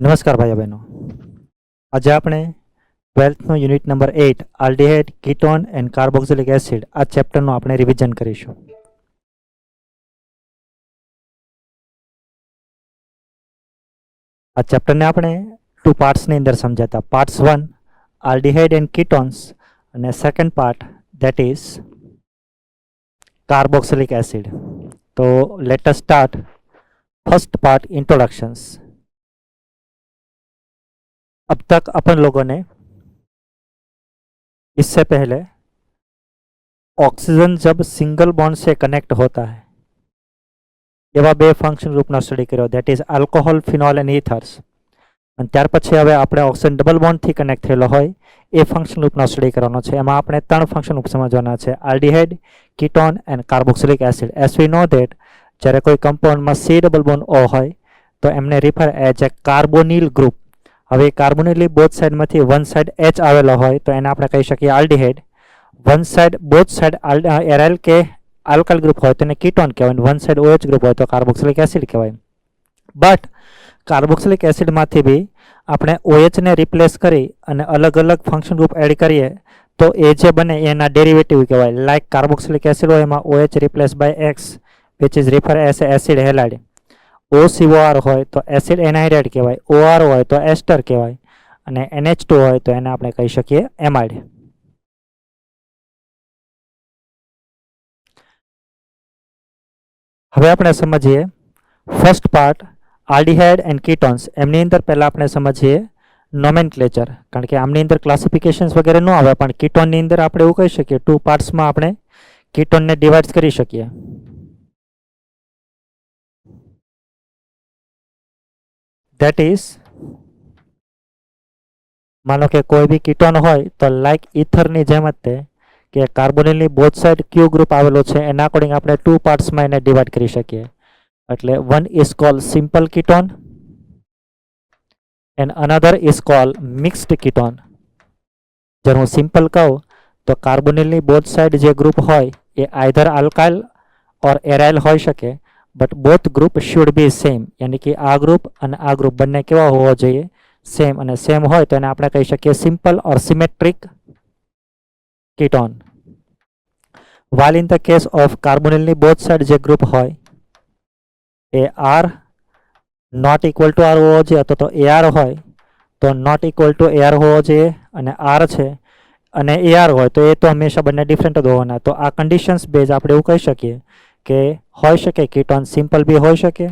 નમસ્કાર ભાઈઓ બહેનો, આજે આપણે 12th unit number 8 aldehyde ketone and carboxylic acid આ ચેપ્ટરનું આપણે રિવિઝન કરીશું. આ ચેપ્ટરને આપણે ટુ પાર્ટ્સની અંદર સમજાતા. પાર્ટ્સ 1 આલ્ડીહાઇડ એન્ડ કીટોન્સ અને second part that is carboxylic acid. तो let us start first part, introductions. अब तक अपन लोगों ने इससे पहले ऑक्सीजन जब सिंगल बॉन्ड से कनेक्ट होता है एवं बे फंक्शन रूपना स्टडी कर्यो, that is alcohol, phenol and ethers. અને ત્યાર પછી હવે આપણે ઓક્સિજન ડબલ બોન્ડથી કનેક્ટ થયેલો હોય એ ફંક્શન લૂપનો સ્ટડી કરવાનો છે. એમાં આપણે ત્રણ ફંક્શન લૂપ સમજવાના છે: aldehyde, ketone and carboxylic acid. As we know that જ્યારે કોઈ કમ્પાઉન્ડમાં સી ડબલ બોન્ડ ઓ હોય તો એમને refer as a carbonyl group. હવે કાર્બોનિલની બોથ સાઈડમાંથી વન સાઈડ એચ આવેલો હોય તો એને આપણે કહી શકીએ aldehyde. One side both side aryl કે આલ્કાઇલ ગ્રુપ હોય તો એને કીટોન કહેવાય. વન સાઈડ ઓએચ ગ્રુપ હોય તો કાર્બોક્સિલિક એસિડ કહેવાય. બટ કાર્બોક્સિલિક એસિડમાંથી બી આપણે OH ને રિપ્લેસ કરી અને અલગ અલગ ફંક્શન ગ્રુપ એડ કરીએ તો એ જે બને એના ડેરિવેટિવ કહેવાય. લાઇક કાર્બોક્સિલિક એસિડ હોય એમાં OH replace by X which is refer as acid halide. OCOR હોય તો એસિડ એનહાઇડ્રાઇડ કહેવાય. OR હોય તો એસ્ટર કહેવાય. અને NH2 હોય તો એને આપણે કહી શકીએ એમાઇડ. હવે આપણે સમજીએ ફર્સ્ટ પાર્ટ આલ્ડીહાઇડ એન્ડ કીટોન્સ. એમની અંદર પહેલાં આપણે સમજીએ નોમેનક્લેચર, કારણ કે આમની અંદર ક્લાસિફિકેશન્સ વગેરે ન આવે, પણ કીટોનની અંદર આપણે એવું કહી શકીએ ટુ પાર્ટ્સમાં આપણે કીટોનને ડિવાઇડ કરી શકીએ. ધેટ ઇઝ, માનો કે કોઈ બી કીટોન હોય તો લાઇક ઇથરની જેમ જ તે કે કાર્બોનિલની બોથ સાઈડ ક્યુ ગ્રુપ આવેલો છે એના અકોર્ડિંગ આપણે ટુ પાર્ટ્સમાં એને ડિવાઇડ કરી શકીએ. એટલે one is called simple ketone and another is called mixed ketone. જ્યારે હું સિમ્પલ કહું તો કાર્બોનિલની બોથ સાઈડ જે ગ્રુપ હોય એ આઈધર આલ્કાઇલ ઓર એરાઇલ હોઈ શકે, but both group should be same. યાની કે આ ગ્રુપ અને આ ગ્રુપ બંને કેવા હોવા જોઈએ? સેમ. અને સેમ હોય તો એને આપણે કહી શકીએ simple or symmetric ketone. while in the case of કાર્બોનિલની બોથ સાઈડ જે ગ્રુપ હોય એ R not equal to R હોવો જોઈએ, અથવા તો AR હોય તો નોટ ઇક્વલ ટુ AR હોવો જોઈએ. અને આર છે અને AR હોય તો એ તો હંમેશા બંને ડિફરન્ટ જ હોવાના. તો આ કન્ડિશન્સ બેઝ આપણે એવું કહી શકીએ કે હોઈ શકે કીટોન સિમ્પલ બી હોઈ શકે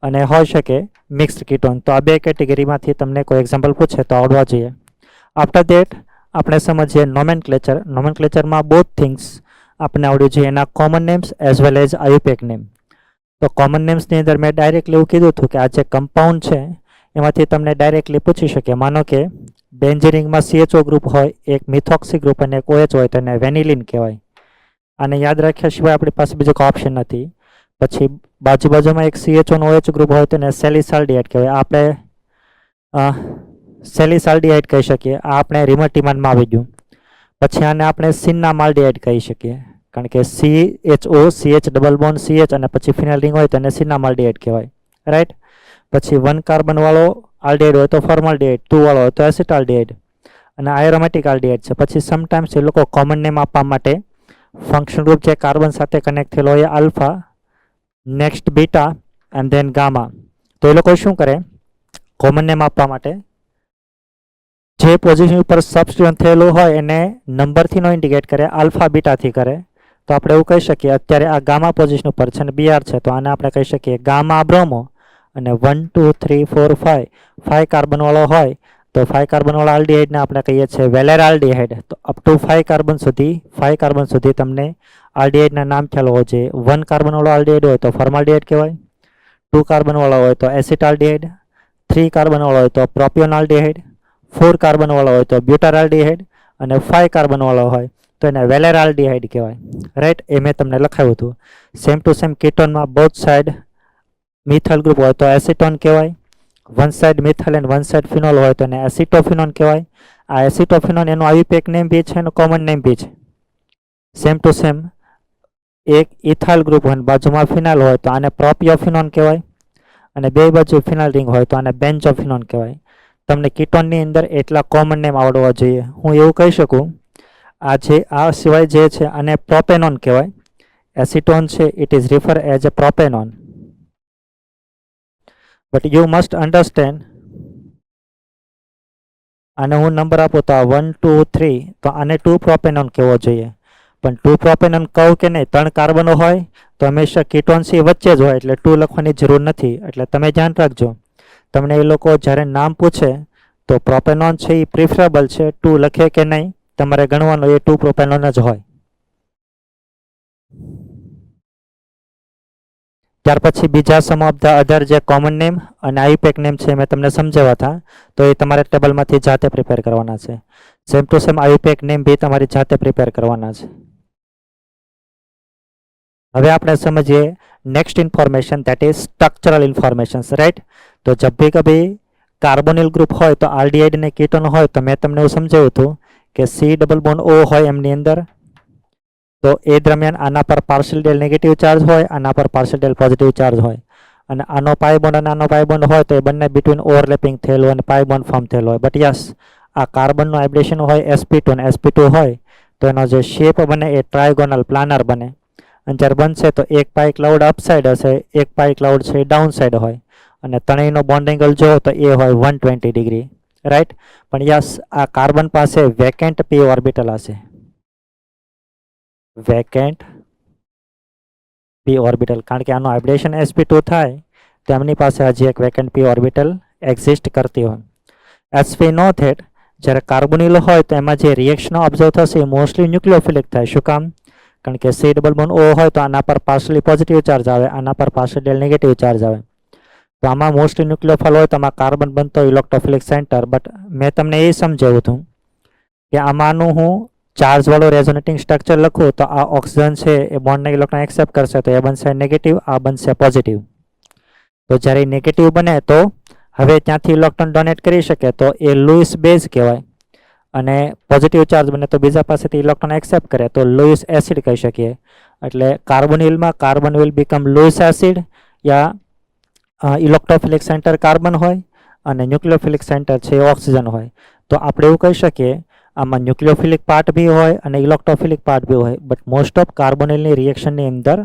અને હોઈ શકે મિક્સ્ડ કીટોન. તો આ બે કેટેગરીમાંથી તમને કોઈ એક્ઝામ્પલ પૂછે તો આવડવા જોઈએ. આફ્ટર દેટ આપણે સમજીએ નોમેનક્લેચર. નોમેનક્લેચરમાં બોથ થિંગ્સ આપણે આવડ્યું છે, એના common names as well as IUPAC name. તો કોમન નેમ્સની અંદર મેં ડાયરેક્ટલી એવું કીધું હતું કે આ જે કમ્પાઉન્ડ છે એમાંથી તમને ડાયરેક્ટલી પૂછી શકીએ. માનો કે બેન્ઝીનિંગમાં CHO ગ્રુપ હોય, એક મિથોક્સી ગ્રુપ અને એક OH હોય તો એને વેનિલિન કહેવાય. આને યાદ રાખ્યા સિવાય આપણી પાસે બીજો કોઈ ઓપ્શન નથી. પછી બાજુમાં એક CHO નો OH ગ્રુપ હોય તો એને સેલિસાલ્ડિહાઇડ કહેવાય. આપણે સેલિસાલ્ડિહાઇડ કહી શકીએ. આ આપણે રિમોટિમાનમાં આવી ગયું. પછી આને આપણે સિન્નામાલ્ડિહાઇડ કહી શકીએ, કારણ કે CHO CH double bond CH અને પછી ફિનાઇલ રિંગ હોય તો એને સિન્નામાલ્ડિહાઇડ કહેવાય. રાઈટ. પછી 1 કાર્બન વાળો આલ્ડિહાઇડ હોય તો ફોર્માલ્ડિહાઇડ, 2 વાળો હોય તો એસિટાલ્ડિહાઇડ અને એરોમેટિક આલ્ડિહાઇડ છે. પછી સમટાઈમ્સ એ લોકો કોમન નેમ આપવા માટે ફંક્શન ગ્રુપ જે કાર્બન સાથે કનેક્ટ થયેલો હોય alpha, next beta and then gamma. તો એ લોકો શું કરે, કોમન નેમ આપવા માટે જે પોઝિશન ઉપર સબસ્ટિટ્યુશન થયેલું હોય એને નંબરથી નો ઇન્ડિકેટ કરે, આલ્ફા બીટાથી કરે. તો આપણે એવું કહી શકીએ અત્યારે આ ગામા પોઝિશન ઉપર છે અને BR છે તો આને આપણે કહી શકીએ ગામા બ્રોમો. અને 1 2 3 4 5 કાર્બન વાળો હોય તો 5 કાર્બન વાળા આલ્ડીહાઇડને આપણે કહીએ છીએ વેલેર આલ્ડીહાઇડ. તો અપ ટુ 5 કાર્બન સુધી તમને આલ્ડીહાઇડના નામ ખ્યાલ હોવો જોઈએ. 1 કાર્બન વાળો આલ્ડીહાઇડ હોય તો ફોર્માલ્ડિહાઇડ કહેવાય, 2 કાર્બન વાળો હોય તો એસિટાલ્ડીહાઇડ, 3 કાર્બન વાળો હોય તો પ્રોપિયોન આલ્ડીહાઇડ, 4 કાર્બન વાળો હોય તો બ્યુટાર આલ્ડીહાઇડ અને 5 કાર્બન વાળો હોય તો એને વેલેર આલ્ડીહાઇડ કહેવાય. રાઈટ. એ મેં તમને લખાવ્યું હતું. સેમ ટુ સેમ કીટોનમાં બોથ સાઈડ મિથાઇલ ગ્રુપ હોય તો એસિટોન કહેવાય. One side methyl and one side phenol હોય તો એને એસિટોફિનોન કહેવાય. આ એસિટોફિનોન એનું આયુપેક નેમ બી છે અને કોમન નેમ બી છે. સેમ ટુ સેમ એક ઇથાઇલ ગ્રુપ હોય બાજુમાં ફિનાઇલ હોય તો આને પ્રોપિયોફિનોન કહેવાય. અને બે બાજુ ફિનાઇલ રિંગ હોય તો આને બેન્ઝોફિનોન કહેવાય. તમને કીટોનની અંદર એટલા કોમન નેમ આવડવા જોઈએ. હું એવું કહી શકું, આ સિવાય જે છે આને પ્રોપેનોન કહેવાય. એસિટોન છે it is refer as a propanone. But you must understand, આને હું નંબર આપું તો 1 2 3, તો આને 2 પ્રોપેનોન કહેવો જોઈએ. પણ 2 પ્રોપેનોન કહું કે નહીં, 3 કાર્બનો હોય તો હંમેશા કીટોન સી વચ્ચે જ હોય, એટલે 2 લખવાની જરૂર નથી. એટલે તમે ધ્યાન રાખજો, તમને એ લોકો જ્યારે નામ પૂછે તો પ્રોપેનોન છે એ પ્રિફરેબલ છે, 2 લખે કે નહીં તમારે ગણવાનું એ 2 પ્રોપેનોન જ હોય. ત્યાર પછી બીજા સમ ઓફ ધ અધર જે કોમન નેમ અને આઈયુપેક નેમ છે મેં તમને સમજાવ્યા હતા, તો એ તમારે ટેબલમાંથી જાતે પ્રિપેર કરવાના છે. સેમ ટુ સેમ આઈયુપેક નેમ બી તમારી જાતે પ્રિપેર કરવાના છે. હવે આપણે સમજીએ next information, that is structural information, right. તો જબ ભી કભી કાર્બોનિલ ગ્રુપ હોય તો આલ્ડિહાઇડ ને કીટોન હોય તો મેં તમને એવું સમજાવ્યું હતું કે સી ડબલ બોન્ડ ઓ હોય એમની અંદર, તો એ દરમિયાન આના પર પાર્શિયલ ડેલ નેગેટિવ ચાર્જ હોય, આના પર પાર્શિયલ ડેલ પોઝિટિવ ચાર્જ હોય. અને આનો પાઈ બોન્ડ અને આનો પાઈ બોન્ડ હોય તો એ બંને બિટવીન ઓવરલેપિંગ થયેલું અને પાઈ બોન્ડ ફોર્મ થયેલો હોય. બટ યસ, આ કાર્બનનો હાઇબ્રિડેશન હોય sp2 અને sp2 હોય તો એનો જે શેપ બને એ ટ્રાયગોનલ પ્લાનર બને. અને જ્યારે બનશે તો એક પાઈ ક્લાઉડ અપસાઇડ હશે, એક પાઈ ક્લાઉડ છે ડાઉન સાઇડ હોય, અને ત્રણેયનો બોન્ડ એંગલ જો તો એ હોય 120 ડિગ્રી, રાઈટ. પણ યસ, આ કાર્બન પાસે વેકેન્ટ p ઓર્બિટલ હશે, વેકેન્ટ p ઓર્બિટલ, કારણ કે આનું હાઇબ્રિડેશન sp2 થાય તો એમની પાસે હજી એક વેકેન્ટ p ઓર્બિટલ એક્ઝિસ્ટ કરતી હોય. એઝ વી નો ધેટ, જ્યારે કાર્બોનિલ હોય તો એમાં જે રિએક્શનો ઓબ્ઝર્વ થશે એ મોસ્ટલી ન્યુક્લિયોફિલિક થાય. શું કામ? કારણ કે સી ડબલ બોન્ડ ઓ હોય તો આના પર પાર્શિયલી પોઝિટિવ ચાર્જ આવે, આના પર પાર્શિયલ ડેલ નેગેટિવ ચાર્જ આવે. તો આમાં મોસ્ટલી ન્યુક્લિયોફાઇલ હોય તો આમાં કાર્બન બનતો ઇલેક્ટ્રોફિલિક સેન્ટર. બટ મેં તમને એ સમજાવ્યું હતું કે આમાંનું હું ચાર્જવાળું રેઝોનેટિંગ સ્ટ્રક્ચર લખું તો આ ઓક્સિજન છે એ બોન્ડને ઇલેક્ટ્રોન એક્સેપ્ટ કરશે તો એ બનશે નેગેટિવ, આ બનશે પોઝિટિવ. તો જ્યારે નેગેટિવ બને તો હવે ત્યાંથી ઇલેક્ટ્રોન ડોનેટ કરી શકે તો એ લુઈસ બેઝ કહેવાય, અને પોઝિટિવ ચાર્જ બને તો બીજા પાસેથી ઇલેક્ટ્રોન એક્સેપ્ટ કરે તો લુઈસ એસિડ કહી શકીએ. એટલે કાર્બોનિલમાં carbon will become Lewis acid, યા ઇલેક્ટ્રોફિલિક સેન્ટર કાર્બન હોય અને ન્યુક્લિયોફિલિક સેન્ટર છે ઓક્સિજન હોય. તો આપણે એવું કહી શકીએ આમાં ન્યુક્લિયોફિલિક પાર્ટ બી હોય અને ઇલેક્ટ્રોફિલિક પાર્ટ બી હોય. બટ મોસ્ટ ઓફ કાર્બોનિલની રિએક્શનની અંદર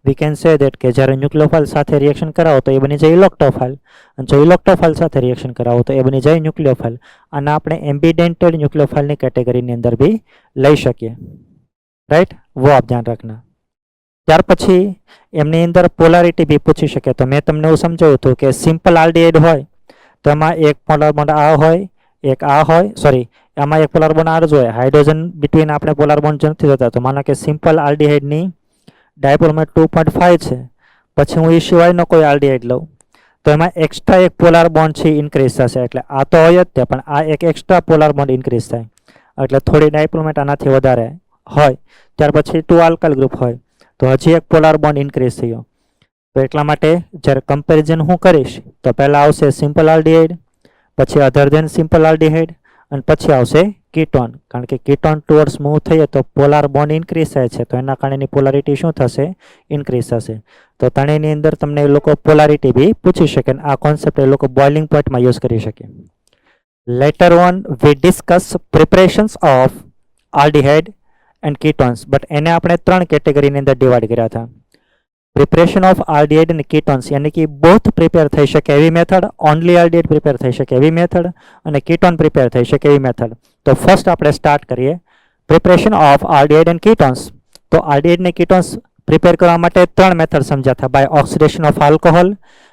વી કેન સે દેટ કે જ્યારે ન્યુક્લિયોફાઇલ સાથે રિએક્શન કરાવો તો એ બની જાય ઇલેક્ટ્રોફાઇલ, અને જો ઇલેક્ટ્રોફાઇલ સાથે રિએક્શન કરાવો તો એ બની જાય ન્યુક્લિયોફાઇલ. અને આપણે એમ્બિડેન્ટેડ ન્યુક્લિયોફાઇલની કેટેગરીની અંદર બી લઈ શકીએ, રાઈટ. વો આપ ધ્યાન રાખના. ત્યાર પછી એમની અંદર પોલારિટી બી પૂછી શકે. તો મેં તમને એવું સમજાવ્યું હતું કે સિમ્પલ આલ્ડિહાઇડ હોય તો એમાં એક પોલાર બોન્ડ આ હોય, એક આ હોય, સોરી આમાં એક પોલાર બોન્ડ આ જ હોય. હાઇડ્રોજન બિટવીન આપણે પોલાર બોન્ડ નથી જોતા. તો માનો કે સિમ્પલ આલ્ડિહાઇડની ડાયપોલ મોમેન્ટ 2.5 છે, પછી હું એ સિવાયનો કોઈ આલ્ડિહાઇડ લઉં તો એમાં એક્સ્ટ્રા એક પોલાર બોન્ડ છે ઇન્ક્રીઝ થશે. એટલે આ તો હોય જ તે, પણ આ એક એક્સ્ટ્રા પોલાર બોન્ડ ઇન્ક્રીઝ થાય, એટલે થોડી ડાયપોલ મોમેન્ટ આનાથી વધારે હોય. ત્યાર પછી 2 આલ્કાઇલ ગ્રુપ હોય તો હજી એક પોલાર બોન્ડ ઇન્ક્રીઝ થયો. તો એટલા માટે જ્યારે કમ્પેરિઝન હું કરીશ તો પહેલાં આવશે સિમ્પલ આલ્ડિહાઇડ, પછી અધર ધેન સિમ્પલ આલ્ડિહાઇડ, અને પછી આવશે કીટોન. કારણ કે કીટોન ટુવર્ડ્સ મૂવ થઈએ તો પોલાર બોન્ડ ઇન્ક્રીઝ થાય છે, તો એના કારણે એની પોલારિટી શું થશે? ઇન્ક્રીઝ થશે. તો ત્રણેયની અંદર તમને એ લોકો પોલારિટી બી પૂછી શકે, અને આ કોન્સેપ્ટ એ લોકો બોઇલિંગ પોઈન્ટમાં યુઝ કરી શકે. Later on we discuss preparations of aldehyde and ketones, but એને આપણે 3 કેટેગરીની અંદર ડિવાઈડ કર્યા હતા. પ્રિપરેશન ઓફ આલ્ડિહાઇડ અને કીટોન્સ, યાની કે બોથ પ્રિપેર થઈ શકે એવી મેથડ, ઓનલી આલ્ડિહાઇડ પ્રિપેર થઈ શકે એવી મેથડ, અને કીટોન પ્રિપેર થઈ શકે એવી મેથડ. તો ફર્સ્ટ આપણે સ્ટાર્ટ કરીએ preparation of aldehyde and ketones. તો આલ્ડિહાઇડ અને કીટોન્સ પ્રિપેર કરવા માટે 3 મેથડ સમજ્યા હતા: by oxidation of alcohol,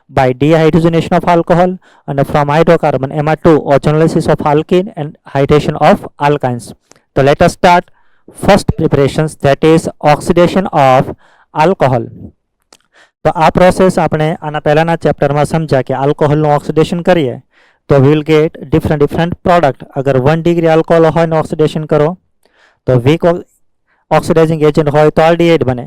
by dehydrogenation of alcohol, અને ફ્રોમ હાઇડ્રોકાર્બન. એમાં 2 ozonolysis of alkene and hydration of alkynes. તો let us start first preparations, that is oxidation of alcohol. તો આ પ્રોસેસ આપણે આના પહેલાના ચેપ્ટરમાં સમજ્યા કે આલ્કોહોલનું ઓક્સિડેશન કરીએ તો વિલ ગેટ ડિફરન્ટ પ્રોડક્ટ. અગર 1 ડિગ્રી આલ્કોહોલ હોય ને ઓક્સિડેશન કરો તો વીક ઓક્સિડાઇઝિંગ એજન્ટ હોય તો આલ્ડિહાઇડ બને,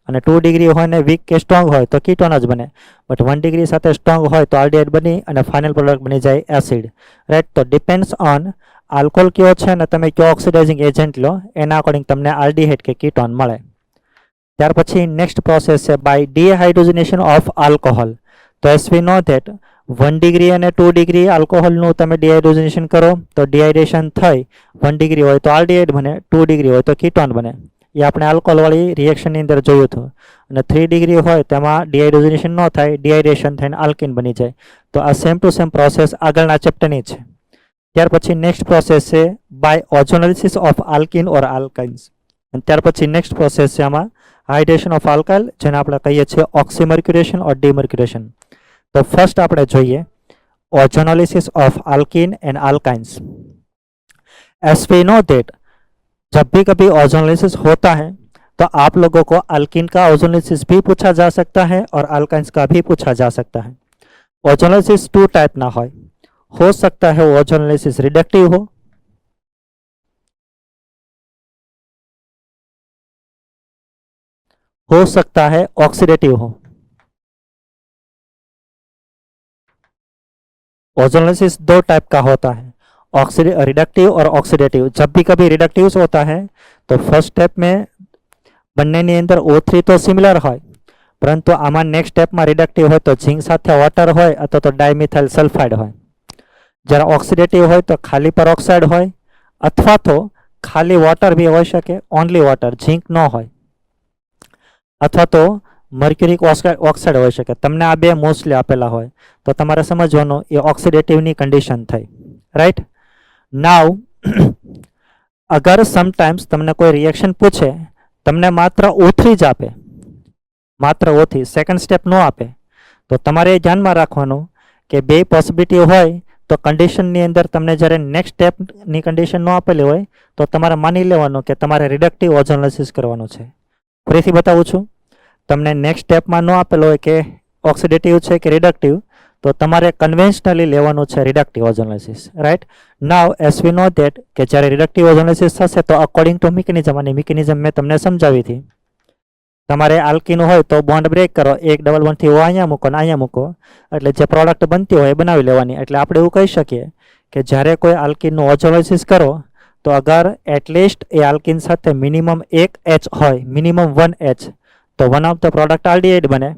અને 2 ડિગ્રી હોય ને વીક કે સ્ટ્રોંગ હોય તો કીટોન જ બને. બટ 1 ડિગ્રી સાથે સ્ટ્રોંગ હોય તો આલ્ડિહાઇડ બની અને ફાઇનલ પ્રોડક્ટ બની જાય એસિડ, રાઈટ. તો ડિપેન્ડ્સ ઓન આલ્કોહોલ કયો છે અને તમે કયો ઓક્સિડાઇઝિંગ એજન્ટ લો એના અકોર્ડિંગ તમને આલ્ડિહાઇડ કે કીટોન મળે. ત્યાર પછી નેક્સ્ટ પ્રોસેસ છે બાય ડીહાઇડ્રોજનેશન ઓફ આલ્કોહોલ. તો as we know that 1 degree અને 2 ડિગ્રી આલ્કોહોલનું તમે ડિહાઇડ્રોજનેશન કરો તો ડિહાઇડ્રેશન થઈ 1 ડિગ્રી હોય તો આલ્ડીહાઇડ બને, 2 ડિગ્રી હોય તો કીટોન બને. એ આપણે આલ્કોહોલવાળી રિએક્શનની અંદર જોયું હતું. અને 3 ડિગ્રી હોય તેમાં ડિહાઇડ્રોજનેશન ન થાય, ડિહાઇડ્રેશન થઈને આલ્કીન બની જાય. તો આ સેમ ટુ સેમ પ્રોસેસ આગળના ચેપ્ટરની છે. ત્યાર પછી નેક્સ્ટ પ્રોસેસ છે બાય ઓઝોનોલિસિસ ઓફ આલ્કીન ઓર આલ્કાઇન્સ. અને ત્યાર પછી નેક્સ્ટ પ્રોસેસ છે આમાં હાઇડ્રેશન ઓફ આલ્કાઇલ, જેને આપણે કહીએ છીએ ઓક્સીમર્ક્યુરેશન ઓર ડીમર્ક્યુરેશન. तो फर्स्ट આપણે જોઈએ ozonolysis of alkene and alkynes. As we know that जब भी कभी ओजोनोलिसिस होता है तो आप लोगों को अल्कीन का ओजोनोलिसिस भी पूछा जा सकता है और अल्काइंस का भी पूछा जा सकता है. ओजोनोलिसिस 2 टाइप ना हो सकता है ओजोनोलिसिस रिडक्टिव हो सकता है ऑक्सीडेटिव हो. ओजोनोलिसिस 2 टाइप का होता है, रिडक्टिव और ऑक्सीडेटिव. जब भी कभी रिडक्टिव होता है तो फर्स्ट स्टेप में બંનેની અંદર O3 તો સિમિલર હોય, પરંતુ આમાં નેક્સ્ટ સ્ટેપમાં રિડક્ટિવ હોય તો ઝીંક સાથે વોટર હોય અથવા તો ડાયમિથાઇલ સલ્ફાઇડ હોય. જ્યારે ઓક્સિડેટિવ હોય તો ખાલી પેરોક્સાઇડ હોય અથવા તો ખાલી વોટર બી હોઈ શકે, ઓનલી વોટર, ઝીંક ન હોય, અથવા તો મર્ક્યુરિક ઓક્સાઇડ હોઈ શકે. તમને આ બે મોસ્ટલી આપેલા હોય તો તમારે સમજવાનું એ ઓક્સિડેટિવની કન્ડિશન થઈ. રાઈટ નાવ અગર સમટાઈમ્સ તમને કોઈ રિએક્શન પૂછે, તમને માત્ર O3 જ આપે, માત્ર O3, સેકન્ડ સ્ટેપ ન આપે, તો તમારે એ ધ્યાનમાં રાખવાનું કે બે પોસિબિલિટી હોય તો કન્ડિશનની અંદર તમને જ્યારે નેક્સ્ટ સ્ટેપની કન્ડિશન ન આપેલી હોય તો તમારે માની લેવાનું કે તમારે રિડક્ટિવ ઓઝોનોલિસિસ કરવાનું છે. ફરીથી બતાવું છું, તમને નેક્સ્ટ સ્ટેપમાં ન આપેલો હોય કે ઓક્સિડેટિવ છે કે રિડક્ટિવ, તો તમારે કન્વેન્શનલી લેવાનું છે reductive ozonolysis. Right now as we know that કે જ્યારે રિડક્ટિવ ઓઝોનોલિસિસ થશે તો અકોર્ડિંગ ટુ મિકેનિઝમ, અને મિકેનિઝમ મેં તમને સમજાવી હતી. તમારે આલ્કીન હોય તો બોન્ડ બ્રેક કરો, એક ડબલ બોન્ડથી O અહીંયા મૂકો ને અહીંયા મૂકો, એટલે જે પ્રોડક્ટ બનતી હોય એ બનાવી લેવાની. એટલે આપણે એવું કહી શકીએ કે જ્યારે કોઈ આલ્કીનનું ઓઝોનોલિસિસ કરો તો અગર એટલીસ્ટ એ આલ્કીન સાથે મિનિમમ 1 H હોય, મિનિમમ 1 H, તો one of the product aldehyde બને.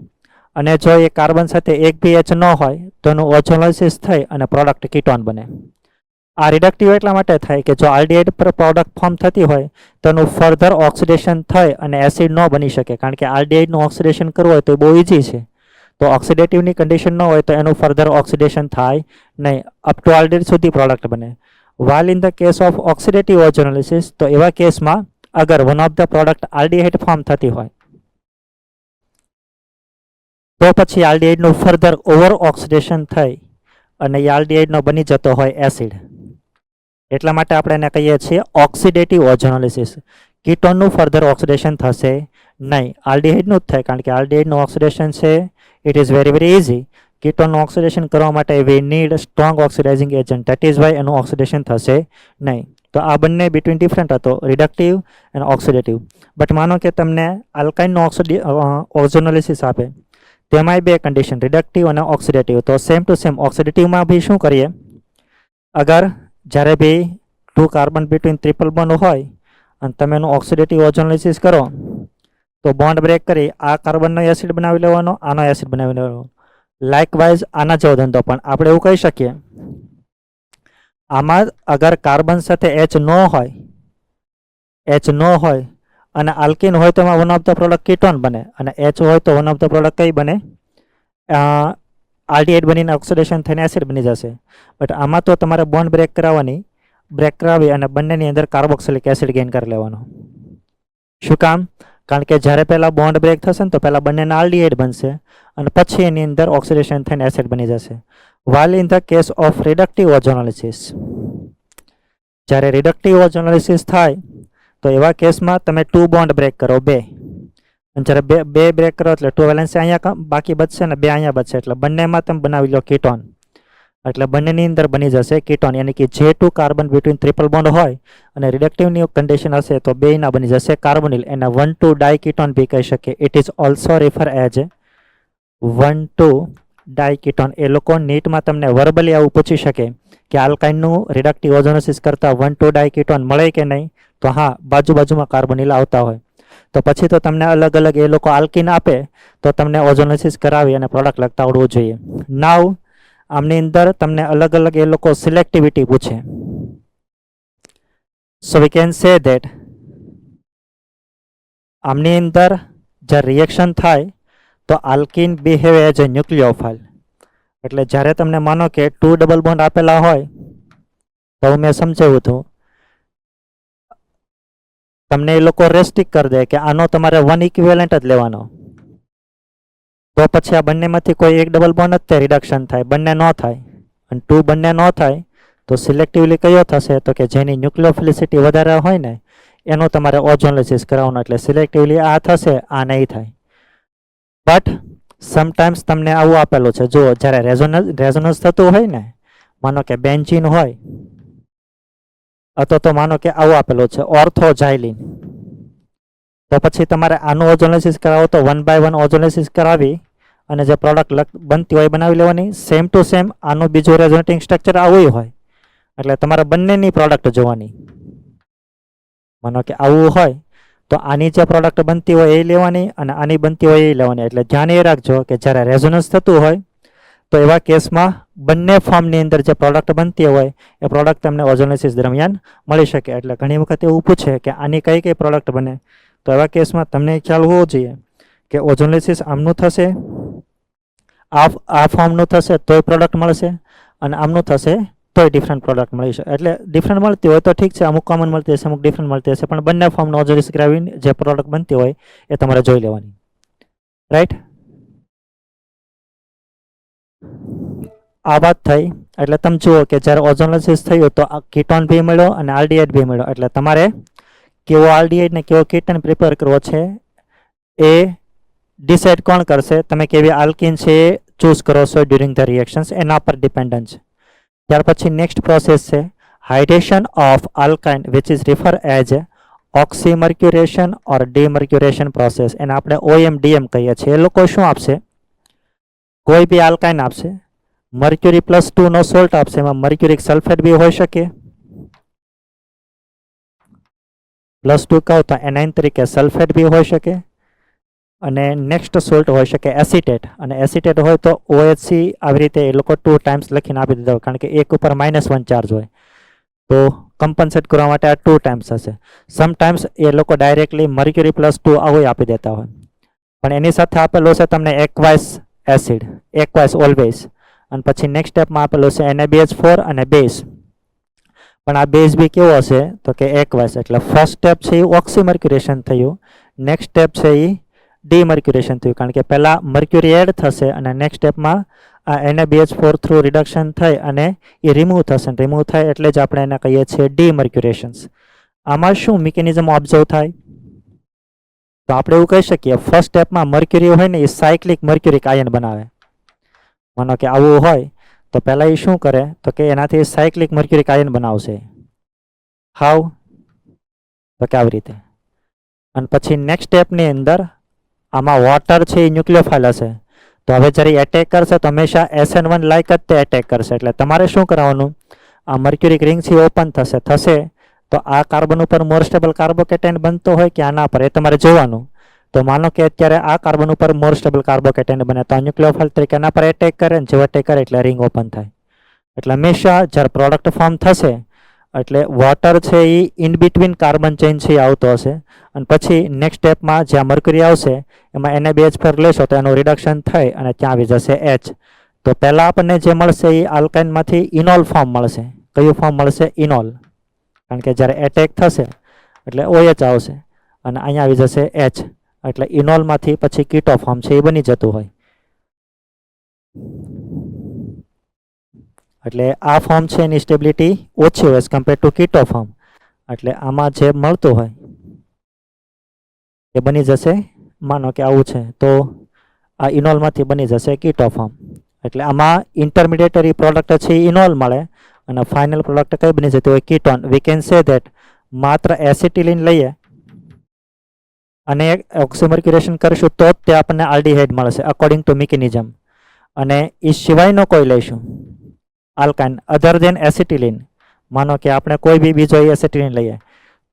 અને જો એ કાર્બન સાથે એક બી H ન હોય તો એનું ઓઝોનોલિસિસ થઈ અને પ્રોડક્ટ કીટોન બને. આ રિડક્ટિવ એટલા માટે થાય કે જો આલ્ડીહાઇડ પર પ્રોડક્ટ ફોર્મ થતી હોય તો એનું ફર્ધર ઓક્સિડેશન થઈ અને એસિડ ન બની શકે, કારણ કે આલ્ડીહાઇડનું ઓક્સિડેશન કરવું હોય તો એ બહુ ઇઝી છે. તો ઓક્સિડેટિવની કન્ડિશન ન હોય તો એનું ફર્ધર ઓક્સિડેશન થાય નહીં, અપ ટુ આલ્ડીહાઇડ સુધી પ્રોડક્ટ બને. While in the case of oxidative ozonolysis, તો એવા કેસમાં અગર one of the product aldehyde form થતી હોય તો પછી આલ્ડીહાઇડનું ફર્ધર ઓવર ઓક્સિડેશન થઈ અને એ આલ્ડીહાઇડનો બની જતો હોય એસિડ. એટલા માટે આપણે એને કહીએ છીએ ઓક્સિડેટિવ ઓઝોનોલિસિસ. કીટોનનું ફર્ધર ઓક્સિડેશન થશે નહીં, આલ્ડીહાઇડનું જ થાય, કારણ કે આલ્ડીહાઇડનું ઓક્સિડેશન છે it is very very easy. કીટોનનું ઓક્સિડેશન કરવા માટે we need strong oxidising agent, that is why એનું ઓક્સિડેશન થશે નહીં. તો આ બંને બિટવીન ડિફરન્ટ હતો, રિડક્ટિવ અને ઓક્સિડેટિવ. બટ માનો કે તમને આલ્કાઇનનું ઓઝોનોલિસિસ આપે, તેમાંય બે કન્ડિશન, રિડક્ટિવ અને ઓક્સિડેટિવ. તો સેમ ટુ સેમ ઓક્સિડેટિવમાં બી શું કરીએ, અગર જ્યારે બી 2 કાર્બન બિટવીન ટ્રિપલ બોન્ડ હોય અને તમે એનું ઓક્સિડેટિવ ઓઝોનોલિસિસ કરો તો બોન્ડ બ્રેક કરી આ કાર્બનનો એસિડ બનાવી લેવાનો, આનો એસિડ બનાવી લેવાનો. લાઇકવાઇઝ આના જેવો ધંધો. પણ આપણે એવું કહી શકીએ આમાં અગર કાર્બન સાથે H ન હોય અને આલ્કીન હોય તો એમાં one of the product ketone બને, અને H હોય તો વન ઓફ ધ પ્રોડક્ટ કઈ બને, આલ્ડીહાઇડ બનીને ઓક્સિડેશન થઈને એસિડ બની જશે. બટ આમાં તો તમારે બોન્ડ બ્રેક કરાવી અને બંનેની અંદર કાર્બોક્સિલિક એસિડ ગેઇન કરી લેવાનો. શું કામ? કારણ કે જ્યારે પહેલાં બોન્ડ બ્રેક થશે ને તો પહેલાં બંનેના આલ્ડીહાઇડ બનશે અને પછી એની અંદર ઓક્સિડેશન થઈને એસિડ બની જશે. while in the case of reductive ozonolysis, જ્યારે રિડક્ટિવ ઓઝોનોલિસિસ થાય તો એવા કેસમાં તમે 2 બોન્ડ બ્રેક કરો, 2, અને જ્યારે બે બ્રેક કરો એટલે 2 વેલેન્સી અહીંયા બાકી બચશે ને 2 અહીંયા બચશે, એટલે બંનેમાં તમે બનાવી લો કીટોન. એટલે બંનેની અંદર બની જશે કીટોન, યાની કે જે 2 કાર્બન બિટવીન ટ્રિપલ બોન્ડ હોય અને રિડક્ટિવની કન્ડિશન હશે તો બેયના બની જશે કાર્બોનિલ. એને 1,2 ડાયકીટોન બી કહી શકીએ. It is also refer as 1,2 ડાયકીટોન. એ લોકો નીટમાં તમને વર્બલી આવું પૂછી શકે કે આલ્કાઇનનું રિડક્ટિવ ઓઝોનોલિસિસ કરતાં 1,2 ડાયકીટોન મળે કે નહીં, તો હા, બાજુમાં કાર્બોનિલ આવતા હોય. તો પછી તો તમને અલગ અલગ એ લોકો આલ્કીન આપે તો તમને ઓઝોનોલિસિસ કરાવી અને પ્રોડક્ટ લખતા આવડવું જોઈએ. નાવ આમની અંદર તમને અલગ અલગ એ લોકો સિલેક્ટિવિટી પૂછે. સો વી કેન સે ધેટ આમની અંદર જે રિએક્શન થાય તો આલ્કીન બિહેવ એઝ એ ન્યુક્લિયોફાઇલ. એટલે જ્યારે તમને માનો કે 2 ડબલ બોન્ડ આપેલા હોય તો મેં સમજાવ્યું હતું, તમને એ લોકો રેસ્ટ્રિક્ટ કરી દે કે આનો તમારે 1 ઇક્વિવેલન્ટ જ લેવાનો, તો પછી આ બંનેમાંથી કોઈ એક ડબલ બોન્ડ જ તે રિડક્શન થાય, બંને ન થાય. અને 2 બંને ન થાય તો સિલેક્ટિવલી કયો થશે તો કે જેની ન્યુક્લિયોફિલિસિટી વધારે હોય ને એનું તમારે ઓઝોનોલિસિસ કરાવવાનું. એટલે સિલેક્ટિવલી આ થશે, આ નહીં થાય. બટ સમટાઈમ્સ તમને આવું આપેલું છે, જુઓ જ્યારે રેઝોનન્સ થતું હોય ને, માનો કે બેન્ઝીન હોય અથવા તો માનો કે આવું આપેલું છે ઓર્થોઝાઇલિન, તો પછી તમારે આનું ઓઝોનોલિસિસ કરાવો તો 1 by 1 ઓઝોનોલિસિસ કરાવી અને જે પ્રોડક્ટ બનતી હોય બનાવી લેવાની. સેમ ટુ સેમ આનું બીજું રેઝોનેટિંગ સ્ટ્રક્ચર આવું હોય એટલે તમારે બંનેની પ્રોડક્ટ જોવાની. માનો કે આવું હોય તો આની જે પ્રોડક્ટ બનતી હોય એ લેવાની અને આની બનતી હોય એ લેવાની. એટલે ધ્યાન એ રાખજો કે જ્યારે રેઝોનન્સ થતું હોય તો એવા કેસમાં બંને ફોર્મની અંદર જે પ્રોડક્ટ બનતી હોય એ પ્રોડક્ટ તમને ઓઝોનોલિસિસ દરમિયાન મળી શકે. એટલે ઘણી વખત એવું પૂછે કે આની કઈ કઈ પ્રોડક્ટ બને, તો એવા કેસમાં તમને ખ્યાલ હોવો જોઈએ કે ઓઝોનોલિસિસ આમનું થશે, આ ફોર્મનું થશે તોય પ્રોડક્ટ મળશે, અને આમનું થશે તોય ડિફરન્ટ પ્રોડક્ટ મળી શકે. એટલે ડિફરન્ટ મળતી હોય તો ઠીક છે, અમુક કોમન મળતી હશે, અમુક ડિફરન્ટ મળતી હશે, પણ બંને ફોર્મનો ઓઝોનોલિસિસ કરાવીને જે પ્રોડક્ટ બનતી હોય એ તમારે જોઈ લેવાની. રાઈટ, આ વાત થઈ. એટલે તમે જુઓ કે જ્યારે ઓઝોનોલિસિસ થયું તો કીટોન બી મળ્યો અને આલ્ડીહાઇડ બી મળ્યો. એટલે તમારે કેવો આલ્ડીહાઇડ ને કેવો કીટોન પ્રિપેર કરવો છે એ ડિસાઇડ કોણ કરશે? તમે કેવી આલ્કીન છે એ ચૂઝ કરો છો ડ્યુરિંગ ધ રિએક્શન્સ, એના પર ડિપેન્ડન્ટ છે. ત્યાર પછી નેક્સ્ટ પ્રોસેસ છે hydration of alkyne which is refer as oxymercuration or demercuration process. એને આપણે OMDM કહીએ છીએ. એ લોકો શું આપશે? કોઈ બી આલ્કાઇન આપશે, મર્ક્યુરી +2 નો સોલ્ટ આપશે, એમાં મર્ક્યુરિક સલ્ફેટ બી હોઈ શકે, +2 કહો તો એનાઇન તરીકે સલ્ફેટ બી હોઈ શકે, અને નેક્સ્ટ સોલ્ટ હોઈ શકે એસિટેટ. અને એસિટેટ હોય તો OHC આવી રીતે એ લોકો 2 ટાઈમ્સ લખીને આપી દીધા હોય, કારણ કે એક ઉપર -1 ચાર્જ હોય તો કમ્પન્સેટ કરવા માટે આ 2 ટાઈમ્સ હશે. સમટાઈમ્સ એ લોકો ડાયરેક્ટલી મર્ક્યુરી +2 આવું આપી દેતા હોય, પણ એની સાથે આપેલું છે તમને એક્વાઇસ એસિડ, એક્વાઇસ ઓલવેઝ. અને પછી નેક્સ્ટ સ્ટેપમાં આપેલું છે NaBH4 અને બેઝ. પણ આ બેઝ બી કેવો હશે તો કે એક્વાઇસ. એટલે ફર્સ્ટ સ્ટેપ છે એ ઓક્સીમર્ક્યુરેશન થયું, નેક્સ્ટ સ્ટેપ છે એ ડીમર્ક્યુરેશન થયું, કારણ કે પહેલા મર્ક્યુરી એડ થશે અને નેક્સ્ટ સ્ટેપમાં આ NaBH4 થ્રુ રિડક્શન થઈ અને એ રિમૂવ થશે. રિમૂવ થાય એટલે જ આપણે એને કહીએ છીએ ડીમર્ક્યુરેશન્સ. આમાં શું મિકેનિઝમ ઓબ્ઝર્વ થાય? તો આપણે એવું કહી શકીએ ફર્સ્ટ સ્ટેપમાં મર્ક્યુરી હોય ને એ સાયક્લિક મર્ક્યુરિક આયન બનાવે. માનો કે આવું હોય તો પહેલા એ શું કરે તો કે એનાથી સાયક્લિક મર્ક્યુરિક આયન બનાવશે. હાવ? તો કે આવી રીતે. અને પછી નેક્સ્ટ સ્ટેપની અંદર આમાં વોટર છે એ ન્યુક્લિયોફાઇલ હશે, તો હવે જ્યારે એટેક કરશે તો હંમેશા SN1 લાઇક જ તે એટેક કરશે. એટલે તમારે શું કરવાનું? આ મર્ક્યુરિક રિંગ છે ઓપન થશે તો આ કાર્બન ઉપર મોર સ્ટેબલ કાર્બોકેટાયન બનતો હોય કે આના પર, એ તમારે જોવાનું. તો માનો કે અત્યારે આ કાર્બન ઉપર મોર સ્ટેબલ કાર્બોકેટાયન બને તો આ ન્યુક્લિયોફાઇલ તરીકે એના પર એટેક કરે, ને જેવો એટેક કરે એટલે રિંગ ઓપન થાય. એટલે હંમેશા જ્યારે પ્રોડક્ટ ફોર્મ થશે એટલે વોટર છે એ ઇન બિટવીન કાર્બન ચેઇન છે એ આવતો હશે, અને પછી નેક્સ્ટ સ્ટેપમાં જ્યાં મર્ક્યુરી આવશે એમાં NaBH4 લેશો તો એનું રિડક્શન થઈ અને ત્યાં આવી જશે H. તો પહેલાં આપણને જે મળશે એ આલ્કાઇનમાંથી ઇનોલ ફોર્મ મળશે. કયું ફોર્મ મળશે? ઇનોલ. કારણ કે જ્યારે એટેક થશે એટલે OH આવશે અને અહીંયા આવી જશે H. એટલે ઇનોલમાંથી પછી કીટો ફોર્મ છે એ બની જતું હોય. એટલે આ ફોર્મ છે એની સ્ટેબિલિટી ઓછી હોય એઝ કમ્પેર ટુ કીટો ફોર્મ. એટલે આમાં જે મળતું હોય એ બની જશે, માનો કે આવું છે તો આ ઇનોલમાંથી બની જશે કીટો ફોર્મ. એટલે આમાં ઇન્ટરમીડિયેટરી પ્રોડક્ટ છે એ ઇનોલ મળે અને ફાઇનલ પ્રોડક્ટ કઈ બની જતી હોય? Ketone. We can say that માત્ર એસિટિલિન લઈએ અને ઓક્સીમર્ક્યુરેશન કરીશું તો જ તે આપણને આલ્ડીહાઇડ મળશે અકોર્ડિંગ ટુ મિકેનિઝમ. અને એ સિવાયનો કોઈ લઈશું આલ્કાઇન અધર ધેન એસિટિલિન, માનો કે આપણે કોઈ બી બીજો એસિટિલિન લઈએ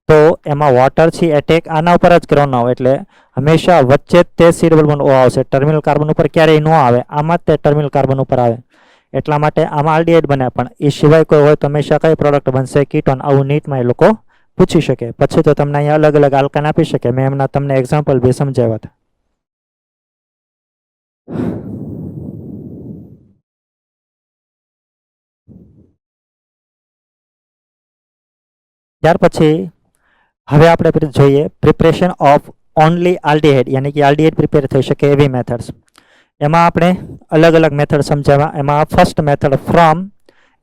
તો એમાં વોટર છે એટેક આના ઉપર જ કરવાનો હોય, એટલે હંમેશા વચ્ચે જ તે C+O આવશે, ટર્મિનલ કાર્બન ઉપર ક્યારેય ન આવે, આમાં જ તે ટર્મિનલ કાર્બન ઉપર આવે. એટલા માટે આમાં આલ્ડીહાઇડ બને, પણ એ સિવાય કોઈ હોય તો હંમેશા કઈ પ્રોડક્ટ બનશે? કીટોન. આવું નીટમાં એ લોકો પૂછી શકે. પછી તો તમને અહીંયા અલગ અલગ આલ્કાન આપી શકે. મેં એમના તમને એક્ઝામ્પલ બી સમજાવ્યા હતા. ત્યાર પછી હવે આપણે જોઈએ પ્રિપરેશન ઓફ ઓનલી આલ્ડીહાઇડ, યાની કે આલ્ડીહાઇડ પ્રિપેર થઈ શકે એવી મેથડ્સ. એમાં આપણે અલગ અલગ મેથડ સમજાવ્યા. એમાં first method from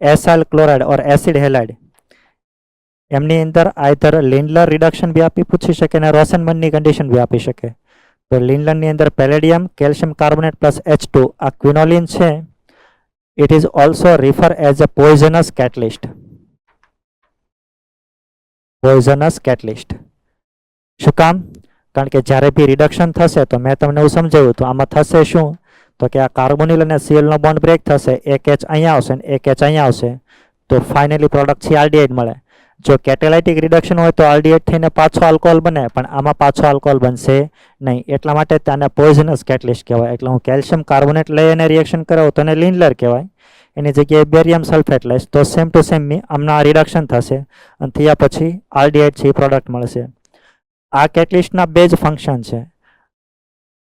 acyl chloride or acid halide. એમની અંદર આઈધર લિન્ડલર રિડક્શન બી આપી પૂછી શકે અને રોસનમનની કન્ડિશન બી આપી શકે. તો લિન્ડલરની અંદર palladium, calcium carbonate plus H2 આ ક્વિનોલિન છે. It is also refer as a poisonous catalyst. Poisonous catalyst. શું કામ? કારણ કે જ્યારે બી રિડક્શન થશે તો મેં તમને એવું સમજાવ્યું તો આમાં થશે શું? તો કે આ કાર્બોનિલ અને Cl નો બોન્ડ બ્રેક થશે, એક H અહીંયા આવશે અને એક H અહીંયા આવશે, તો ફાઇનલી પ્રોડક્ટ છે આલ્ડીહાઇડ મળે. જો કેટેલાઇટિક રિડક્શન હોય તો આલ્ડીહાઇડ થઈને પાછો આલ્કોહોલ બને, પણ આમાં પાછો આલ્કોહોલ બનશે નહીં. એટલા માટે તેને પોઈઝનસ કેટલિસ્ટ કહેવાય. એટલે હું કેલ્શિયમ કાર્બોનેટ લઈ અને રિએક્શન કરાવું તો એને લિન્ડલર કહેવાય. એની જગ્યાએ બેરિયમ સલ્ફેટ લઈશ તો સેમ ટુ સેમ આમના રિડક્શન થશે અને થયા પછી આલ્ડીહાઇડ છે એ પ્રોડક્ટ મળશે. આ કેટલિસ્ટના બે જ ફંક્શન છે.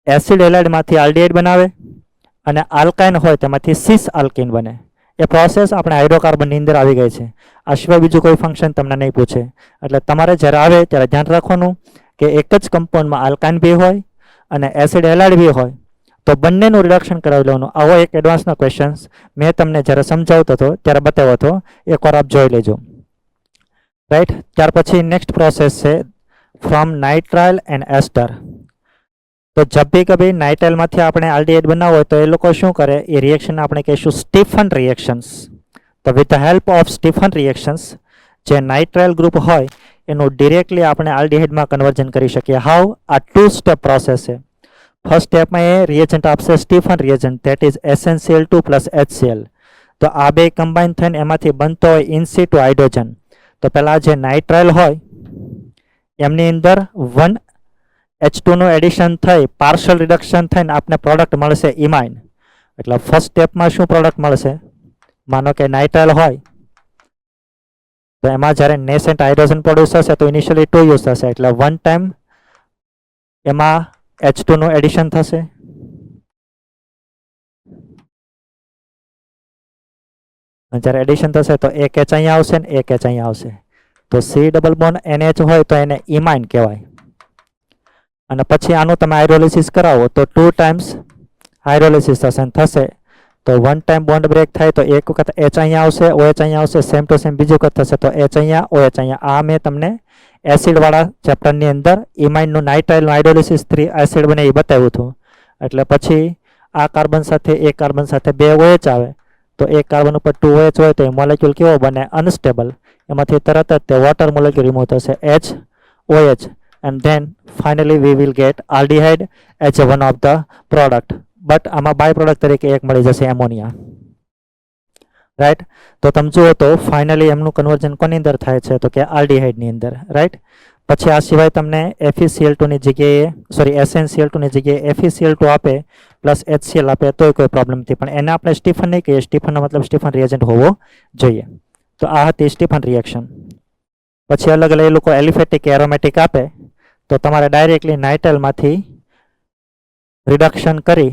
એસિડ હેલાઇડમાંથી આલ્ડીહાઇડ બનાવે અને આલ્કાઇન હોય તેમાંથી સિસ આલ્કીન બને. એ પ્રોસેસ આપણે હાઇડ્રોકાર્બનની અંદર આવી ગઈ છે. આ સિવાય બીજું કોઈ ફંક્શન તમને નહીં પૂછે. એટલે તમારે જ્યારે આવે ત્યારે ધ્યાન રાખવાનું કે એક જ કમ્પાઉન્ડમાં આલ્કાઇન બી હોય અને એસિડ હેલાઇડ બી હોય તો બંનેનું રિડક્શન કરાવી લેવાનું. આવો એક એડવાન્સનો ક્વેશ્ચન્સ મેં તમને જ્યારે સમજાવતો હતો ત્યારે બતાવ્યો હતો, એકવાર આપ જોઈ લેજો. રાઈટ. ત્યાર પછી નેક્સ્ટ પ્રોસેસ છે ફ્રોમ નાઇટ્રાઇલ એન્ડ એસ્ટર. તો જબ બી કભી નાઇટ્રાઇલમાંથી આપણે આલ્ડીહાઇડ બનાવવો હોય તો એ લોકો શું કરે? એ રિએક્શન આપણે કહીશું સ્ટીફન રિએક્શન્સ. તો with the help of Stephen reactions જે નાઇટ્રાઇલ ગ્રુપ હોય એનું ડિરેક્ટલી આપણે આલ્ડીહાઇડમાં કન્વર્ઝન કરી શકીએ. હાઉ? આ 2 સ્ટેપ પ્રોસેસ છે. ફર્સ્ટ સ્ટેપમાં એ રિએજન્ટ આપશે Stephen reagent, that is SnCl2 plus HCl. તો આ બે કમ્બાઈન થઈને એમાંથી બનતો હોય ઇન સિટુ હાઇડ્રોજન. તો પહેલા જે નાઇટ્રાઇલ હોય એમની અંદર 1H2 નું એડિશન થઈ પાર્શિયલ રિડક્શન થઈને આપને પ્રોડક્ટ મળશે ઇમાઇન. એટલે ફર્સ્ટ સ્ટેપમાં શું પ્રોડક્ટ મળશે? માનો કે નાઇટ્રાઇલ હોય તો એમાં જ્યારે નેસેન્ટ હાઇડ્રોજન પ્રોડ્યુસ થશે તો ઇનિશિયલી 2 યુઝ થશે, એટલે 1 ટાઈમ એમાં H2 નું એડિશન થશે. જ્યારે એડિશન થશે તો એક H અહીંયા આવશે ને એક H અહીંયા આવશે. તો C ડબલ બોન્ડ NH હોય તો એને ઇમાઇન કહેવાય. અને પછી આનું તમે હાઇડ્રોલિસિસ કરાવો તો 2 ટાઈમ્સ હાઇડ્રોલિસિસ થશે. તો 1 ટાઈમ બોન્ડ બ્રેક થાય તો એક વખત H અહીંયા આવશે, OH અહીંયા આવશે, સેમ ટુ સેમ બીજી વખત થશે તો H અહીંયા, OH અહીંયા. આ મેં તમને એસિડવાળા ચેપ્ટરની અંદર ઇમાઇનનું નાઇટ્રાઇલનું હાઇડ્રોલિસિસ 3 એસિડ બને એ બતાવ્યું હતું. એટલે પછી આ કાર્બન સાથે એક કાર્બન સાથે 2 OH આવે તો એક કાર્બન ઉપર 2 OH હોય તો એ મોલેક્યુલ કેવો બને? અનસ્ટેબલ. એમાંથી તરત જ તે વોટર મોલેક્યુલ રિમૂવ થશે, HOH, and then finally we will get aldehyde as a one of the product. But આમાં બાય પ્રોડક્ટ તરીકે એક મળી જશે એમોનિયા. રાઈટ. તો તમે જુઓ તો ફાઇનલી એમનું કન્વર્ઝન કોની અંદર થાય છે? તો કે આલ્ડીહાઇડની અંદર. રાઈટ. પછી આ સિવાય તમને FeCl2 ની જગ્યાએ SnCl2 ની જગ્યાએ FeCl2 આપે પ્લસ HCl આપે તોય કોઈ પ્રોબ્લેમ નથી, પણ એને આપણે સ્ટીફન નહીં કહીએ. સ્ટીફનનો મતલબ સ્ટીફન રિએજન્ટ હોવો જોઈએ. તો આ હતી સ્ટીફન રિએક્શન. પછી અલગ અલગ એ લોકો એલિફેટિક એરોમેટિક આપે તો તમારે ડાયરેક્ટલી નાઇટ્રાઇલમાંથી રિડક્શન કરી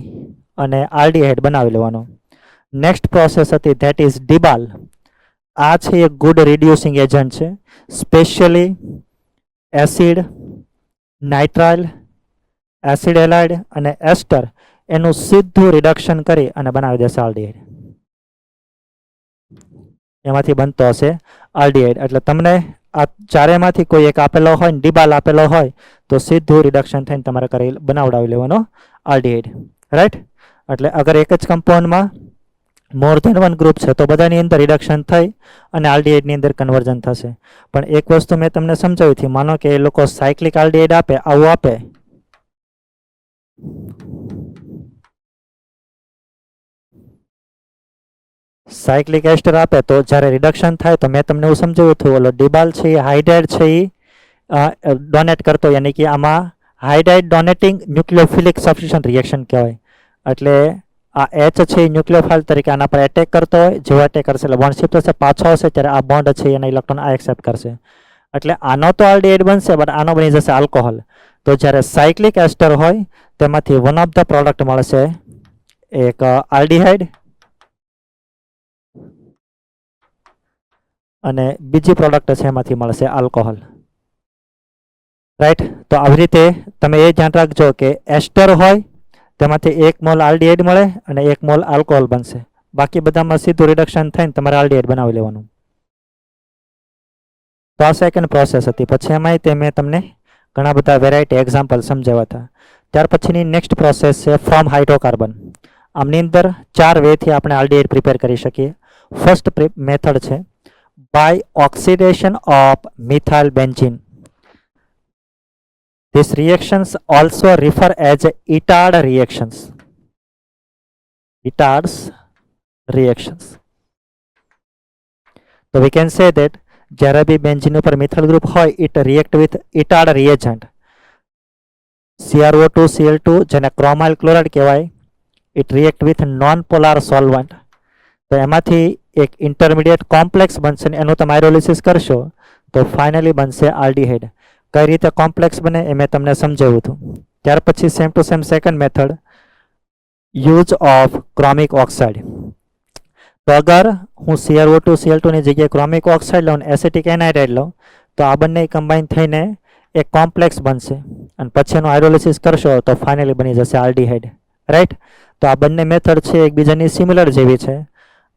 અને આલ્ડીહાઇડ બનાવી લેવાનો. નેક્સ્ટ પ્રોસેસ હતી ધેટ ઇઝ ડિબાલ. આ છે એક ગુડ રિડ્યુસિંગ એજન્ટ છે. Specially acid, nitrile, acid halide અને એસ્ટર એનું સીધું રિડક્શન કરી અને બનાવી દેશે આલ્ડીહાઇડ. એમાંથી બનતો હશે આલ્ડીહાઇડ. એટલે તમને આ ચારેમાંથી કોઈ એક આપેલો હોય ને ડિબાલ આપેલો હોય તો સીધું રિડક્શન થઈને તમારે કરી બનાવડાવી લેવાનો આલ્ડીહાઇડ. રાઈટ. એટલે અગર એક જ કમ્પાઉન્ડમાં મોર ધેન 1 ગ્રુપ છે તો બધાની અંદર રિડક્શન થઈ અને આલ્ડીહાઇડની અંદર કન્વર્ઝન થશે. પણ એક વસ્તુ મેં તમને સમજાવી હતી, માનો કે એ લોકો સાયક્લિક આલ્ડીહાઇડ આપે, આવું આપે સાયક્લિક એસ્ટર આપે તો જ્યારે રિડક્શન થાય તો મેં તમને એવું સમજાવ્યું હતું, ઓલો ડિબાલ છે એ હાઇડ્રાઇડ છે એ ડોનેટ કરતો હોય, યાની કે આમાં હાઇડ્રાઇડ ડોનેટિંગ ન્યુક્લિયોફિલિક સબસ્ટિટ્યુશન રિએક્શન કહેવાય. એટલે આ H છે એ ન્યુક્લિયોફાઇલ તરીકે આના પર એટેક કરતો હોય, જેવો એટેક કરશે એટલે બોન્ડ શિફ્ટ થશે, પાછો આવશે ત્યારે આ બોન્ડ છે એના ઇલેક્ટ્રોન આ એક્સેપ્ટ કરશે. એટલે આનો તો આલ્ડીહાઇડ બનશે, બટ આનો બની જશે આલ્કોહોલ. તો જ્યારે સાયક્લિક એસ્ટર હોય તેમાંથી વન ઓફ ધ પ્રોડક્ટ મળશે એક આલ્ડીહાઇડ અને બીજી પ્રોડક્ટ છે એમાંથી મળશે આલ્કોહોલ. રાઈટ. તો આવી રીતે તમે એ ધ્યાન રાખજો કે એસ્ટર હોય તેમાંથી 1 મોલ આલ્ડીહાઇડ મળે અને 1 મોલ આલ્કોહોલ બનશે. બાકી બધામાં સીધું રિડક્શન થઈને તમારે આલ્ડીહાઇડ બનાવી લેવાનું. તો આ સેકન્ડ પ્રોસેસ હતી. પછી એમાંય તે મેં તમને ઘણા બધા વેરાયટી એક્ઝામ્પલ સમજાવ્યા હતા. ત્યાર પછીની નેક્સ્ટ પ્રોસેસ છે ફ્રોમ હાઇડ્રોકાર્બન. આમની અંદર 4 વેથી આપણે આલ્ડીહાઇડ પ્રિપેર કરી શકીએ. ફર્સ્ટ મેથડ છે by oxidation of methyl benzene. These reactions also refer as Itard reactions. Itard's reactions. So we can say that જ્યારે બી બેન્ઝીન ઉપર મિથાઇલ ગ્રુપ હોય, it react with Itard reagent. CrO2 Cl2 જેને ક્રોમાઇલ chloride કહેવાય, it react with non-polar solvent. તો એમાંથી એક intermediate complex બનશે ને એનું તમે હાઇડ્રોલિસિસ કરશો તો ફાઇનલી બનશે આલ્ડીહાઇડ. કઈ રીતે કોમ્પ્લેક્સ બને એ મેં તમને સમજાવ્યું હતું. ત્યાર પછી same to same second method use of chromic oxide. તો અગર હું CrO2 Cl2 ની જગ્યાએ ક્રોમિક ઓક્સાઇડ લઉં, એસિટિક એનહાઇડ્રાઇડ લઉં, તો આ બંને કમ્બાઈન થઈને એક કોમ્પ્લેક્સ બનશે અને પછી એનું હાઇડ્રોલિસિસ કરશો તો ફાઇનલી બની જશે આલ્ડીહાઇડ. રાઈટ. તો આ બંને મેથડ છે એકબીજાની સિમિલર જેવી છે.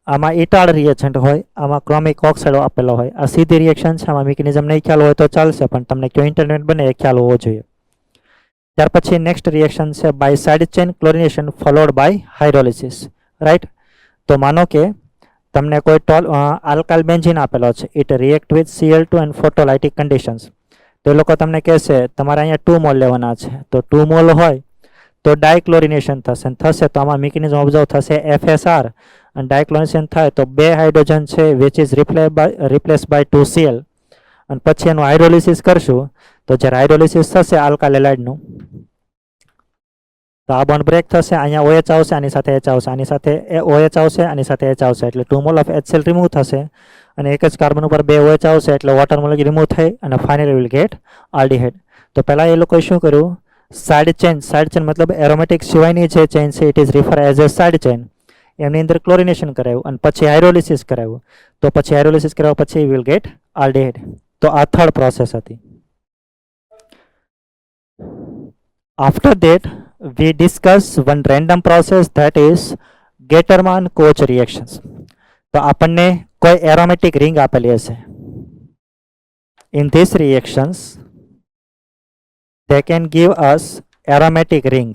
આમાં ઇટાર્ડ રિએક્શન હોય, આમાં ક્રોમિક ઓક્સાઇડ આપેલો હોય. આ સીધી રિએક્શન છે, આમાં મિકેનિઝમ નહીં ખ્યાલ હોય તો ચાલશે, પણ તમને કયો ઇન્ટરનેટ બને એ ખ્યાલ હોવો જોઈએ. ત્યાર પછી નેક્સ્ટ રિએક્શન છે by side chain chlorination followed by hydrolysis. Right. તો માનો કે તમને કોઈ આલ્કાઇલ બેન્ઝીન આપેલો છે, it react with Cl2 and photolytic conditions. તો એ લોકો તમને કહેશે તમારે અહીંયા 2 મોલ લેવાના છે. તો 2 મોલ હોય તો ડાયક્લોરિનેશન થશે તો આમાં મિકેનિઝમ ઓબ્ઝર્વ થશે FSR, અને ડાયક્લોરિનેશન થાય તો 2 હાઇડ્રોજન છે which is replace by 2 Cl, અને પછી એનું હાઇડ્રોલિસિસ કરશું તો જ્યારે હાઇડ્રોલિસિસ થશે આલ્કાઇલ હેલાઇડનું તો આ બોન્ડ બ્રેક થશે, અહીંયા OH આવશે, આની સાથે H આવશે, આની સાથે OH આવશે, આની સાથે H આવશે, એટલે 2 મોલ ઓફ HCl રિમૂવ થશે અને એક જ કાર્બન ઉપર 2 OH આવશે એટલે વોટર મોલેક્યુલ રિમૂવ થઈ અને ફાઇનલી વિલ ગેટ આલ્ડીહાઇડ. તો પહેલા એ લોકોએ શું કર્યું, સાઇડ ચેન મતલબ એરોમેટિક સિવાયની જે ચેન છે it is refer as A side chain, એમની અંદર ક્લોરિનેશન કરાવ્યું અને પછી હાઇડ્રોલિસિસ કરાવ્યું. તો પછી હાઇડ્રોલિસિસ કરાવ્યા પછી વિલ ગેટ આલ્ડીહાઇડ. તો આ થર્ડ પ્રોસેસ હતી. After that we discuss one random process that is Gatterman-Koch reactions. તો આપણને કોઈ એરોમેટિક રિંગ આપેલી હશે. In these reactions they can give us aromatic ring.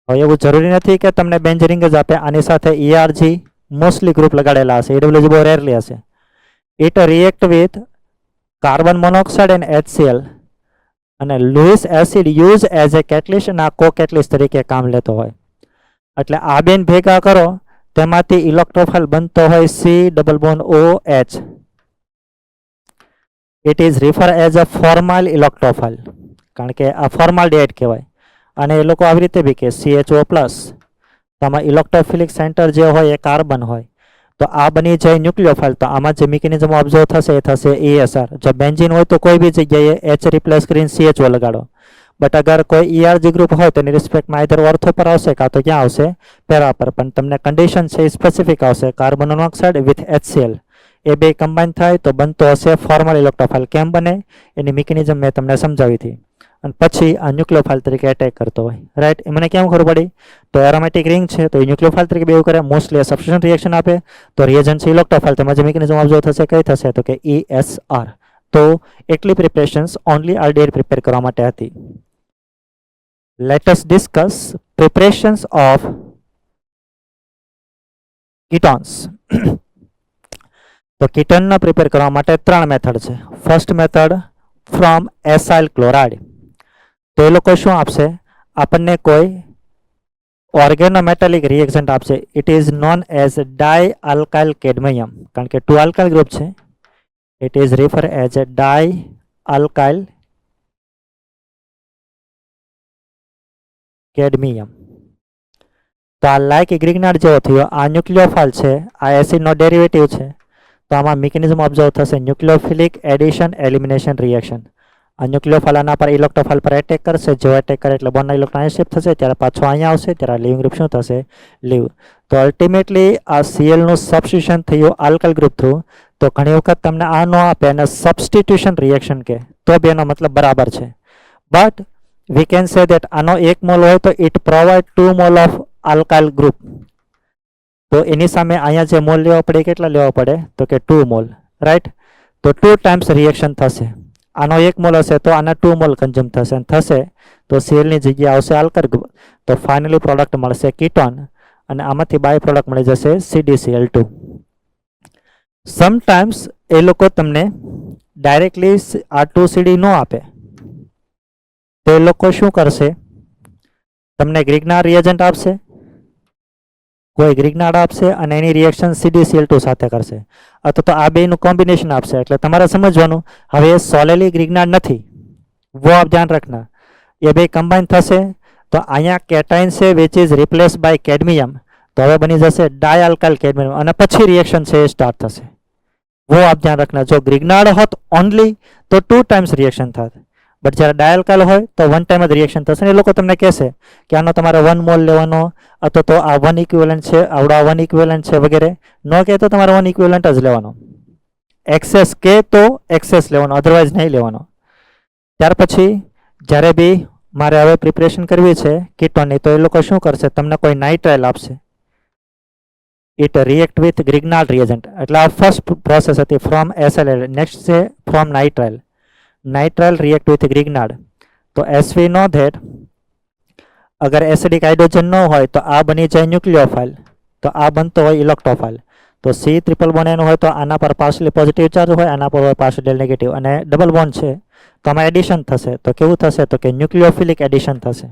હવે એવું જરૂરી નથી કે તમને બેન્ઝ રિંગ જ આપે, આની સાથે ERG મોસ્ટલી ગ્રુપ લગાડેલા હશે, AWG બહુ રેરલી હશે. It react with carbon monoxide and HCl અને Lewis acid use as a catalyst અને આ કો કેટલિસ્ટ તરીકે કામ લેતો હોય. એટલે આ બેન ભેગા કરો તેમાંથી ઇલેક્ટ્રોફાઇલ બનતો હોય C+OH. It is refer as a formyl electrophile, કારણ કે આ ફોર્માલ્ડિહાઇડ કહેવાય. અને એ લોકો આવી રીતે બી કે CHO+. તો આમાં ઇલેક્ટ્રોફિલિક સેન્ટર જે હોય એ કાર્બન હોય, તો આ બની જાય ન્યુક્લિયોફાઇલ. તો આમાં જે મિકેનિઝમ ઓબ્ઝર્વ થશે એ થશે ESR. જો બેન્ઝીન હોય તો કોઈ બી જગ્યાએ H રિપ્લેસ કરીને CHO લગાડો, બટ અગર કોઈ ERG ગ્રુપ હોય તેની રિસ્પેક્ટમાં આઈધર ઓર્થો પર આવશે કાં તો ક્યાં આવશે, પેરા પર. પણ તમને કન્ડિશન છે એ સ્પેસિફિક આવશે, કાર્બન મોનોક્સાઇડ વિથ HCl એ બે કમ્બાઈન થાય તો બનતો હશે ફોર્મલ ઇલેક્ટ્રોફાઇલ. કેમ બને એની મિકેનિઝમ મેં તમને સમજાવી હતી. અને પછી આ ન્યુક્લિયોફાઇલ તરીકે એટેક કરતો હોય. રાઈટ. એ મને કેમ ખબર પડી, તો એરોમેટિક રિંગ છે તો એ ન્યુક્લિયોફાઇલ તરીકે બેવ કરે, મોસ્ટલી સબસ્ટિટ્યુશન રિએક્શન આપે, તો રિએજન્ટ છે ઇલેક્ટ્રોફાઇલ, તેમાં જે મિકેનિઝમ ઓબ્ઝર્વ થશે કઈ થશે તો કે ESR. તો એટલી પ્રિપરેશન્સ ઓનલી આલ્ડીહાઇડ પ્રિપેર કરવા માટે હતી. Let us discuss preparations of ketones. તો કીટોનના પ્રિપેર કરવા માટે 3 મેથડ છે. First method from acyl chloride. તો એ લોકો શું આપશે, આપણને કોઈ ઓર્ગેનોમેટાલિક રિએક્શન્ટ આપશે. It is known as di alkyl cadmium, કારણ કે 2 આલ્કાઇલ ગ્રુપ છે. It is refer as a di alkyl cadmium. તો આ લાઇક ગ્રિગ્નાર્ડ જેવો થયો. આ ન્યુક્લિયોફાઇલ છે, આ એસિડનો ડેરિવેટિવ છે. તો આમાં મિકેનિઝમ ઓબ્ઝર્વ થશે ન્યુક્લિયોફિલિક એડિશન એલિમિનેશન રિએક્શન. આ ન્યુક્લિયોફાઇલ આના પર ઇલેક્ટ્રોફાઇલ પર એટેક કરશે. જો એટેક કરે એટલે બોન્ડના ઇલેક્ટ્રોન અહીં શિફ્ટ થશે, ત્યારે પાછો અહીંયા આવશે, ત્યારે લિવિંગ ગ્રુપ શું થશે? લીવ. તો અલ્ટિમેટલી આ Cl નું સબસ્ટિટ્યુશન થયું આલ્કાઇલ ગ્રુપ થ્રુ. તો ઘણી વખત તમને આ ન આપે અને સબસ્ટિટ્યુશન રિએક્શન કે, તો બેનો મતલબ બરાબર છે. But we can say that આનો 1 મોલ હોય તો it provide 2 mole of alkyl group. તો એની સામે અહીંયા જે મોલ લેવા પડે કેટલા લેવા પડે? તો કે 2 મોલ, રાઈટ. તો 2 ટાઈમ્સ રિએક્શન થશે. આનો 1 મોલ હશે તો આના 2 મોલ કન્ઝ્યુમ થશે, અને થશે તો Cl ની જગ્યાએ આવશે આલ્કાઇલ ગ્રુપ. તો ફાઇનલી પ્રોડક્ટ મળશે કીટોન, અને આમાંથી બાય પ્રોડક્ટ મળી જશે CdCl2. સમટાઈમ્સ એ લોકો તમને ડાયરેક્ટલી R2CD ન આપે, તો એ લોકો શું કરશે? તમને ગ્રિગ્નાર્ડ રિએજન્ટ આપશે, કોઈ ગ્રિગ્નાર્ડ આપશે અને એની રિએક્શન CdCl2 સાથે કરશે, અથવા તો આ બેનું કોમ્બિનેશન આપશે. એટલે તમારે સમજવાનું, હવે સોલેલી ગ્રિગ્નાર્ડ નથી, वो आप ध्यान रखना. ये બે કમ્બાઈન થશે તો અહીંયા કેટાઇન છે which is replace by cadmium, તો હવે બની જશે ડાયઆલ્કાઇલ કેડમિયમ, અને પછી રિએક્શન છે એ સ્ટાર્ટ થશે. वो आप ध्यान रखना. जो ग्रिग्नार्ड होत ओनली तो 2 टाइम्स रिएक्शन थात, बट જ્યારે ડાયઆલ્કાઇલ હોય તો 1 ટાઈમ જ રિએક્શન થશે. ને એ લોકો તમને કહેશે કે આનો તમારે 1 મોલ લેવાનો, અથવા તો આ 1 ઇક્વિવેલન્ટ છે, આવડા 1 ઇક્વિવેલન્ટ છે વગેરે. ન કહે તો તમારે 1 ઇક્વિવેલન્ટ જ લેવાનો. એક્સેસ કે તો એક્સેસ લેવાનો, અધરવાઇઝ નહીં લેવાનો. ત્યાર પછી જ્યારે બી મારે હવે પ્રિપરેશન કરવી છે કીટોનની, તો એ લોકો શું કરશે? તમને કોઈ નાઇટ્રાઇલ આપશે. It react with Grignard reagent. એટલે આ ફર્સ્ટ પ્રોસેસ હતી ફ્રોમ SL. નેક્સ્ટ છે from nitrile. Nitrile react with Grignard. तो एस वी नो दैट अगर एसिडिक हाइड्रोजन न हो तो आ बनी जाए न्यूक्लियोफाइल, तो आ बनतो हो इलेक्ट्रोफाइल. तो C ट्रिपल बॉन्ड एन हो तो आना पर पार्शियली पॉजिटिव चार्ज हो, आना पर पार्शियल नेगेटिव, અને ડબલ બોન્ડ છે તો આમાં એડિશન થશે. તો કેવું થશે? તો કે ન્યુક્લિયોફિલિક એડિશન થશે.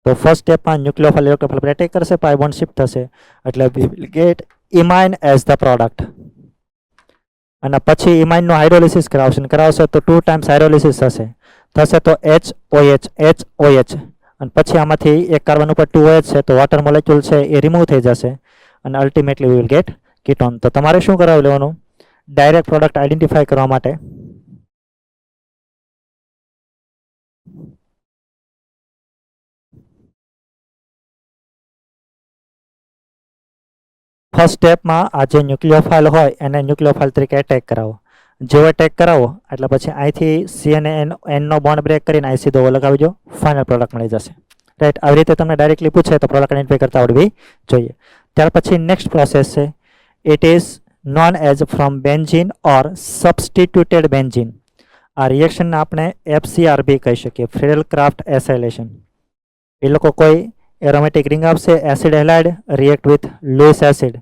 તો ફર્સ્ટ સ્ટેપમાં ન્યુક્લિયોફાઇલ ઇલેક્ટ્રોફાઇલ પર એટેક કરશે, પાઈ બોન્ડ શિફ્ટ થશે, એટલે we will get imine as the product. અને પછી ઇમાઇનનું હાઇડ્રોલિસિસ કરાવશે તો 2 ટાઈમ્સ હાઇડ્રોલિસિસ થશે તો HOH, અને પછી આમાંથી એક કાર્બન ઉપર 2 OH છે, તો વોટર મોલેક્યુલ છે એ રિમૂવ થઈ જશે, અને ultimately V will gate ketone. તો તમારે શું કરાવી લેવાનું? ડાયરેક્ટ પ્રોડક્ટ આઈડેન્ટિફાઈ કરવા માટે ફર્સ્ટ સ્ટેપમાં આ જે ન્યુક્લિયોફાઇલ હોય એને ન્યુક્લિયોફાઇલ તરીકે એટેક કરાવો. જેવો એટેક કરાવો એટલે પછી અહીંથી C અને N નો બોન્ડ બ્રેક કરીને અહીં સીધો લગાવી દો, ફાઇનલ પ્રોડક્ટ મળી જશે, રાઈટ. આવી રીતે તમને ડાયરેક્ટલી પૂછે તો પ્રોડક્ટ આઈડેન્ટિફાઈ કરતા આવડવી જોઈએ. ત્યાર પછી નેક્સ્ટ પ્રોસેસ છે, it is known as from benzene or substituted benzene. આ રિએક્શનને આપણે FCRB કહી શકીએ, ફ્રેડલ ક્રાફ્ટ એસાઇલેશન. એ લોકો કોઈ એરોમેટિક રિંગ આપશે, acid halide react with Louis acid,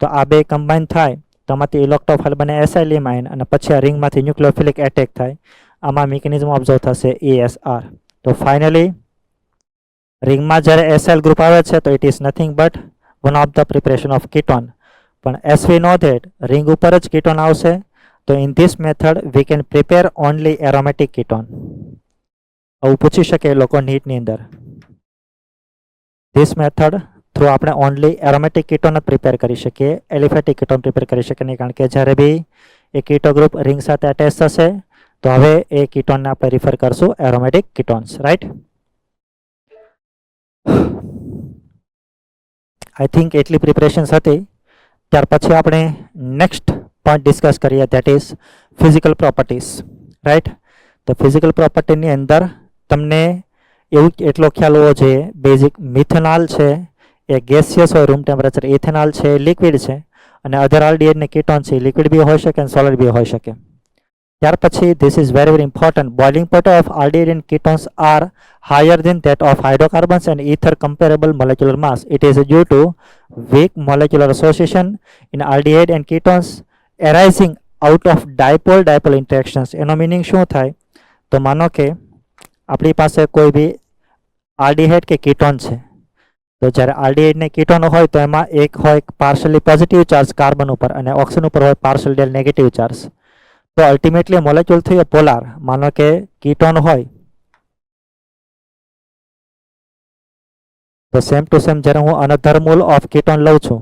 તો આ બે કમ્બાઈન થાય તો આમાંથી ઇલેક્ટ્રોફાઇલ બને એસાઇલિમાઇન, અને પછી આ રિંગમાંથી ન્યુક્લિયોફિલિક એટેક થાય. આમાં મિકેનિઝમ ઓબ્ઝર્વ થશે ESR. તો ફાઇનલી રિંગમાં જ્યારે એસાઇલ ગ્રુપ આવે છે તો it is nothing but one of the preparation of ketone. પણ as we know that ring ઉપર જ કીટોન આવશે, તો in this method we can prepare only aromatic ketone. આવું પૂછી શકે લોકો નીટની અંદર. ધીસ મેથડ થ્રુ આપણે ઓનલી એરોમેટિક કીટોન જ પ્રિપેર કરી શકીએ, એલિફેટિક કીટોન પ્રિપેર કરી શકીએ નહીં, કારણ કે જ્યારે બી એ કીટો ગ્રુપ રિંગ સાથે અટેચ થશે તો હવે એ કીટોનને આપણે રિફર કરશું એરોમેટિક કીટોન્સ, રાઈટ. આઈ થિંક એટલી પ્રિપરેશન્સ હતી. ત્યાર પછી આપણે નેક્સ્ટ પોઈન્ટ ડિસ્કસ કરીએ, that is physical properties, right. તો ફિઝિકલ પ્રોપર્ટીની અંદર તમને એવું એટલો ખ્યાલ હોવો જોઈએ, બેઝિક મિથેનોલ છે એ ગેસિયસ હોય રૂમ ટેમ્પરેચર, ઇથેનોલ છે એ લિક્વિડ છે, અને અધર આલ્ડિહાઇડ ને કીટોન છે લિક્વિડ બી હોઈ શકે અને સોલિડ બી હોઈ શકે. ત્યાર પછી this is very very important, boiling point of aldehyde and ketones are higher than that of hydrocarbons and ether comparable molecular mass. It is due to weak molecular association in aldehyde and ketones arising out of dipole interactions. એનો meaning શું થાય? તો માનો કે આપણી પાસે કોઈ બી aldehyde કે કીટોન છે, તો જ્યારે આલ્ડિહાઇડ ને કીટોન હોય તો એમાં એક હોય પાર્શિયલી પોઝિટિવ ચાર્જ કાર્બન ઉપર અને ઓક્સિજન ઉપર હોય પાર્શિયલ નેગેટિવ ચાર્જ. તો અલ્ટિમેટલી મોલેક્યુલ થયો પોલાર. માનો કે કીટોન હોય તો સેમ ટુ સેમ જ્યારે હું અનધર મોલ ઓફ કીટોન લઉં છું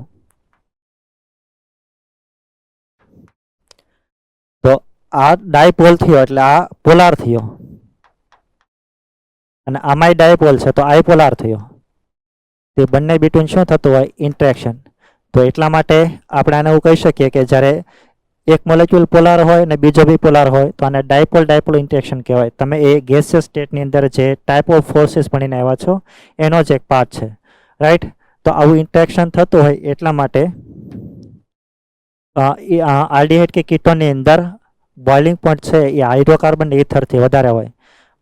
તો આ ડાયપોલ થયો એટલે આ પોલાર થયો, અને આમાંય ડાયપોલ છે તો આ પોલાર થયો. તે બંને બિટવીન શું થતું હોય? ઇન્ટરેક્શન. તો એટલા માટે આપણે આને એવું કહી શકીએ કે જ્યારે એક મોલેક્યુલ પોલાર હોય અને બીજો બી પોલાર હોય તો આને ડાયપોલ ડાયપોલ ઇન્ટરેક્શન કહેવાય. તમે એ ગેસિયસ સ્ટેટની અંદર જે ટાઈપ ઓફ ફોર્સીસ ભણીને આવ્યા છો એનો જ એક પાર્ટ છે, રાઈટ? તો આવું ઇન્ટરેક્શન થતું હોય એટલા માટે આલ્ડીહાઇડ કે કીટોનની અંદર બોઇલિંગ પોઈન્ટ છે એ હાઇડ્રોકાર્બન ઇથરથી વધારે હોય.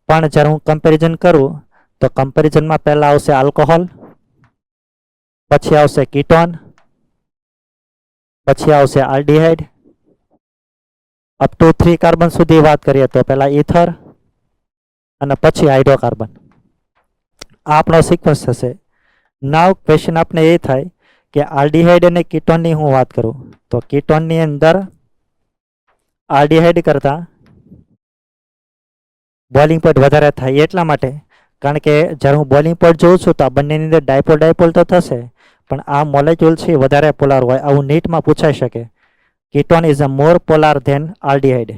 પણ જ્યારે હું કમ્પેરિઝન કરું તો કમ્પેરિઝનમાં પહેલાં આવશે આલ્કોહોલ, પછી આવશે કીટોન, પછી આવશે આલ્ડીહાઇડ, અપ ટુ 3 કાર્બન સુધી વાત કરીએ તો પહેલાં ઇથર અને પછી હાઇડ્રોકાર્બન. આ આપણો સિક્વન્સ થશે. નાવ ક્વેશ્ચન આપણે એ થાય કે આલ્ડીહાઇડ અને કીટોનની હું વાત કરું તો કીટોનની અંદર આલ્ડીહાઇડ કરતાં બોઇલિંગ પોઈન્ટ વધારે થાય. એટલા માટે કારણ કે જ્યારે હું બોઇલિંગ પોઈન્ટ જોઉં છું તો આ બંનેની અંદર ડાયપોલ ડાયપોલ તો થશે પણ આ મોલેક્યુલ છે વધારે પોલાર હોય. આવું નીટમાં પૂછાઈ શકે. Ketone is a more polar than aldehyde.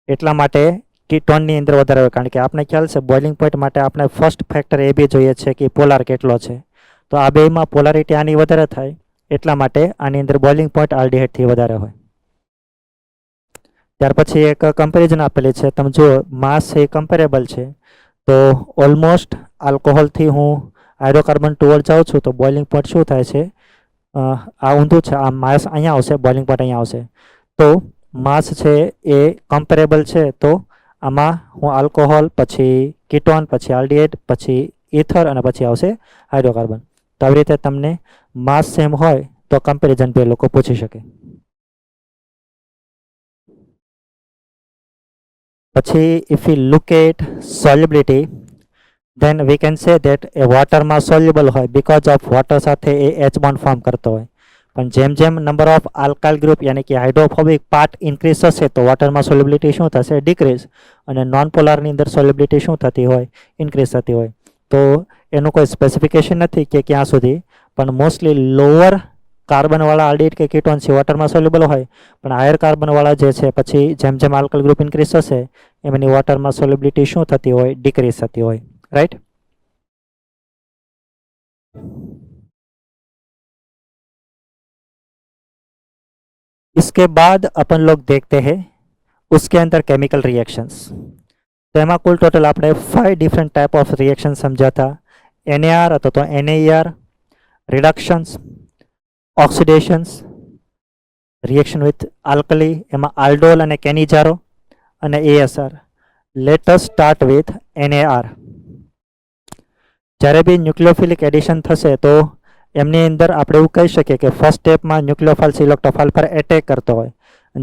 એટલા માટે કીટોનની અંદર વધારે હોય કારણ કે આપણે ખ્યાલ છે બોઇલિંગ પોઈન્ટ માટે આપણે ફર્સ્ટ ફેક્ટર એ બી જોઈએ છે કે પોલાર કેટલો છે. તો આ બેમાં પોલારિટી આની વધારે થાય એટલા માટે આની અંદર બોઇલિંગ પોઈન્ટ આલ્ડીહાઇડથી વધારે હોય. ત્યાર પછી એક કમ્પેરિઝન આપેલી છે, તમે જુઓ માસ એ કમ્પેરેબલ છે. તો ઓલમોસ્ટ આલ્કોહોલથી હું હાઇડ્રોકાર્બન ટુવર્ડ જાઉં છું તો બોઇલિંગ પોઈન્ટ શું થાય છે? આ ઊંધું છે, આ માસ અહીંયા આવશે, બોઇલિંગ પોઈન્ટ અહીંયા આવશે. તો માસ છે એ કમ્પેરેબલ છે તો આમાં હું આલ્કોહોલ, પછી કીટોન, પછી આલ્ડીહાઇડ, પછી ઇથર અને પછી આવશે હાઇડ્રોકાર્બન. તો આવી રીતે તમને માસ સેમ હોય તો કમ્પેરિઝન બે લોકો પૂછી શકે. પછી if we look at solubility then we can say that a waterમાં soluble હોય because of water સાથે એ H bond ફોર્મ કરતો હોય. પણ જેમ જેમ નંબર ઓફ આલ્કાઇલ ગ્રુપ યાની કે હાઇડ્રોફોબિક પાર્ટ ઇન્ક્રીઝ થશે તો વોટરમાં સોલ્યુબિલિટી શું થશે? ડિક્રીઝ. અને નોન પોલારની અંદર સોલ્યુબિલિટી શું થતી હોય? ઇન્ક્રીઝ થતી હોય. તો એનું કોઈ સ્પેસિફિકેશન નથી કે ક્યાં સુધી, પણ મોસ્ટલી લોઅર કાર્બનવાળા આલ્ડીહાઇડ કે કીટોન છે વોટરમાં સોલ્યુબલ હોય, પણ હાયર કાર્બનવાળા જે છે પછી જેમ જેમ આલ્કાઇલ ગ્રુપ ઇન્ક્રીઝ થશે એમ એની વોટરમાં સોલ્યુબિલિટી શું થતી હોય? ડિક્રીઝ થતી હોય, राइट? इसके बाद अपन लोग देखते हैं उसके अंदर केमिकल रिएक्शंस. तो एमा कुल टोटल आपने 5 डिफरेंट टाइप ऑफ रिएक्शन समझा था. NAR अथवा तो NAER, reductions, ऑक्सिडेशंस, reaction with alkali, एमा आल्डोल અને કેનિજારો અને ASR. Late us start with NAR. જ્યારે બી ન્યુક્લિયોફિલિક એડિશન થશે તો એમની અંદર આપણે એવું કહી શકીએ કે ફર્સ્ટ સ્ટેપમાં ન્યુક્લિયોફાઇલ ઇલેક્ટ્રોફાઇલ પર એટેક કરતો હોય.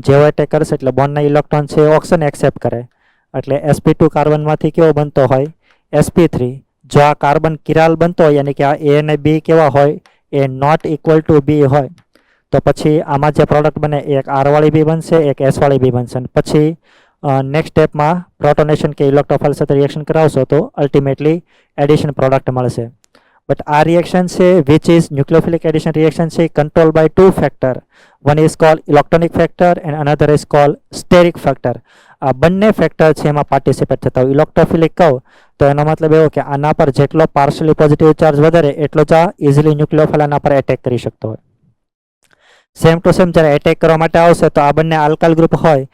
જેવો એટેક કરશે એટલે બોન્ડના ઇલેક્ટ્રોન છે ઓક્સિજન એક્સેપ્ટ કરે એટલે sp2 કાર્બનમાંથી કેવો બનતો હોય? sp3. જો આ કાર્બન કિરાલ બનતો હોય યાની કે આ A અને B કેવા હોય? એ નોટ ઇક્વલ ટુ B હોય તો પછી આમાં જે પ્રોડક્ટ બને એક R વાળી બી બનશે, એક S વાળી બી બનશે. પછી નેક્સ્ટ સ્ટેપમાં પ્રોટોનેશન કે ઇલેક્ટ્રોફાઇલ સાથે રિએક્શન કરાવશો તો અલ્ટિમેટલી એડિશન પ્રોડક્ટ મળશે. બટ આ રિએક્શન છે which is nucleophilic addition reaction છે control by 2 factor. One is called electronic factor and another is called steric factor. આ બંને ફેક્ટર છે એમાં પાર્ટિસિપેટ થતા હોય. ઇલેક્ટ્રોફિલિક કહું તો એનો મતલબ એવો કે આના પર જેટલો પાર્શિયલી પોઝિટિવ ચાર્જ વધારે એટલો જ આ ઇઝીલી ન્યુક્લિયોફાઇલ આના પર એટેક કરી શકતો હોય. સેમ ટુ સેમ જ્યારે એટેક કરવા માટે આવશે તો આ બંને આલ્કાઇલ ગ્રુપ હોય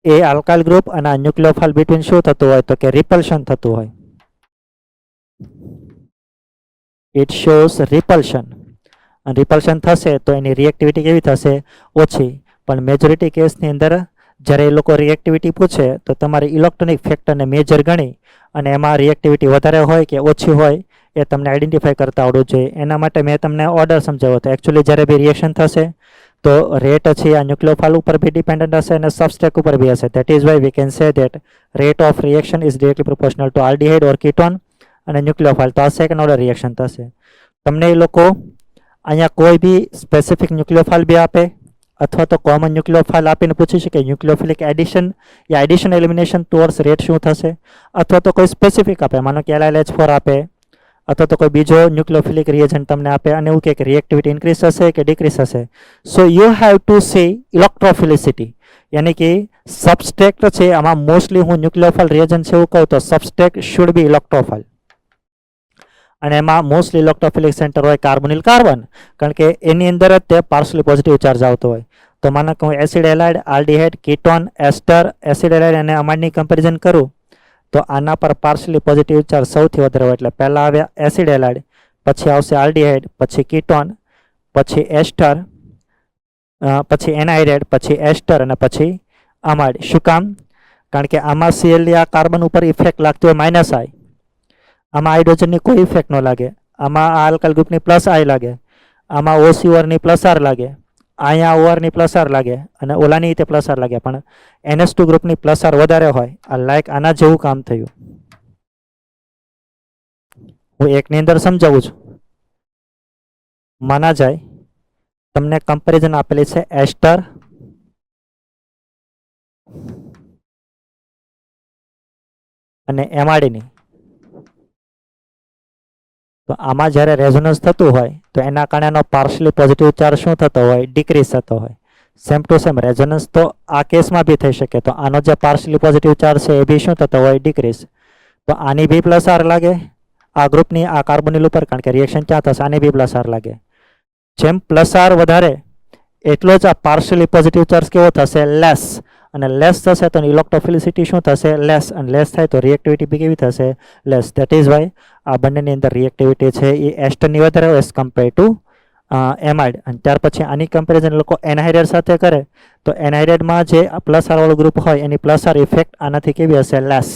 એ આલ્કાઇલ ગ્રુપ અને આ ન્યુક્લિયોફાઇલ બિટવીન શું થતું હોય? તો કે રિપલ્શન થતું હોય. It shows repulsion. અને રિપલ્શન થશે તો એની રિએક્ટિવિટી કેવી થશે? ઓછી. પણ મેજોરિટી કેસની અંદર જ્યારે એ લોકો રિએક્ટિવિટી પૂછે તો તમારે ઇલેક્ટ્રોનિક ફેક્ટરને મેજર ગણી અને એમાં રિએક્ટિવિટી વધારે હોય કે ઓછી હોય એ તમને આઈડેન્ટિફાઈ કરતા આવડવું જોઈએ. એના માટે મેં તમને ઓર્ડર સમજાવ્યો હતો. એકચ્યુઅલી જ્યારે બી રિએક્શન થશે તો રેટ છે આ ન્યુક્લિયોફાઇલ ઉપર બી ડિપેન્ડન્ટ હશે અને સબસ્ટ્રેટ ઉપર બી હશે. That is why we can say that rate of reaction is directly proportional two aldehyde or ketone અને ન્યુક્લિયોફાઇલ. તો આ સેકન્ડ ઓર્ડર રિએક્શન થશે. તમને એ લોકો અહીંયા કોઈ બી સ્પેસિફિક ન્યુક્લિયોફાઇલ બી આપે અથવા તો કોમન ન્યુક્લિયોફાઇલ આપીને પૂછી શકે ન્યુક્લિયોફિલિક એડિશન યા એડિશન એલિમિનેશન ટુવર્ડ્સ રેટ શું થશે, અથવા તો કોઈ સ્પેસિફિક આપે, માનો કે LiLH4 આપે અથવા તો કોઈ બીજો ન્યુક્લિયોફિલિક રિએજન્ટ તમને આપે અને એવું કે રિએક્ટિવિટી ઇન્ક્રીઝ થશે કે ડિક્રીઝ થશે. So you have to see electrophilicity, યાની કે સબસ્ટ્રેક્ટ છે આમાં મોસ્ટલી હું ન્યુક્લિયોફાઇલ રિએજન્ટ છે એવું કહું તો સબસ્ટ્રેક્ટ શુડ બી ઇલેક્ટ્રોફાઇલ, અને એમાં મોસ્ટલી ઇલેક્ટ્રોફિલિક સેન્ટર હોય કાર્બોનિલ કાર્બન, કારણ કે એની અંદર જ તે પાર્શલી પોઝિટિવ ચાર્જ આવતો હોય. તો માનો કે હું એસિડ એલાઇડ, આલ્ડિહાઇડ, કીટોન, એસ્ટર, એસિડ એલાઇડ અને અમાઇડની કમ્પેરિઝન કરું તો આના પર પાર્શલી પોઝિટિવ ચાર્જ સૌથી વધારે હોય. એટલે પહેલાં આવે એસિડ એલાઇડ, પછી આવશે આલ્ડિહાઇડ, પછી કીટોન, પછી એસ્ટર, પછી એનહાઇડ્રેટ, પછી એસ્ટર અને પછી અમાઇડ. શું કામ? કારણ કે આમાં Cl આ કાર્બન ઉપર ઇફેક્ટ લાગતી હોય માઇનસ આઈ, આમાં હાઇડ્રોજનની કોઈ ઇફેક્ટ ન લાગે, આમાં આ આલ્કાઇલ ગ્રુપની પ્લસ આઈ લાગે, આમાં OCOR ની પ્લસ આર લાગે, અહીંયા OR ની પ્લસ આર લાગે અને ઓલાની રીતે પ્લસ આર લાગે, પણ NH2 ગ્રુપની પ્લસ આર વધારે હોય. આ લાઈક આના જેવું કામ થયું. હું એકની અંદર સમજાવું છું, માના જાય તમને કમ્પેરિઝન આપેલી છે એસ્ટર અને એમઆરડીની. તો આમાં જ્યારે રેઝોનન્સ થતું હોય તો એના કારણે એનો પાર્શલી પોઝિટિવ ચાર્જ શું થતો હોય? ડિક્રીઝ થતો હોય. સેમ ટુ સેમ રેઝોનન્સ તો આ કેસમાં બી થઈ શકે, તો આનો જે પાર્શલી પોઝિટિવ ચાર્જ છે એ બી શું થતો હોય? ડિક્રીઝ. તો આની બી પ્લસ આર લાગે આ ગ્રુપની, આ કાર્બોનિલ ઉપર, કારણ કે રિએક્શન ક્યાં થશે? આની બી પ્લસ આર લાગે. જેમ પ્લસ આર વધારે એટલો જ આ પાર્શલી પોઝિટિવ ચાર્જ કેવો થશે? લેસ. અને લેસ થશે તો ઇલેક્ટ્રોફિલિસિટી શું થશે? લેસ. અને લેસ થાય તો રિએક્ટિવિટી બી કેવી થશે? લેસ. દેટ ઇઝ વાય આ બંનેની અંદર રિએક્ટિવિટી છે એ એસ્ટરની વધારે હોય એઝ કમ્પેર ટુ એમાઇડ. અને ત્યાર પછી આની કમ્પેરિઝન લોકો એનહાઇડ્રેટ સાથે કરે તો એનહાઇડ્રેટમાં જે પ્લસ આર વાળું ગ્રુપ હોય એની પ્લસ આર ઇફેક્ટ આનાથી કેવી હશે? લેસ.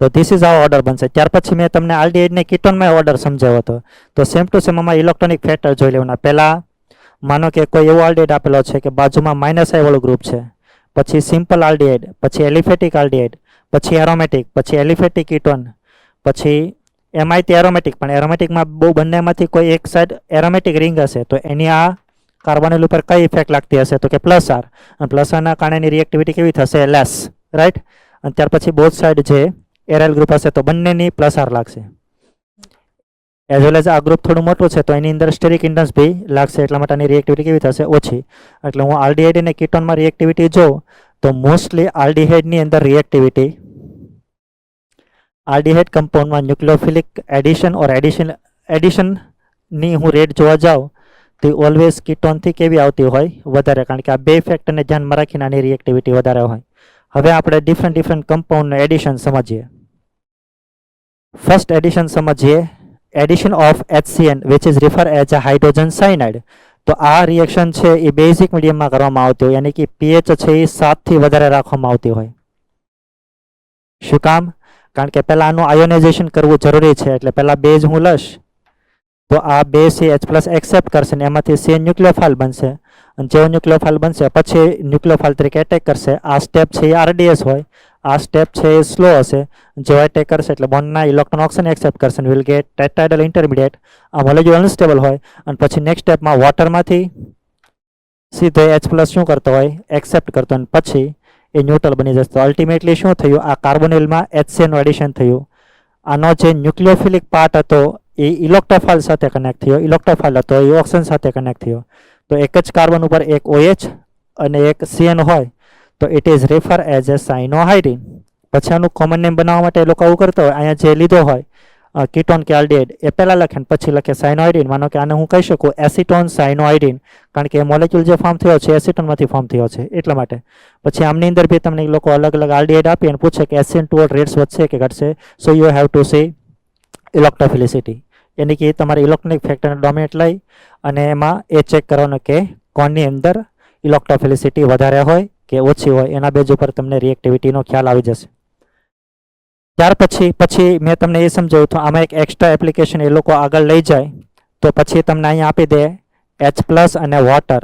તો ધીસ ઇઝ આવો ઓર્ડર બનશે. ત્યાર પછી મેં તમને આલ્ડિહાઇડને કીટોનમાં ઓર્ડર સમજાવ્યો હતો. તો સેમ ટુ સેમ આમાં ઇલેક્ટ્રોનિક ફેક્ટર જોઈ લેવાના. પહેલાં માનો કે કોઈ એવો આલ્ડિહાઇડ આપેલો છે કે બાજુમાં માઇનસ આઈ વાળું ગ્રુપ છે, પછી સિમ્પલ આલ્ડિહાઇડ, પછી એલિફેટિક આલ્ડિહાઇડ, પછી એરોમેટિક, પછી એલિફેટિક કીટોન, પછી એમઆઈથી એરોમેટિક. પણ એરોમેટિકમાં બહુ બંનેમાંથી કોઈ એક સાઈડ એરોમેટિક રિંગ હશે તો એની આ કાર્બોનિલ ઉપર કઈ ઇફેક્ટ લાગતી હશે? તો કે પ્લસ આર. અને પ્લસ આરના કારણે એની રિએક્ટિવિટી કેવી થશે? લેસ. રાઈટ. અને ત્યાર પછી બોથ સાઈડ જે એરાઇલ ગ્રુપ હશે તો બંનેની પ્લસ આર લાગશે. એઝ વેલ એઝ આ ગ્રુપ થોડું મોટું છે તો એની અંદર સ્ટેરિક ઇન્ડન્સ બી લાગશે, એટલા માટે આની રિએક્ટિવિટી કેવી થશે? ઓછી. એટલે હું આલ્ડિહાઇડ અને કીટોનમાં રિએક્ટિવિટી જોઉં તો મોસ્ટલી આલ્ડિહાઇડની અંદર રિએક્ટિવિટી, આલ્ડિહાઇડ કમ્પાઉન્ડમાં ન્યુક્લિયોફિલિક એડિશન ઓર એડિશનની હું રેટ જોવા જાઉં તો ઓલવેઝ કીટોનથી કેવી આવતી હોય? વધારે. કારણ કે આ બે ફેક્ટરને ધ્યાનમાં રાખીને આની રિએક્ટિવિટી વધારે હોય. હવે આપણે ડિફરન્ટ કમ્પાઉન્ડનું એડિશન સમજીએ. ફર્સ્ટ એડિશન સમજીએ, addition of HCN which is refer as a hydrogen cyanide. તો આ રિએક્શન છે એ બેઝિક મીડિયમમાં કરવામાં આવતી હોય, યાની કે pH છે એ 7 થી વધારે રાખવામાં આવતી હોય. શું કામ? કારણ કે પહેલાં આનું આયોનાઇઝેશન કરવું જરૂરી છે. એટલે પહેલાં બેઝ હું લઈશ તો આ બે CH+ એક્સેપ્ટ કરશે ને એમાંથી CN ન્યુક્લિયોફાઇલ બનશે, અને જેવો ન્યુક્લિયોફાઇલ બનશે પછી ન્યુક્લિયોફાઇલ તરીકે એટેક કરશે. આ સ્ટેપ છે એ RDS હોય, આ સ્ટેપ છે એ સ્લો હશે. જેવો એટેક કરશે એટલે બોન્ડના ઇલેક્ટ્રોન ઓક્સિજન એક્સેપ્ટ કરશે અને વિલ ગેટ ટેટ્રાઇડલ ઇન્ટરમીડિયેટ. આ મોલેક્યુલ અનસ્ટેબલ હોય અને પછી નેક્સ્ટ સ્ટેપમાં વોટરમાંથી સીધો H+ શું કરતો હોય? એક્સેપ્ટ કરતો, અને પછી એ ન્યુટ્રલ બની જશે. તો અલ્ટિમેટલી શું થયું? આ કાર્બોનિલમાં HCN નું એડિશન થયું. આનો જે ન્યુક્લિયોફિલિક પાર્ટ હતો એ ઇલેક્ટ્રોફાઇલ સાથે કનેક્ટ થયો, ઇલેક્ટ્રોફાઇલ હતો એ ઓક્સિજન સાથે કનેક્ટ થયો. તો એક જ કાર્બન ઉપર એક OH અને એક CN હોય તો it is refer as a cyanohydrin. પછી આનું કોમન નેમ બનાવવા માટે એ લોકો આવું કરતા હોય, અહીંયા જે લીધો હોય કીટોન કે આલ્ડિહાઇડ એ પહેલાં લખે ને પછી લખે સાયનોહાઇડિન. માનો કે આને હું કહી શકું એસિટોન સાયનોહાઇડિન, કારણ કે મોલેક્યુલ જે ફોર્મ થયો છે એસિટોનમાંથી ફોર્મ થયો છે એટલા માટે. પછી આમની અંદર બી તમને લોકો અલગ અલગ આલ્ડિહાઇડ આપી અને પૂછે કે HCN ટુવર્ડ રેટ્સ વધશે કે ઘટશે. So you have to see electrophilicity, યાની કે તમારે ઇલેક્ટ્રોનિક ફેક્ટરને ડોમિનેટ લઈ અને એમાં એ ચેક કરવાનું કે કોણની અંદર ઇલેક્ટ્રોફિલિસિટી વધારે હોય કે ઓછી હોય. એના બેઝ ઉપર તમને રિએક્ટિવિટીનો ખ્યાલ આવી જશે. ત્યાર પછી મેં તમને એ સમજાવ્યું તો આમાં એક એક્સ્ટ્રા એપ્લિકેશન એ લોકો આગળ લઈ જાય તો પછી તમને અહીંયા આપી દે H+ અને વોટર.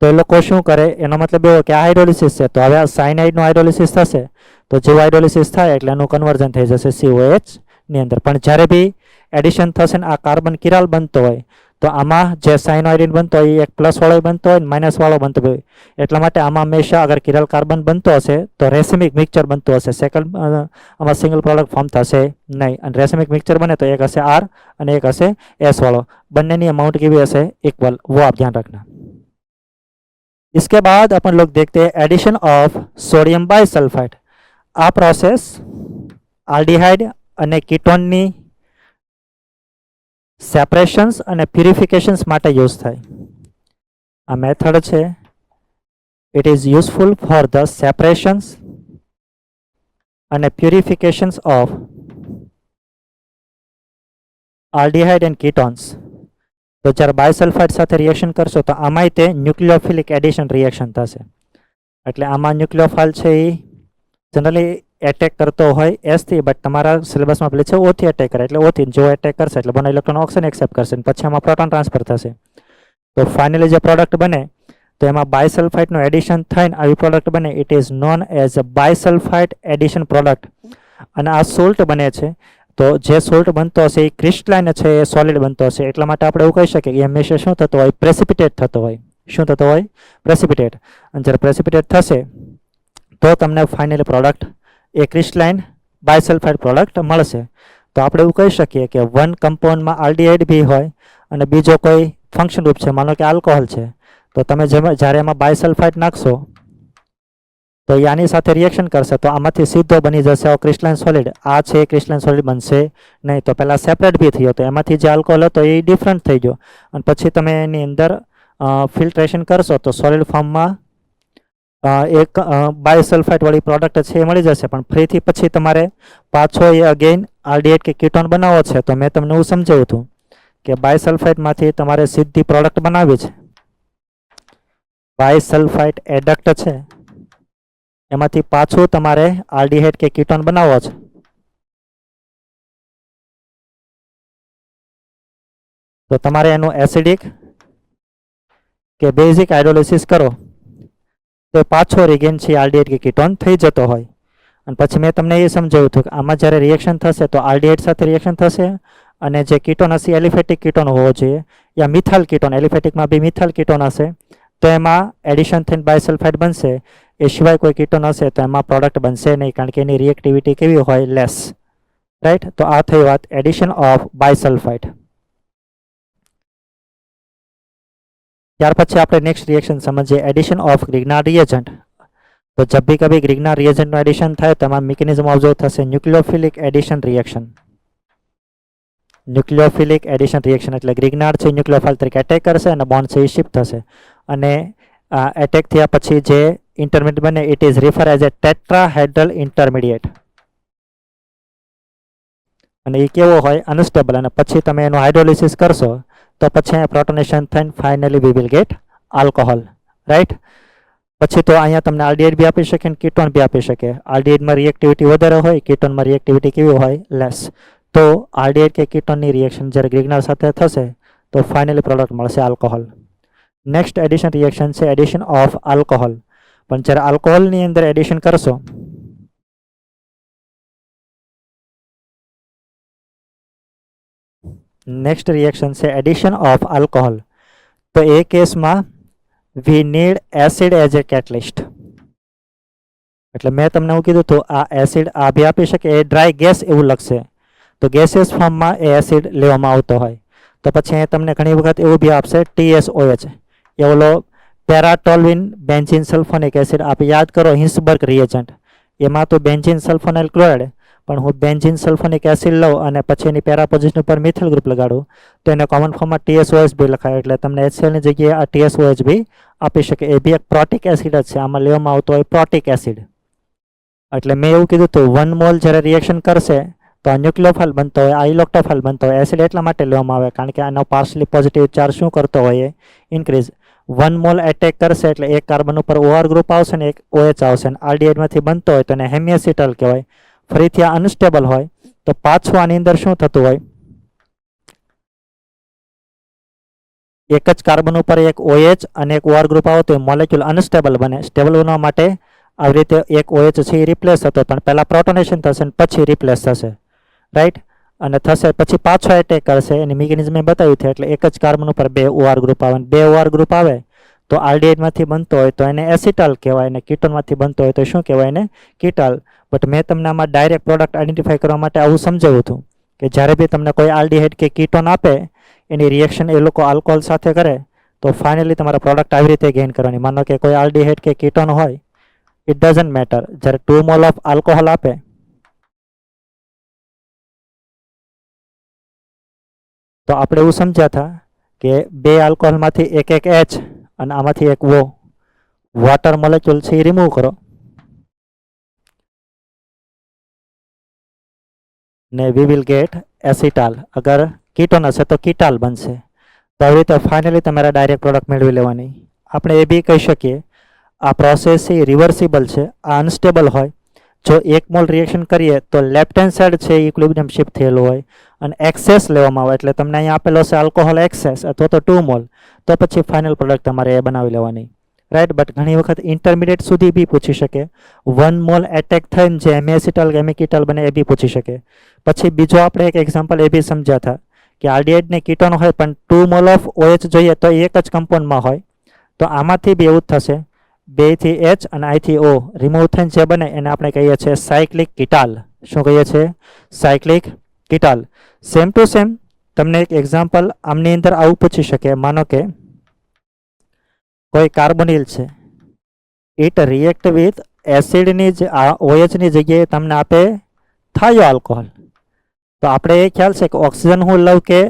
તો એ લોકો શું કરે? એનો મતલબ એવો કે આ હાઇડ્રોલિસિસ છે, તો હવે આ સાયનાઇડનું હાઇડ્રોલિસિસ થશે તો જેવું હાઇડ્રોલિસિસ થાય એટલે એનું કન્વર્ઝન થઈ જશે COH ની અંદર. પણ જ્યારે બી એડિશન થશે ને આ કાર્બન કિરાલ બનતો હોય તો આમાં જે સાઇન આયોડિન બનતો હોય એ એક પ્લસ વાળો બનતો હોય માઇનસ વાળો બનતો હોય, એટલા માટે આમાં હંમેશા અગર કિરલ કાર્બન બનતો હશે તો રેસિમિક મિક્સચર બનતું હશે, સેકન્ડ આમાં સિંગલ પ્રોડક્ટ ફોર્મ થશે નહીં. અને રેસિમિક મિક્સચર બને તો એક હશે આર અને એક હશે એસ वालों, બંનેની अमाउंट કેવી હશે इक्वल, वो आप ध्यान रखना. इसके बाद अपन लोग देखते हैं एडिशन ऑफ सोडियम बाइसल्फाइड. આ પ્રોસેસ આલ્ડિહાઇડ અને કીટોનની સેપરેશન્સ અને પ્યુરિફિકેશન્સ માટે યુઝ થાય. આ મેથડ છે it is useful for the separations અને purifications of aldehyde and ketones. તો જ્યારે બાયસલ્ફાઇડ સાથે રિએક્શન કરશો તો આમાંય તે ન્યુક્લિયોફિલિક એડિશન રિએક્શન થશે. એટલે આમાં ન્યુક્લિયોફાઇલ છે એ જનરલી એટેક કરતો હોય એસ થી, બટ તમારા સિલેબસમાં પેલી છે ઓ થી એટેક કરે, એટલે ઓ થી જો એટેક કરશે એટલે બંને ઇલેક્ટ્રોન ઓક્સિજન એક્સેપ્ટ કરશે અને પછી આમાં પ્રોટોન ટ્રાન્સફર થશે. તો ફાઇનલી જે પ્રોડક્ટ બને તો એમાં બાયસલ્ફાઇડનું એડિશન થઈને આવી પ્રોડક્ટ બને. It is known as a bisulphide addition product. અને આ સોલ્ટ બને છે તો જે સોલ્ટ બનતો હશે એ ક્રિસ્ટલાઇન છે, એ સોલિડ બનતો હશે. એટલા માટે આપણે એવું કહી શકીએ કે હંમેશા શું થતો હોય, પ્રેસિપિટેટ થતો હોય. શું થતો હોય? પ્રેસિપિટેટ. અને જ્યારે પ્રેસિપિટેટ થશે તો તમને ફાઇનલી પ્રોડક્ટ એ ક્રિસ્ટલાઇન બાયસલ્ફાઇડ પ્રોડક્ટ મળશે. તો આપણે એવું કહી શકીએ કે વન કમ્પાઉન્ડમાં આલ્ડિહાઇડ બી હોય અને બીજો કોઈ ફંક્શન ગ્રુપ છે, માનો કે આલ્કોહોલ છે, તો તમે જ્યારે એમાં બાયસલ્ફાઇડ નાખશો તો એ આની સાથે રિએક્શન કરશે તો આમાંથી સીધો બની જશે ક્રિસ્ટલાઇન સોલિડ. આ છે ક્રિસ્ટલાઇન સોલિડ બનશે નહીં. તો પહેલાં સેપરેટ બી થયો તો એમાંથી જે આલ્કોહોલ હતો એ ડિફરન્ટ થઈ ગયો અને પછી તમે એની અંદર ફિલ્ટ્રેશન કરશો તો સોલિડ ફોર્મમાં એક બાયોસલ્ફાઇડ વાળી પ્રોડક્ટ છે એ મળી જશે. પણ ફરીથી પછી તમારે પાછો એ અગેન આલ્ડિહાઇડ કે કીટોન બનાવવો છે તો મેં તમને એવું સમજાવ્યું હતું કે બાયસલ્ફાઇડમાંથી તમારે સીધી પ્રોડક્ટ બનાવવી છે. બાયસલ્ફાઇડ એડક્ટ છે એમાંથી પાછું તમારે આલ્ડિહાઇડ કે કીટોન બનાવવો છે. તો તમારે એનું એસિડિક કે બેઝિક હાઇડ્રોલિસિસ કરો તો પાછો રિગેન છે આલ્ડિહાઇડ કે કીટોન થઈ જતો હોય. અને પછી મેં તમને એ સમજાવ્યું હતું કે આમાં જ્યારે રિએક્શન થશે તો આલ્ડિહાઇડ સાથે રિએક્શન થશે અને જે કીટોન હશે એલિફેટિક કીટોન હોવો જોઈએ યા મિથાઇલ કીટોન, એલિફેટિકમાં બી મિથાઇલ કીટોન હશે તો એમાં એડિશન થઈને બાયસલ્ફાઇડ બનશે. એ સિવાય કોઈ કીટોન હશે તો એમાં પ્રોડક્ટ બનશે નહીં, કારણ કે એની રિએક્ટિવિટી કેવી હોય? લેસ. રાઈટ. તો આ થઈ વાત એડિશન ઓફ બાયસલ્ફાઇડ. ત્યાર પછી આપણે નેક્સ્ટ રિએક્શન સમજીએ એડિશન ઓફ ગ્રિગ્નાર્ડ રિએજન્ટ. તો જબ ભી કભી ગ્રિગ્નાર્ડ રિએજન્ટનું એડિશન થાય તો એમાં મિકેનિઝમ ઓબ્ઝર્વ થશે nucleophilic addition reaction. ન્યુક્લિયોફિલિક addition reaction એટલે ગ્રિગ્નાર્ડ છે ન્યુક્લિયોફાઇલ તરીકે એટેક કરશે અને બોન્ડ છે એ શિફ્ટ થશે અને એટેક થયા પછી જે ઇન્ટરમીડિયેટ બને it is refer as A tetrahedral intermediate. અને એ કેવો હોય? અનસ્ટેબલ. અને પછી તમે એનું હાઇડ્રોલિસિસ કરશો તો પછી પ્રોટોનેશન થઈને finally V will gate alcohol. Right. પછી તો અહીંયા તમને આલ્ડિહાઇડ બી આપી શકે અને કીટોન બી આપી શકે. આલ્ડિહાઇડમાં રિએક્ટિવિટી વધારે હોય, કીટોનમાં રિએક્ટિવિટી કેવી હોય? લેસ. તો આલ્ડિહાઇડ કે કીટોનની રિએક્શન જ્યારે ગ્રિગ્નાર્ડ સાથે થશે તો ફાઇનલી પ્રોડક્ટ મળશે આલ્કોહોલ. નેક્સ્ટ એડિશન રિએક્શન છે એડિશન ઓફ આલ્કોહોલ. પણ જ્યારે આલ્કોહોલની અંદર એડિશન કરશો નેક્સ્ટ રિએક્શન છે એડિશન ઓફ આલ્કોહોલ. તો એ કેસમાં we need acid as a catalyst. એટલે મેં તમને એવું કીધું હતું આ એસિડ આ બી આપી શકે, એ ડ્રાય ગેસ એવું લખશે તો ગેસિયસ ફોર્મમાં એ એસિડ લેવામાં આવતો હોય તો પછી અહીંયા તમને ઘણી વખત એવું બી આપશે TSOH. એ ઓલો પેરાટોલ્વિન બેન્ઝીન સલ્ફોનિક એસિડ. આપ યાદ કરો હિન્સબર્ગ રિએજન્ટ, એમાં તો બેન્ઝીન સલ્ફોનાઇલ ક્લોરાઇડ, પણ હું બેન્ઝીન સલ્ફોનિક એસિડ લઉં અને પછી એની પેરા પોઝિશન ઉપર મિથાઇલ ગ્રુપ લગાડું તો એને કોમન ફોર્મમાં TSOH બી લખાય. એટલે તમને HCl ની જગ્યાએ આ TSOH બી આપી શકે. એ બી એક પ્રોટિક એસિડ જ છે, આમાં લેવામાં આવતો હોય પ્રોટિક એસિડ. એટલે મેં એવું કીધું હતું 1 મોલ જ્યારે રિએક્શન કરશે તો આ ન્યુક્લિયોફાઇલ બનતો હોય, આ ઇલેક્ટ્રોફાઇલ બનતો હોય. એસિડ એટલા માટે લેવામાં આવે કારણ કે આનો પાર્શલી પોઝિટિવ ચાર્જ શું કરતો હોય? ઇન્ક્રીઝ. 1 મોલ એટેક કરશે એટલે એક કાર્બન ઉપર OR ગ્રુપ આવશે ને એક OH આવશે. અને આલ્ડિહાઇડમાંથી બનતો હોય તો એને હેમિએસિટલ કહેવાય. ફરીથી આ અનસ્ટેબલ હોય તો પાછું આની અંદર શું થતું હોય? એક જ કાર્બન ઉપર એક OH અને એક OR ગ્રુપ આવે તો મોલેક્યુલ અનસ્ટેબલ બને. સ્ટેબલ બનવા માટે આવી રીતે એક OH છે એ રિપ્લેસ થતો, પણ પહેલા પ્રોટોનેશન થશે અને પછી રિપ્લેસ થશે. રાઈટ. અને થશે પછી પાછો એટેક કરશે. એની મિકેનિઝમ મેં બતાવ્યું છે. એટલે એક જ કાર્બન ઉપર 2 OR ગ્રુપ આવે, 2 OR ગ્રુપ આવે તો આલ્ડિહાઇડમાંથી બનતો હોય તો એને એસિટાલ કહેવાય, અને કીટોનમાંથી બનતો હોય તો શું કહેવાય? એને કીટાલ. બટ મેં તમને આમાં ડાયરેક્ટ પ્રોડક્ટ આઈડેન્ટિફાઈ કરવા માટે આવું સમજાવ્યું હતું કે જ્યારે બી તમને કોઈ આલ્ડિહાઇડ કે કીટોન આપે, એની રિએક્શન એ લોકો આલ્કોહોલ સાથે કરે તો ફાઇનલી તમારા પ્રોડક્ટ આવી રીતે ગેઇન કરવાની. માનો કે કોઈ આલ્ડિહાઇડ કે કીટોન હોય, ઇટ ડઝન્ટ મેટર, જ્યારે 2 મોલ ઓફ આલ્કોહોલ આપે તો આપણે એવું સમજ્યા હતા કે 2 આલ્કોહોલમાંથી એક H અને આમાંથી એક વોટર મોલેક્યુલ છે એ રિમૂવ કરો ને વી વિલ ગેટ એસિટાલ. અગર કીટોન હશે તો કીટાલ બનશે. તો આવી રીતે ફાઇનલી તમારે ડાયરેક્ટ પ્રોડક્ટ મેળવી લેવાની. આપણે એ બી કહી શકીએ આ પ્રોસેસ એ રિવર્સિબલ છે. આ અનસ્ટેબલ હોય, જો 1 મોલ રિએક્શન કરીએ તો લેફ્ટ હેન્ડ સાઈડ છે ઇક્વિલિબ્રિયમ શિફ્ટ થયેલું હોય અને એક્સેસ લેવામાં આવે, એટલે તમને અહીંયા આપેલો છે આલ્કોહોલ એક્સેસ અથવા તો 2 મોલ, તો પછી ફાઇનલ પ્રોડક્ટ તમારે એ બનાવી લેવાની, રાઈટ. બટ ઘણી વખત ઇન્ટરમીડિયેટ સુધી બી પૂછી શકે. 1 મોલ એટેક થઈને જે એમિએસિટાલ કે એમિકીટાલ બને એ બી પૂછી શકે. પછી બીજો આપણે એક એક્ઝામ્પલ એ બી સમજ્યા હતા કે આલ્ડિહાઇડ ને કીટોન હોય પણ 2 મોલ ઓફ OH જોઈએ તો એક જ કમ્પાઉન્ડમાં હોય, તો આમાંથી બી એવું જ થશે. 2 થી H અને I થી O રિમૂવ થઈને જે બને એને આપણે કહીએ છીએ સાયક્લિક કીટાલ. શું કહીએ છીએ? સાયક્લિક કીટાલ. સેમ ટુ સેમ તમને એક એક્ઝામ્પલ આમની અંદર આવું પૂછી શકે. માનો કે કોઈ કાર્બોનિલ છે, ઇટ રિએક્ટ વિથ એસિડની OH ની જગ્યાએ તમને આપે થાયો આલ્કોહોલ, તો આપણે એ ખ્યાલ છે કે ઓક્સિજન હું લઉં કે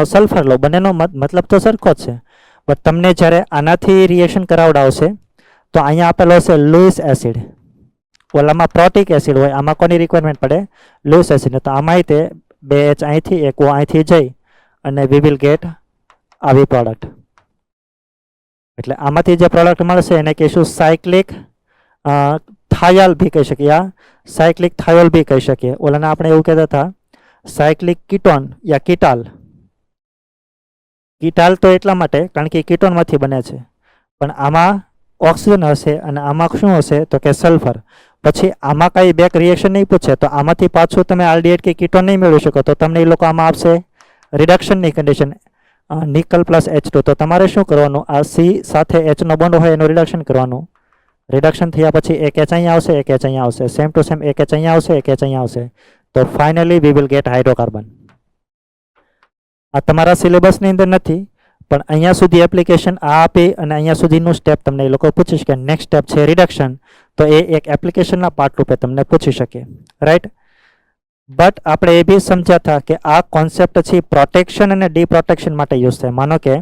સલ્ફર લઉં, બંનેનો મતલબ તો સરખો જ છે. બટ તમને જ્યારે આનાથી રિએક્શન કરાવડાવશે તો અહીંયા આપેલો છે લુઇસ એસિડ, ઓલામાં પ્રોટિક એસિડ હોય, આમાં કોની રિક્વાયરમેન્ટ પડે? Lewis acid. તો આમાંય તે 2H અહીંથી 1 O અહીંથી જઈ અને વી વિલ ગેટ આવી પ્રોડક્ટ. એટલે આમાંથી જે પ્રોડક્ટ મળશે એને કહીશું સાયક્લિક થાયાલ બી કહી શકીએ, આ સાયક્લિક થાયોલ બી કહી શકીએ. ઓલાને આપણે એવું કહેતા હતા સાયક્લિક કીટોન યા કીટાલ. કીટાલ તો એટલા માટે કારણ કે કીટોનમાંથી બને છે, પણ આમાં ઓક્સિજન હશે અને આમાં શું હશે તો કે સલ્ફર. પછી આમાં કાંઈ બેક રિએક્શન નહીં પૂછે તો આમાંથી પાછું તમે આલ્ડિહાઇડ કે કીટોન નહીં મેળવી શકો, તો તમને એ લોકો આમાં આપશે રિડક્શનની કન્ડિશન નિકલ પ્લસ H2. તો તમારે શું કરવાનું? આ C સાથે H નો બોન્ડ હોય એનું રિડક્શન કરવાનું. રિડક્શન થયા પછી એક H અહીંયા આવશે, એક H અહીંયા આવશે, સેમ ટુ સેમ એક H અહીંયા આવશે, એક H અહીંયા આવશે. તો finally V will gate hydrocarbon. આ તમારા સિલેબસની અંદર નથી, પણ અહીંયા સુધી એપ્લિકેશન આ આપી અને અહીંયા સુધીનું સ્ટેપ તમને એ લોકો પૂછી શકે. નેક્સ્ટ સ્ટેપ છે રિડક્શન, તો એ એક એપ્લિકેશનના પાર્ટ રૂપે તમને પૂછી શકે, રાઈટ. બટ આપણે એ બી સમજ્યા હતા કે આ કોન્સેપ્ટ છે પ્રોટેક્શન અને ડીપ્રોટેક્શન માટે યુઝ થાય. માનો કે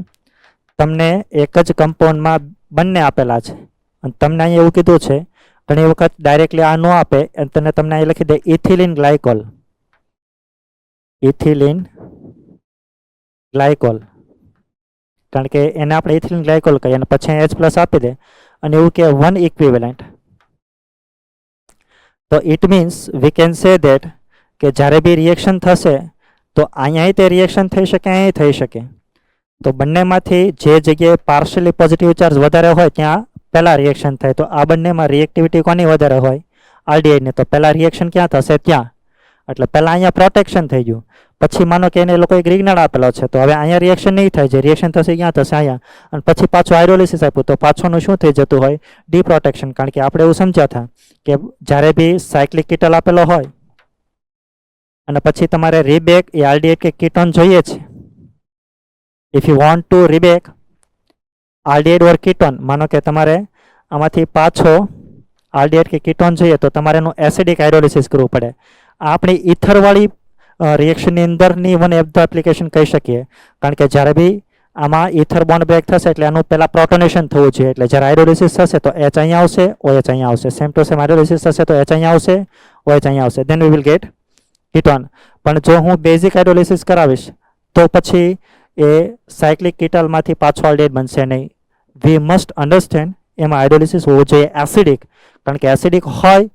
તમને એક જ કમ્પાઉન્ડમાં બંને આપેલા છે અને તમને અહીંયા એવું કીધું છે, ઘણી વખત ડાયરેક્ટલી આ ન આપે અને તમને અહીં લખી દે ઇથિલિન ગ્લાયકોલ, ઇથિલિન ગ્લાયકોલ, કારણ કે એને આપણે ઇથિલિન ગ્લાયકોલ કહીએ અને પછી H પ્લસ આપી દે અને એવું કે 1 ઇક્વિવેલન્ટ. તો it means we can say that કે જ્યારે બી રિએક્શન થશે તો અહીંયા તે રિએક્શન થઈ શકે, અહીં થઈ શકે. તો બંનેમાંથી જે જગ્યાએ પાર્શિયલી પોઝિટિવ ચાર્જ વધારે હોય ત્યાં પહેલાં રિએક્શન થાય. તો આ બંનેમાં રિએક્ટિવિટી કોની વધારે હોય? આલ્ડિહાઇડની. તો પહેલાં રિએક્શન ક્યાં થશે? ત્યાં. એટલે પહેલાં અહીંયા પ્રોટેક્શન થઈ ગયું. પછી માનો કે એને લોકો એક રિગ્નલ આપેલો છે, તો હવે અહીંયા રિએક્શન નહીં થાય, જે રિએક્શન થશે ક્યાં થશે? અહીંયા. અને પછી પાછું હાઇડ્રોલિસિસ આપ્યું તો પાછળનું શું થઈ જતું હોય? ડીપ્રોટેક્શન. કારણ કે આપણે એવું સમજ્યા હતા કે જ્યારે બી સાયક્લિક કીટલ આપેલો હોય અને પછી તમારે રીબેક એ આલ્ડિહાઇડ કે કીટોન જોઈએ છે. If you want to re back aldehyde or ketone, માનો કે તમારે આમાંથી પાછો આલ્ડિહાઇડ કે કીટોન જોઈએ તો તમારે એનું એસિડિક હાઇડ્રોલિસિસ કરવું પડે. આપણી ઇથરવાળી રિએક્શનની અંદરની વન ઓફ ધ એપ્લિકેશન કહી શકીએ, કારણ કે જ્યારે બી આમાં ઇથર બોન્ડ બ્રેક થશે એટલે આનું પહેલાં પ્રોટોનેશન થવું જોઈએ. એટલે જ્યારે હાઇડ્રોલિસિસ થશે તો H અહીંયા આવશે, OH અહીંયા આવશે, સેમ ટુ સેમ હાઇડ્રોલિસિસ થશે તો H અહીંયા આવશે, OH અહીંયા આવશે, દેન વી વિલ ગેટ કીટોન. પણ જો હું બેઝિક હાઇડ્રોલિસિસ કરાવીશ તો પછી એ સાયક્લિક કીટલમાંથી પાછો આલ્ડિહાઇડ બનશે નહીં. વી મસ્ટ અન્ડરસ્ટેન્ડ એમાં હાઇડ્રોલિસિસ હોવું જોઈએ એસિડિક, કારણ કે એસિડિક હોય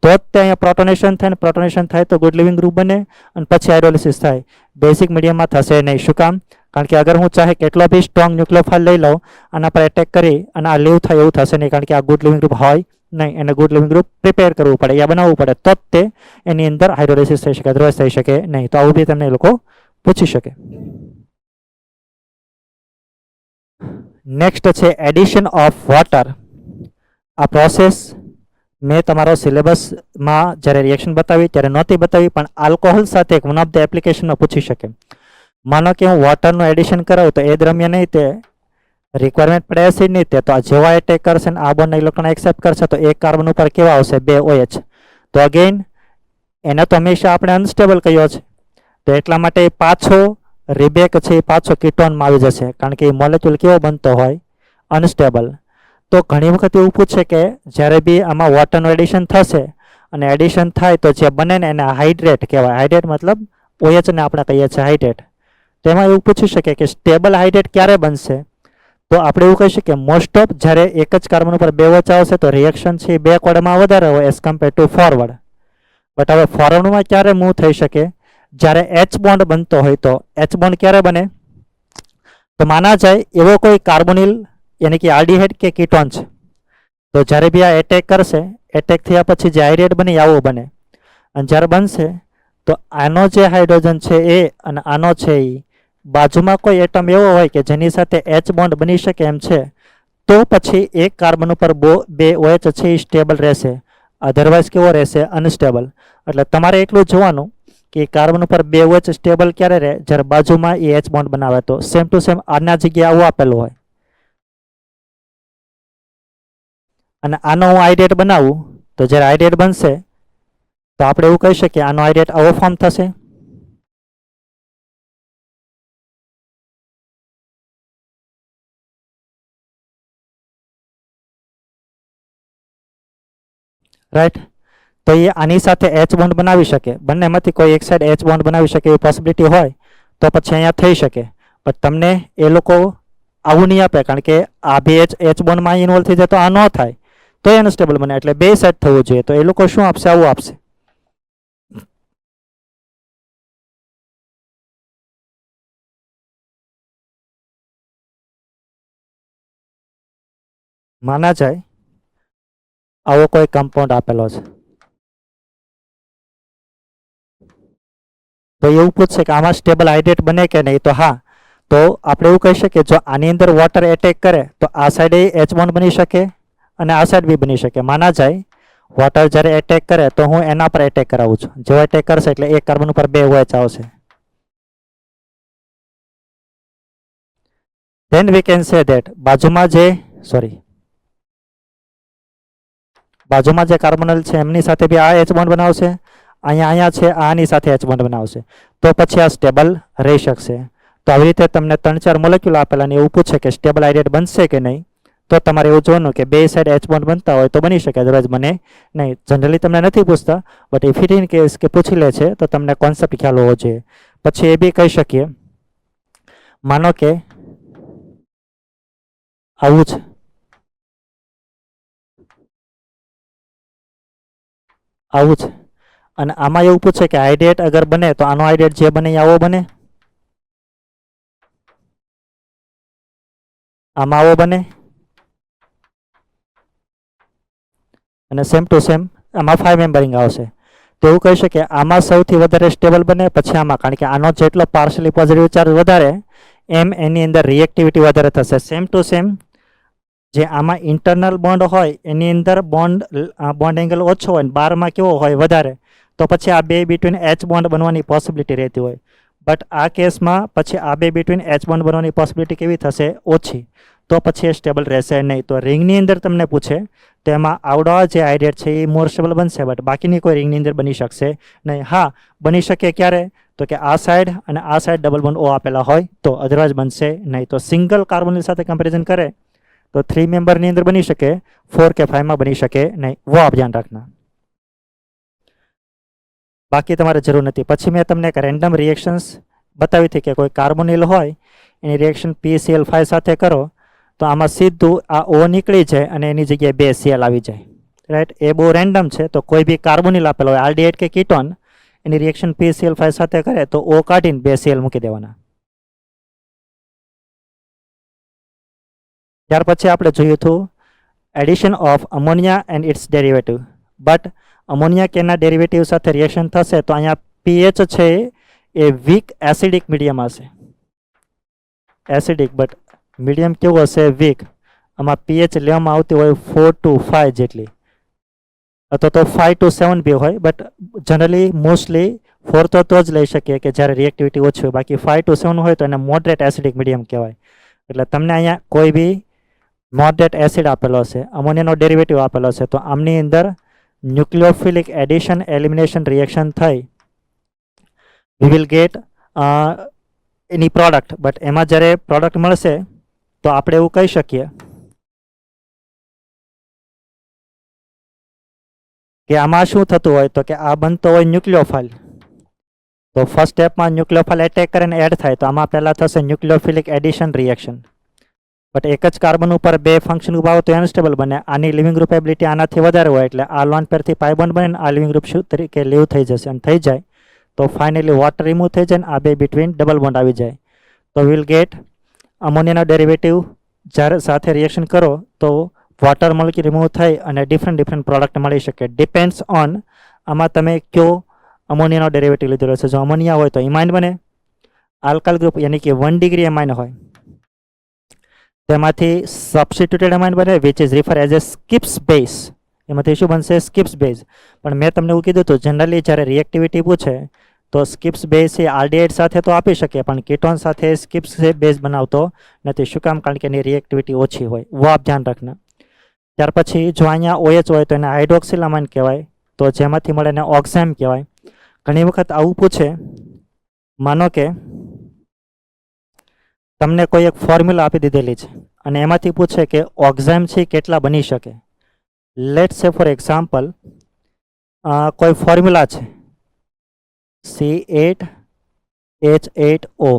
તો જ તે અહીંયા પ્રોટોનેશન થાય, ને પ્રોટોનેશન થાય તો ગુડ લિવિંગ ગ્રુપ બને અને પછી હાઇડ્રોલિસિસ થાય. બેઝિક મીડિયમમાં થશે નહીં. શું કામ? કારણ કે અગર હું ચાહે કેટલો બી સ્ટ્રોંગ ન્યુક્લિયોફાઇલ લઈ લઉં આના પર એટેક કરી અને આ લીવ થાય એવું થશે નહીં, કારણ કે આ ગુડ લિવિંગ ગ્રુપ હોય નહીં, એને ગુડ લિવિંગ ગ્રુપ પ્રિપેર કરવું પડે યા બનાવવું પડે, તો જ તે એની અંદર હાઇડ્રોલાઇસિસ થઈ શકે, અદરવાઇઝ થઈ શકે નહીં. તો આવું બી તમને એ લોકો પૂછી શકે. નેક્સ્ટ છે એડિશન ઓફ વોટર. આ પ્રોસેસ મેં તમારો સિલેબસમાં જ્યારે રિએક્શન બતાવી ત્યારે નહોતી બતાવી, પણ આલ્કોહોલ સાથે એક વન ઓફ ધ એપ્લિકેશનમાં પૂછી શકે. માનો કે હું વોટરનું એડિશન કરાવું તો એ દરમિયાન નહીં તે રિક્વાયરમેન્ટ પડે એસિડની, તે તો જેવા એટેક કરશે ને આ બોન્ડના ઇલેક્ટ્રોન એક્સેપ્ટ કરશે તો એક કાર્બન ઉપર કેવા આવશે? 2 OH. તો અગેઇન એને તો હંમેશા આપણે અનસ્ટેબલ કહ્યો છે, તો એટલા માટે પાછો રિબેક છે એ પાછો કીટોનમાં આવી જશે, કારણ કે એ મોલેક્યુલ કેવો બનતો હોય? અનસ્ટેબલ. તો ઘણી વખત એવું પૂછે કે જ્યારે બી આમાં વોટરનું એડિશન થશે અને એડિશન થાય તો જે બને ને એને હાઇડ્રેટ કહેવાય. હાઇડ્રેટ મતલબ OH ને આપણે કહીએ છીએ હાઇડ્રેટ. તેમાં એવું પૂછી શકે કે સ્ટેબલ હાઇડ્રેટ ક્યારે બનશે? તો આપણે એવું કહી શકીએ મોસ્ટ ઓફ જ્યારે એક જ કાર્બન ઉપર 2 OH આવશે તો રિએક્શન છે એ બેકવર્ડમાં વધારે હોય as compare two forward. But હવે ફોરવર્ડમાં ક્યારે મૂવ થઈ શકે? જ્યારે H બોન્ડ બનતો હોય. તો H બોન્ડ ક્યારે બને? તો માના જાય એવો કોઈ કાર્બોનિલ યાની કે આલ્ડીહાઇડ કે કીટોન છે, તો જ્યારે બી આ એટેક કરશે, એટેક થયા પછી જે હાઇડ્રેટ બને આવો બને, અને જ્યારે બનશે તો આનો જે હાઇડ્રોજન છે એ અને આનો છે એ બાજુમાં કોઈ એટમ એવો હોય કે જેની સાથે H બોન્ડ બની શકે એમ છે, તો પછી એક કાર્બન ઉપર 2 OH છે એ સ્ટેબલ રહેશે, અધરવાઇઝ કેવો રહેશે? અનસ્ટેબલ. એટલે તમારે એટલું જોવાનું કે કાર્બન ઉપર 2 OH સ્ટેબલ ક્યારે રહે? જ્યારે બાજુમાં એ H બોન્ડ બનાવે. તો સેમ ટુ સેમ આના જગ્યાએ આવું આપેલું હોય અને આનો હું હાઇડ્રેટ બનાવું તો જ્યારે હાઇડ્રેટ બનશે તો આપણે એવું કહી શકીએ આનો હાઇડ્રેટ આવો ફોર્મ થશે. રાઈટ. તો એ આની સાથે H બોન્ડ બનાવી શકે, બંનેમાંથી કોઈ એક સાઈડ H બોન્ડ બનાવી શકે એવી પોસિબિલિટી હોય તો પછી અહીંયા થઈ શકે. પણ તમને એ લોકો આવું નહીં આપે, કારણ કે આ બે H બોન્ડમાં ઇન્વોલ્વ થઈ જાય તો આ ન થાય, તો એ અનસ્ટેબલ બને. એટલે બે સાઈડ થવું જોઈએ. તો એ લોકો શું આપશે? આવું આપશે. માના જાય આવો કોઈ કમ્પાઉન્ડ આપેલો છે તો એવું પૂછશે કે આમાં સ્ટેબલ હાઇડ્રેટ બને કે નહીં? તો હા. તો આપણે એવું કહી શકીએ જો આની અંદર વોટર એટેક કરે તો આ સાઈડે H બોન્ડ બની શકે અને આ સાઈડ બી બની શકે. માના જાય વોટર જ્યારે એટેક કરે તો હું એના પર એટેક કરાવું છું, જેવો એટેક કરશે એટલે એક કાર્બન ઉપર 2 OH આવશે. then we can say that બાજુમાં જે કાર્બોનલ છે એમની સાથે બી આ H બોન્ડ બનાવશે, અહીંયા છે આની સાથે H બોન્ડ બનાવશે, તો પછી આ સ્ટેબલ રહી શકશે. તો આવી રીતે તમને 3-4 મોલેક્યુલ આપેલા ને એવું પૂછે કે સ્ટેબલ હાઇડ્રેટ બનશે કે નહીં, તો તમારે એવું જોવાનું કે બે સાઈડ H બોન્ડ બનતા હોય તો બની શકે, અદરવાઇઝ બને નહીં. જનરલી તમને નથી પૂછતા, but if it in case કે પૂછી લે છે તો તમને કોન્સેપ્ટ ખ્યાલ હોવો જોઈએ. પછી એ બી કહી શકીએ, માનો કે આવું છે, આવું છે, અને આમાં એવું પૂછે કે હાઇડ્રેટ અગર બને તો આનો હાઇડ્રેટ જે બને આવો બને, આમાં આવો બને, અને સેમ ટુ સેમ આમાં 5 મેમ્બરિંગ આવશે. તો એવું કહી શકે આમાં સૌથી વધારે સ્ટેબલ બને, પછી આમાં, કારણ કે આનો જેટલો પાર્શિયલી પોઝિટિવ ચાર્જ વધારે એમ એની અંદર રિએક્ટિવિટી વધારે થશે. સેમ ટુ સેમ જે આમાં ઇન્ટરનલ બોન્ડ હોય એની અંદર બોન્ડ એંગલ ઓછો હોય, 12માં કેવો હોય? વધારે. તો પછી આ બે બિટવીન H બોન્ડ બનવાની પોસિબિલિટી રહેતી હોય. બટ આ કેસમાં પછી આ બે બિટવીન H બોન્ડ બનવાની પોસિબિલિટી કેવી થશે? ઓછી. તો પછી એ સ્ટેબલ રહેશે નહીં. તો રિંગની અંદર તમને પૂછે તો એમાં આવડો જે હાઇડ્રેટ છે એ મોર સ્ટેબલ બનશે, બટ બાકીની કોઈ રિંગની અંદર બની શકશે નહીં. હા, બની શકે ક્યારે? તો કે આ સાઈડ અને આ સાઈડ ડબલ બોન્ડ O આપેલા હોય તો, અધરવાઇઝ બનશે નહીં. તો સિંગલ કાર્બોનિલ સાથે કમ્પેરિઝન કરે તો 3 મેમ્બરની અંદર બની શકે, 4 કે 5માં બની શકે નહીં. वो आप ધ્યાન રાખના. બાકી તમારે જરૂર નથી. પછી મેં તમને એક રેન્ડમ રિએક્શન્સ બતાવી હતી કે કોઈ કાર્બોનિલ હોય એની રિએક્શન PCl5 સાથે કરો તો આમાં સીધું આ O નીકળી જાય અને એની જગ્યાએ 2 Cl આવી જાય. રાઈટ. એ બહુ રેન્ડમ છે. તો કોઈ બી કાર્બોનિલ આપેલો હોય આલ્ડીહાઇડ કે કીટોન, એની રિએક્શન PCl5 સાથે કરે તો O કાઢીને 2 Cl મૂકી દેવાના. ત્યાર પછી આપણે જોયું હતું addition of ammonia and its derivative. But ammonia કેના ડેરિવેટિવ સાથે રિએક્શન થશે તો અહીંયા પીએચ છે એ વીક એસિડિક મીડિયમ હશે. એસિડિક બટ મીડિયમ કેવું હશે? વીક. આમાં પીએચ લેવામાં આવતી હોય 4 to 5 જેટલી, અથવા તો 5 to 7 બી હોય, બટ જનરલી મોસ્ટલી 4 તો જ લઈ શકીએ કે જ્યારે રિએક્ટિવિટી ઓછી હોય. બાકી 5 to 7 હોય તો એને મોડરેટ એસિડિક મીડિયમ કહેવાય. એટલે તમને અહીંયા કોઈ બી મોડરેટ એસિડ આપેલો હશે, અમોનિયાનો ડેરિવેટિવ આપેલો હશે, તો આમની અંદર ન્યુક્લિયોફિલિક એડિશન એલિમિનેશન રિએક્શન થઈ વી will gate any product. But એમાં જ્યારે પ્રોડક્ટ મળશે તો આપણે એવું કહી શકીએ કે આમાં શું થતું હોય તો કે આ બનતો હોય ન્યુક્લિયોફાઇલ. તો ફર્સ્ટ સ્ટેપમાં ન્યુક્લિયોફાઇલ એટેક કરીને એડ થાય તો આમાં પહેલાં થશે ન્યુક્લિયોફિલિક એડિશન રિએક્શન. બટ એક જ કાર્બન ઉપર બે ફંક્શન ઉભા હોય તો અનસ્ટેબલ બને. આની લિવિંગ ગ્રુપ એબિલિટી આનાથી વધારે હોય એટલે આ લોન પેરથી પાઈ બોન્ડ બને, આ લિવિંગ ગ્રુપ શું તરીકે લીવ થઈ જશે. અને થઈ જાય તો ફાઇનલી વોટર રિમૂવ થઈ જાય, આ બે બિટવીન ડબલ બોન્ડ આવી જાય. તો વિલ ગેટ અમોનિયાનો ડેરિવેટિવ જ્યારે સાથે રિએક્શન કરો તો વોટર મોલિક્યુલ રિમૂવ થઈ અને ડિફરન્ટ પ્રોડક્ટ મળી શકે. ડિપેન્ડ્સ ઓન આમાં તમે કયો અમોનિયાનો ડેરિવેટિવ લીધેલો છે. જો અમોનિયા હોય તો ઇમાઇન બને, આલ્કાઇલ ગ્રુપ યાની કે 1 ડિગ્રી એમાઇન હોય તેમાંથી સબસ્ટિટ્યુટેડ એમાઇન બને which is refer as a Schiff's base. એમાંથી શું બનશે? Schiff's base. પણ મેં તમને એવું કીધું હતું જનરલી જ્યારે રિએક્ટિવિટી પૂછે તો સ્કિપ્સ બેઝ છે આરડીઆઈડ સાથે તો આપી શકીએ, પણ કીટોન સાથે સ્કિપ્સ બેઝ બનાવતો નથી. શું કામ? કારણ કે એની રિએક્ટિવિટી ઓછી હોય. वो आप ધ્યાન રાખના. ત્યાર પછી જો અહીંયા OH હોય તો એને હાઇડ્રોક્સિલ અમાઇન કહેવાય, તો જેમાંથી મળે એને ઓક્ઝાઇમ કહેવાય. ઘણી વખત આવું પૂછે, માનો કે તમને કોઈ એક ફોર્મ્યુલા આપી દીધેલી છે અને એમાંથી પૂછે કે ઓક્ઝાઇમ છે કેટલા બની શકે. લેટ સે ફોર એક્ઝામ્પલ કોઈ ફોર્મ્યુલા છે C8H8O,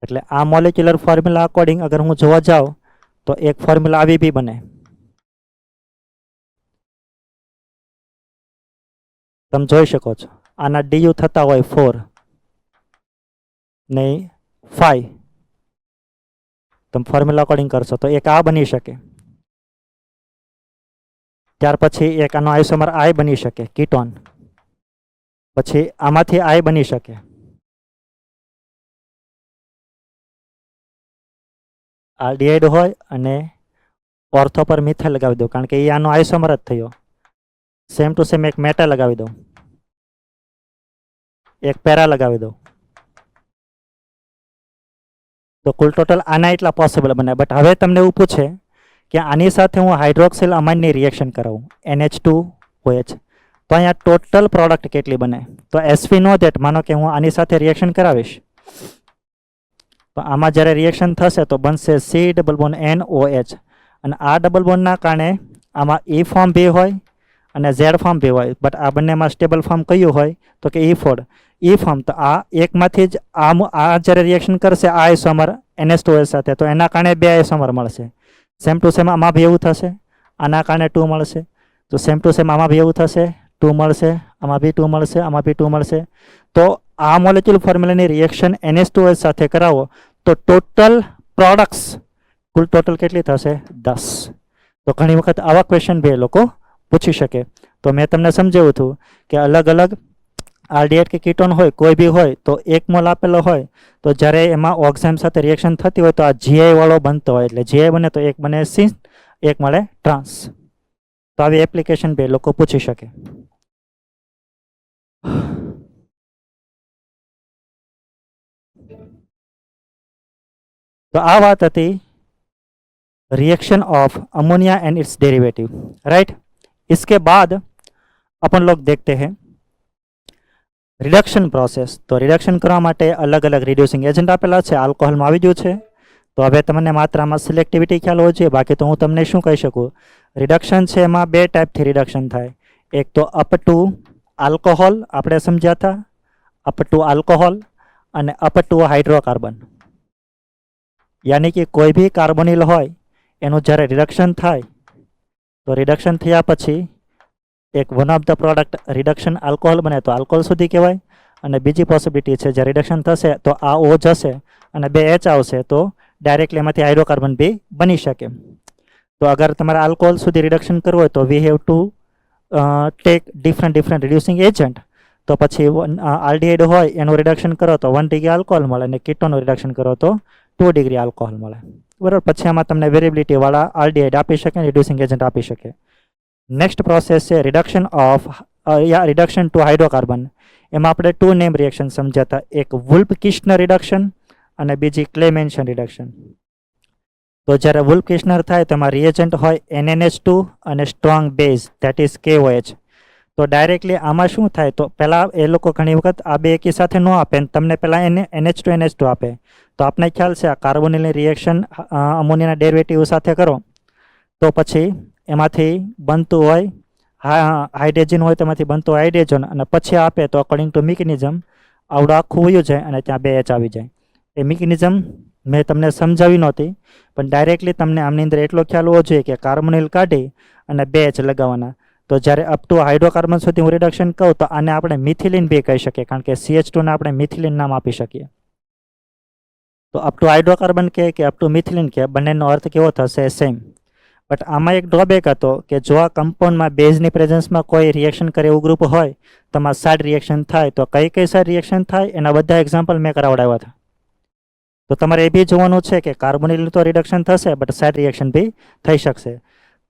એટલે આ મોલેક્યુલર ફોર્મ્યુલા અકોર્ડિંગ અગર હું જોવા જાઉં તો એક ફોર્મ્યુલા આવી બી બને. તમે જોઈ શકો છો આના DU થતા હોય 4 નહીં 5. તમે ફોર્મ્યુલા અકોર્ડિંગ કરશો તો એક આ બની શકે. ત્યાર પછી એક આનો આઇસોમર I બની શકે કીટોન. પછી આમાંથી I બની શકે. આલ્ડિહાઇડ હોય અને ઓર્થો પર મિથાઇલ લગાવી દો કારણ કે એ આનો આઇસોમર જ થયો. સેમ ટુ સેમ એક મેટા લગાવી દો, એક પેરા લગાવી દો, તો કુલ ટોટલ આના એટલા પોસિબલ બને. બટ હવે તમને એવું પૂછે કે આની સાથે હું હાઇડ્રોક્સિલ અમાઇનની રિએક્શન કરાવું NH2OH તો અહીંયા ટોટલ પ્રોડક્ટ કેટલી બને? તો SV નો ધેટ માનો કે હું આની સાથે રિએક્શન કરાવીશ તો આમાં જ્યારે રિએક્શન થશે તો બનશે C ડબલ બોન્ડ NOH. અને આ ડબલ બોન્ડના કારણે આમાં E ફોર્મ બી હોય અને Z ફોર્મ બી હોય. બટ આ બંનેમાં સ્ટેબલ ફોર્મ કયું હોય તો કે E ફોર્મ. તો આ એકમાંથી જ આ જ્યારે રિએક્શન કરશે આ આઇસોમર NH2OH સાથે તો એના કારણે બે આઇસોમર મળશે. સેમ ટુ સેમ આમાં બી એવું થશે, આના કારણે 2 મળશે. તો સેમ ટુ સેમ આમાં બી એવું થશે, 2 મળશે, આમાં બી 2 મળશે, આમાં બી 2 મળશે. તો આ મોલેક્યુલ ફોર્મ્યુલાની રિએક્શન NH2OH સાથે કરાવો તો ટોટલ પ્રોડક્ટ્સ કુલ ટોટલ કેટલી થશે? 10. તો ઘણી વખત આવા ક્વેશ્ચન બી લોકો પૂછી શકે. તો મેં તમને સમજાવ્યું હતું કે અલગ અલગ આરડીએટ કે કીટોન હોય કોઈ બી હોય તો 1 મોલ આપેલો હોય તો જ્યારે એમાં ઓક્ઝાઇમ સાથે રિએક્શન થતી હોય તો આ GI વાળો બનતો હોય. એટલે GI બને તો એક બને સિસ, એક મળે ટ્રાન્સ. તો આવી એપ્લિકેશન બે લોકો પૂછી શકે. तो आ बात थी reaction of ammonia and it's derivative, right. इसके बाद अपन लोग देखते हैं रिडक्शन प्रोसेस. तो रिडक्शन करवा माटे अलग अलग रिड्यूसिंग एजेंट आपेला है. आल्कोहोल में आवी गयुं छे तो हवे तमने मात्रा में सिलेक्टिविटी ख्याल होवो जोईए. बाकी तो हूँ तमने शुं कही शकूँ, रिडक्शन है एमां बे टाइप थी रिडक्शन थाय. एक तो अप टू आल्कोहोल आपणे समझ्या था, अप टू आल्कोहोल अने अप टू हाइड्रोकार्बन. यानी कि कोई भी कार्बोनिल होय एनु ज्यारे रिडक्शन थाय तो रिडक्शन थया पछी एक one of the product reduction alcohol बने तो आल्कोहोल सुधी कहेवाय. अने बीजी पॉसिबिलिटी है ज्यारे रिडक्शन थशे तो आ O जशे अने बे H आवशे तो डायरेक्टली एमांथी हाइड्रोकार्बन बी बनी शके. તો અગર તમારે આલ્કોહોલ સુધી રિડક્શન કરવું હોય તો we have to take different reducing agent. તો પછી આલ્ડીહાઇડ હોય એનું રિડક્શન કરો તો 1 ડિગ્રી આલ્કોહોલ મળે, અને કીટોનનું રિડક્શન કરો તો 2 ડિગ્રી આલ્કોહોલ મળે. બરાબર. પછી આમાં તમને વેરિએબિલિટીવાળા આલ્ડીહાઇડ આપી શકે, રિડ્યુસિંગ એજન્ટ આપી શકે. નેક્સ્ટ પ્રોસેસ છે રિડક્શન ટુ હાઇડ્રોકાર્બન. એમાં આપણે 2 નેમ રિએક્શન સમજ્યા હતા, એક વુલ્ફ-કિર્ચનર રિડક્શન અને બીજી ક્લેમેન્શન રિડક્શન. તો જ્યારે વુલ્ફ-કિર્ચનર થાય તો એમાં રિએજન્ટ હોય NNH2 અને strong base that is KOH. તો ડાયરેક્ટલી આમાં શું થાય, તો પહેલાં એ લોકો ઘણી વખત આ બે એકી સાથે ન આપે, તમને પહેલાં NH2 આપે. તો આપને ખ્યાલ છે આ કાર્બોનિલની રિએક્શન અમોનિયાના ડેરિવેટિવ સાથે કરો તો પછી એમાંથી બનતું હોય હાઇડ્રોજન હોય, તેમાંથી બનતું હાઇડ્રોજન, અને પછી આપે તો અકોર્ડિંગ ટુ મિકેનિઝમ આવડું આખું વયું જાય અને ત્યાં 2H આવી જાય. એ મિકેનિઝમ મેં તમને સમજાવી નહોતી, પણ ડાયરેક્ટલી તમને આમની અંદર એટલો ખ્યાલ હોવો જોઈએ કે કાર્બોનિલ કાઢી અને 2H લગાવવાના. તો જ્યારે અપ ટુ હાઇડ્રોકાર્બન સુધી હું રિડક્શન કહું તો આને આપણે મિથિલિન બી કહી શકીએ, કારણ કે CH2 ને આપણે મિથિલિન નામ આપી શકીએ. તો અપ ટુ હાઇડ્રોકાર્બન કે અપ ટુ મિથિલિન કે બંનેનો અર્થ કેવો થશે? સેમ. બટ આમાં એક ડ્રોબેક હતો કે જો આ કમ્પાઉન્ડમાં બેઝની પ્રેઝન્સમાં કોઈ રિએક્શન કરે એવું ગ્રુપ હોય તો આમાં સાઇડ રિએક્શન થાય. તો કઈ સાઇડ રિએક્શન થાય એના બધા એક્ઝામ્પલ મેં કરાવડાવ્યા હતા. તો તમારે એ બી જોવાનું છે કે કાર્બોનિલ તો રિડક્શન થશે, બટ સાઇડ રિએક્શન બી થઈ શકશે.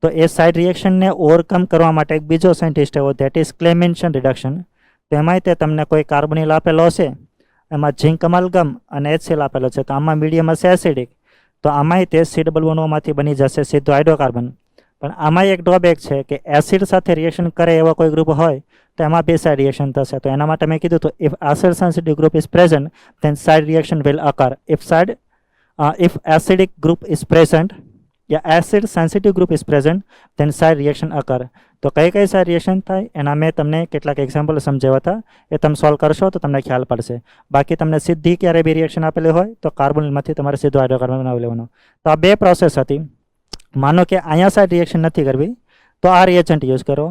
તો એ સાઇડ રિએક્શનને ઓવરકમ કરવા માટે એક બીજો સાયન્ટિસ્ટ એવો ધેટ ઇઝ ક્લેમેન્શન રિડક્શન. તો એમાંય તે તમને કોઈ કાર્બોનિલ આપેલો હશે, એમાં ઝિંક અમાલ્ગમ અને HCl આપેલો છે, તો આમાં મીડિયમ હશે એસિડિક, તો આમાંય તે C+H બની જશે સીધો હાઇડ્રોકાર્બન. પણ આમાં એક ડ્રોબેક છે કે એસિડ સાથે રિએક્શન કરે એવા કોઈ ગ્રુપ હોય તો એમાં બે સાઇડ રિએક્શન થશે. તો એના માટે મેં કીધું તો if acid sensitive group is present then side reaction will occur. If acidic group is present, acid sensitive group is present then side reaction occur. તો કઈ સાઇડ રિએક્શન થાય એના મેં તમને કેટલાક એક્ઝામ્પલ સમજાવ્યા હતા, એ તમે સોલ્વ કરશો તો તમને ખ્યાલ પડશે. બાકી તમને સીધી ક્યારે બી રિએક્શન આપેલી હોય તો કાર્બોનિલમાંથી તમારે સીધો હાઇડ્રોકાર્બન બનાવી લેવાનો. તો આ બે પ્રોસેસ હતી. માનો કે અહીંયા સાઇડ રિએક્શન નથી કરવી તો આ રિએજન્ટ યુઝ કરો,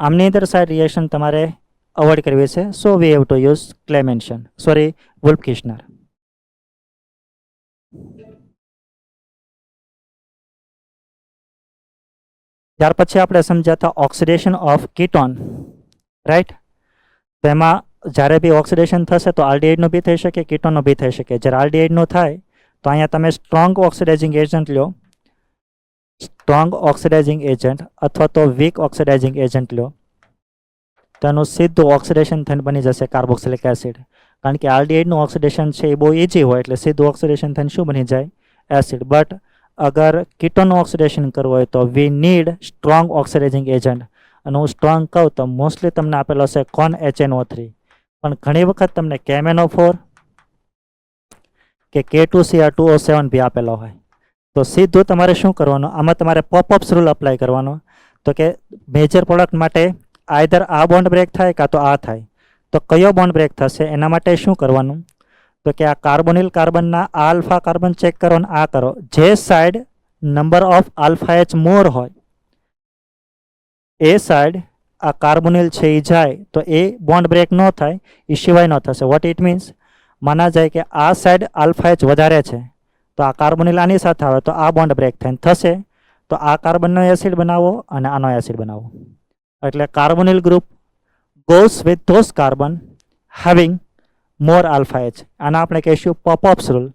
આમની અંદર સાઇડ રિએક્શન તમારે અવોઇડ કરવી છે, સો વી હેવ ટુ યુઝ વુલ્ફ-કિર્ચનર. ત્યાર પછી આપણે સમજ્યા હતા ઓક્સિડેશન ઓફ કીટોન, રાઈટ. તો એમાં જ્યારે બી ઓક્સિડેશન થશે તો આલ્ડીહાઇડનું બી થઈ શકે, કીટોનનું બી થઈ શકે. જ્યારે આલ્ડીહાઇડનું થાય તો અહીંયા તમે સ્ટ્રોંગ ઓક્સિડાઇઝિંગ એજન્ટ લો, સ્ટ્રોંગ ઓક્સિડાઇઝિંગ એજન્ટ અથવા તો વીક ઓક્સિડાઇઝિંગ એજન્ટ લો, તો એનું સીધું ઓક્સિડેશન થઈને બની જશે કાર્બોક્સિલિક એસિડ. કારણ કે આલ્ડીહાઇડનું ઓક્સિડેશન છે એ બહુ ઇઝી હોય એટલે સીધું ઓક્સિડેશન થઈને શું બની જાય? એસિડ. બટ અગર કીટોનનું ઓક્સિડેશન કરવું હોય તો વી નીડ સ્ટ્રોંગ ઓક્સિડાઇઝિંગ એજન્ટ. અને હું સ્ટ્રોંગ કહું તો મોસ્ટલી તમને આપેલો છે કોન HNO3, પણ ઘણી વખત તમને KMnO4 કે K2Cr2O7 બી આપેલો હોય. તો સીધું તમારે શું કરવાનું, આમાં તમારે પોપઅપ્સ રૂલ અપ્લાય કરવાનો. તો કે મેજર પ્રોડક્ટ માટે આઈધર આ બોન્ડ બ્રેક થાય કાં તો આ થાય. તો કયો બોન્ડ બ્રેક થશે એના માટે શું કરવાનું, તો કે આ કાર્બોનિલ કાર્બનના આલ્ફા કાર્બન ચેક કરો અને આ કરો. જે side number of alpha H મોર હોય એ સાઈડ આ કાર્બોનિલ છે એ જાય તો એ બોન્ડ બ્રેક ન થાય, એ સિવાય ન થશે. વોટ ઇટ મીન્સ, માના જાય કે આ સાઈડ આલ્ફા H વધારે છે તો આ કાર્બોનિલ આની સાથે આવે તો આ બોન્ડ બ્રેક થઈને થશે, તો આ કાર્બનનો એસિડ બનાવો અને આનો એસિડ બનાવો. એટલે carbonyl group goes with those carbon having more alpha H. આના આપણે કહીશું પોપઅપ્સ રૂલ.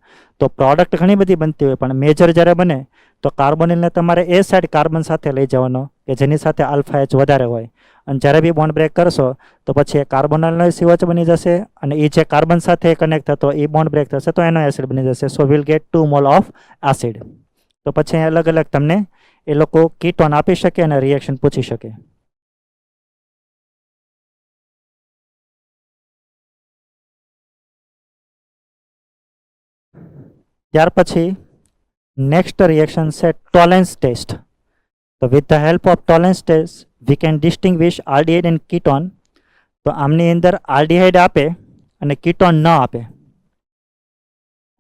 તો પ્રોડક્ટ ઘણી બધી બનતી હોય પણ મેજર જ્યારે બને તો કાર્બોનિલને તમારે એ સાઈડ કાર્બન સાથે લઈ જવાનો કે જેની સાથે આલ્ફા H વધારે હોય, અને જ્યારે બી બોન્ડ બ્રેક કરશો તો પછી એ કાર્બોનિલનો COH બની જશે અને એ જે કાર્બન સાથે કનેક્ટ થતો એ બોન્ડ બ્રેક થશે તો એનો એસિડ બની જશે. So will get 2 mole of acid. તો પછી અલગ અલગ તમને એ લોકો કીટોન આપી શકે અને રિએક્શન પૂછી શકે. ત્યાર પછી નેક્સ્ટ રિએક્શન છે ટોલેન્સ ટેસ્ટ. તો with the help of Tollens test we can distinguish aldehyde and ketone. તો આમની અંદર આલ્ડીહાઇડ આપે અને કીટોન ન આપે.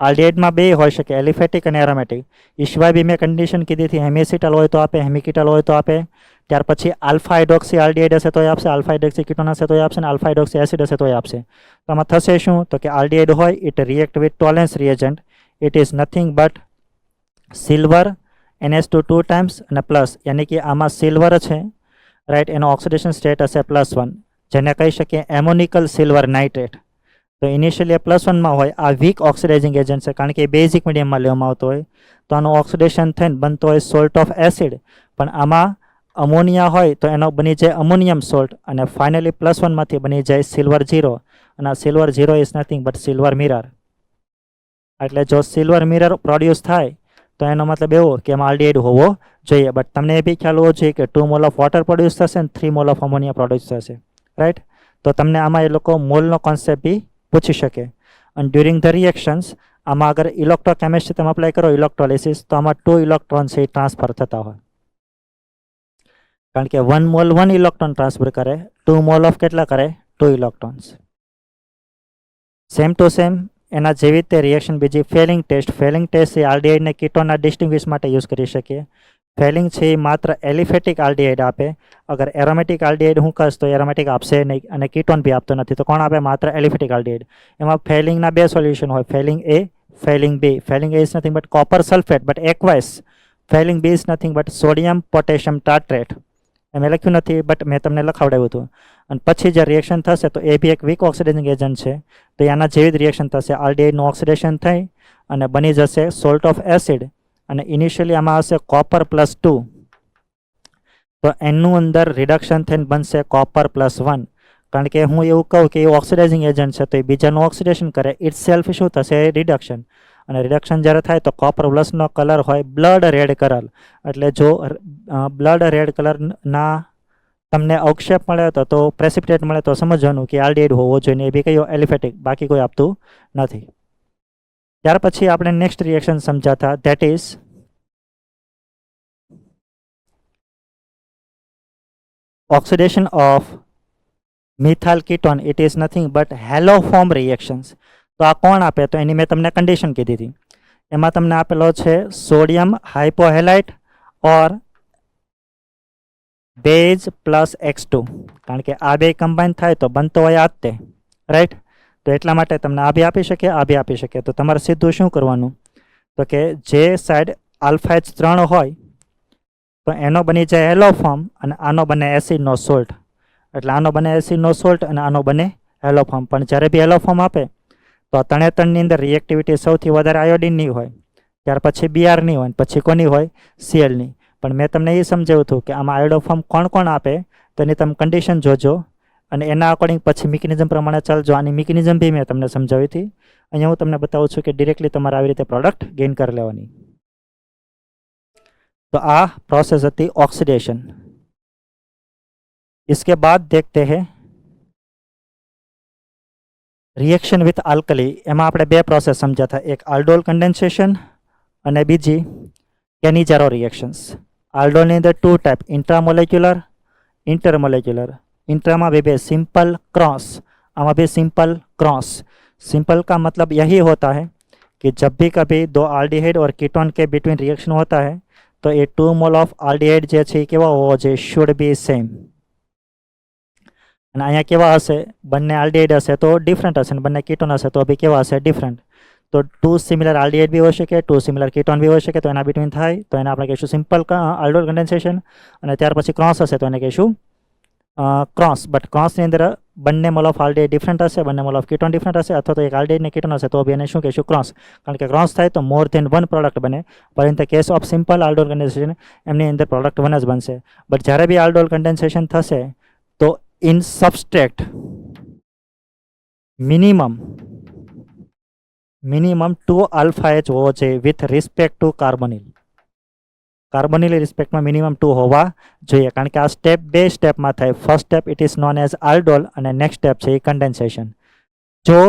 આલ્ડીહાઇડમાં બે હોઈ શકે, એલિફેટિક અને એરોમેટિક. એ સિવાય બી મેં કન્ડિશન કીધી હતી, હેમિસિટલ હોય તો આપે, હેમિકીટલ હોય તો આપે. ત્યાર પછી આલ્ફા હાઇડ્રોક્સી આલ્ડીહાઇડ હશે તો આપશે, આલ્ફા હાઇડ્રોક્સી કીટોન હશે તો આપશે, અને આલ્ફા હાઇડ્રોક્સી એસિડ હશે તો આપશે. તો આમાં થશે શું, તો કે આલ્ડીહાઇડ હોય it react with Tollens reagent. It is nothing but silver NH2 2 times અને પ્લસ, યાની કે આમાં સિલ્વર છે, રાઈટ, એનો ઓક્સિડેશન સ્ટેટ હશે +1, જેને કહી શકીએ એમોનિકલ સિલ્વર નાઇટ્રેટ. તો ઇનિશિયલી +1 હોય. આ વીક ઓક્સિડાઇઝિંગ એજન્ટ છે, કારણ કે એ બેઝિક મીડિયમમાં લેવામાં આવતો હોય. તો આનું ઓક્સિડેશન થઈને બનતો હોય સોલ્ટ ઓફ એસિડ, પણ આમાં અમોનિયા હોય તો એનો બની જાય અમોનિયમ સોલ્ટ, અને ફાઇનલી +1માંથી બની જાય સિલ્વર 0, અને આ silver 0 is nothing but silver mirror. એટલે જો સિલ્વર મિરર પ્રોડ્યુસ થાય તો એનો મતલબ એવો કે એમાં આલ્ડિહાઇડ હોવો જોઈએ. બટ તમને એ બી ખ્યાલ હોવો જોઈએ કે 2 મોલ ઓફ વોટર પ્રોડ્યુસ થશે અને 3 મોલ ઓફ અમોનિયા પ્રોડ્યુસ થશે, રાઈટ. તો તમને આમાં એ લોકો મોલનો કોન્સેપ્ટ બી પૂછી શકે. અને ડ્યુરિંગ ધ રિએક્શન્સ આમાં અગર ઇલેક્ટ્રોકેમિસ્ટ્રી તમે અપ્લાય કરો, ઇલેક્ટ્રોલિસિસ, તો આમાં 2 ઇલેક્ટ્રોન્સ એ ટ્રાન્સફર થતા હોય, કારણ કે 1 મોલ 1 ઇલેક્ટ્રોન ટ્રાન્સફર કરે, 2 મોલ ઓફ કેટલા કરે, 2 ઇલેક્ટ્રોન્સ. સેમ ટુ સેમ એના જેવી રીતે રિએક્શન બીજી ફેલિંગ ટેસ્ટ. ફેલિંગ ટેસ્ટ એ આલ્ડિહાઇડને કીટોનના ડિસ્ટિંગ્વિશ માટે યુઝ કરી શકીએ. ફેલિંગ છે એ માત્ર એલિફેટિક આલ્ડિહાઇડ આપે. અગર એરોમેટિક આલ્ડિહાઇડ હું કહીશ તો એરોમેટિક આપશે નહીં, અને કીટોન બી આપતો નથી. તો કોણ આપે? માત્ર એલિફેટિક આલ્ડિહાઇડ. એમાં ફેલિંગના 2 સોલ્યુશન હોય, Fehling A, Fehling B. Fehling A is nothing but copper sulphate but aqueous. Fehling B is nothing but sodium potassium tartrate. મેં લખ્યું નથી બટ મેં તમને લખાવડાવ્યું હતું. અને પછી જે રિએક્શન થશે તો એ બી એક વીક ઓક્સિડાઇઝિંગ એજન્ટ છે, તો એના જેવી જ રિએક્શન થશે. આલ્ડિહાઇડનું ઓક્સિડેશન થઈ અને બની જશે સોલ્ટ ઓફ એસિડ, અને ઇનિશિયલી આમાં હશે કોપર +2, તો એનું અંદર રિડક્શન થઈને બનશે કોપર +1. કારણ કે હું એવું કહું કે એ ઓક્સિડાઇઝિંગ એજન્ટ છે, તો એ બીજાનું ઓક્સિડેશન કરે, ઇટ સેલ્ફ શું થશે? રિડક્શન. અને રિડક્શન જ્યારે થાય તો કોપર પ્લસનો કલર હોય બ્લડ રેડ કલર. એટલે જો બ્લડ રેડ કલરના તમને અવક્ષેપ મળે તો પ્રેસિપિટેટ મળે તો સમજવાનું કે આલ્ડિહાઇડ હોવો જોઈએ. એ બી કયો? એલિફેટિક, બાકી કોઈ આપતું નથી. ત્યાર પછી આપણે નેક્સ્ટ રિએક્શન સમજાતા, that is oxidation of methyl ketone. It is nothing but haloform reactions. તો આ કોણ આપે? તો એની મેં તમને કન્ડિશન કીધી હતી. એમાં તમને આપેલો છે સોડિયમ હાઇપોહેલાઇટ ઓર બેઝ +X2, કારણ કે આ બે કમ્બાઈન થાય તો બનતો હોય આ તે, રાઈટ. તો એટલા માટે તમને આ બી આપી શકે, આ બી આપી શકે. તો તમારે સીધું શું કરવાનું? તો કે જે સાઈડ α3 હોય તો એનો બની જાય હેલોફોર્મ, અને આનો બને એસિડનો સોલ્ટ. એટલે આનો બને એસિડનો સોલ્ટ અને આનો બને હેલોફોર્મ. પણ જ્યારે બી હેલોફોર્મ આપે તો ત્રણેની અંદર રિએક્ટિવિટી સૌથી વધારે આયોડિનની હોય, ત્યાર પછી બીઆરની હોય, પછી કોની હોય? સીએલની. પણ મેં તમને એ સમજાવ્યું હતું કે આમાં આયોડોફોર્મ કોણ કોણ આપે, તો એની તમે કન્ડિશન જોજો અને એના અકોર્ડિંગ પછી મિકેનિઝમ પ્રમાણે ચાલજો. આની મિકેનિઝમ બી મેં તમને સમજાવી હતી. અહીંયા હું તમને બતાવું છું કે ડિરેક્ટલી તમારે આવી રીતે પ્રોડક્ટ ગેઇન કરી લેવાની. तो आ प्रोसेस હતી ऑक्सीडेशन. इसके बाद देखते हैं रिएक्शन विथ आल्कली. એમાં આપણે બે પ્રોસેસ સમજ્યા હતા, એક આલ્ડોલ કન્ડેન્સેશન અને બીજી કેનિજારો રિએક્શન્સ. આલ્ડોલની અંદર 2 टाइप, इंट्रामोलिकुलर, इंटरमोलिकुलर. इंट्रा में भी सिंपल क्रॉस, आमा भी सिंपल क्रॉस. सिंपल का मतलब यही होता है कि जब भी कभी दो आल्डिहाइड और कीटोन के बिटवीन रिएक्शन होता है तो ये 2 मोल ऑफ आल्डिहाइड जे छे केवा होवो जोईए? Should be same. અને અહીંયા કેવા હશે? બંને આલ્ડિહાઇડ હશે તો ડિફરન્ટ હશે, અને બંને કીટોન હશે તો બી કેવા હશે? ડિફરન્ટ. તો 2 સિમિલર આલ્ડિહાઇડ બી હોઈ શકે, 2 સિમિલર કીટોન બી હોઈ શકે, તો એના બિટવીન થાય તો એને આપણે કહીશું સિમ્પલ આલ્ડોલ કન્ડેન્સેશન. અને ત્યાર પછી ક્રોસ હશે તો એને કહીશું ક્રોસ. બટ ક્રોસની અંદર બંને મોલ ઓફ આલ્ડિહાઇડ ડિફરન્ટ હશે, બંને મોલ ઓફ કીટોન ડિફરન્ટ હશે, અથવા તો એક આલ્ડિહાઇડ ને કીટોન હશે તો બી એને શું કહીશું? ક્રોસ. કારણ કે ક્રોસ થાય તો મોર ધેન 1 પ્રોડક્ટ બને. પણ in the case of simple aldol condensation એમની અંદર પ્રોડક્ટ 1 જ બનશે. બટ જ્યારે બી આલ્ડોલ કન્ડેન્સેશન થશે તો ઇન સબસ્ટ્રેક્ટ મિનિમમ 2 αH હોવો જોઈએ with respect to carbonyl. Carbonyl રિસ્પેક્ટમાં મિનિમમ 2 હોવા જોઈએ, કારણ કે આ સ્ટેપ 2 સ્ટેપમાં થાય. First step it is known as aldol, અને નેક્સ્ટ સ્ટેપ છે એ કન્ડેન્સેશન. જો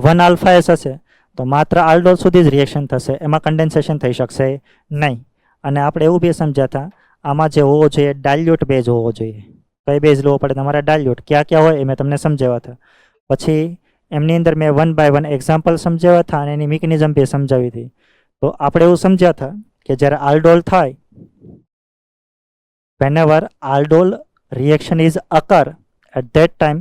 1 αH હશે તો માત્ર આલ્ડોલ સુધી જ રિએક્શન થશે, એમાં કન્ડેન્સેશન થઈ શકશે નહીં. અને આપણે એવું બી સમજ્યા હતા આમાં જે હોવો જોઈએ ડાયલ્યુટ બેઝ હોવો જોઈએ. કઈ બેઝ લેવો પડે તમારે? ડાયલ્યુટ. ક્યાં ક્યાં હોય એ મેં તમને સમજાવ્યા હતા. પછી એમની અંદર મેં 1 બાય 1 એક્ઝામ્પલ સમજાવ્યા હતા અને એની મિકેનિઝમ બી સમજાવી હતી. તો આપણે એવું સમજ્યા હતા કે જ્યારે આલ્ડોલ થાય, whenever aldol reaction is occur, at that time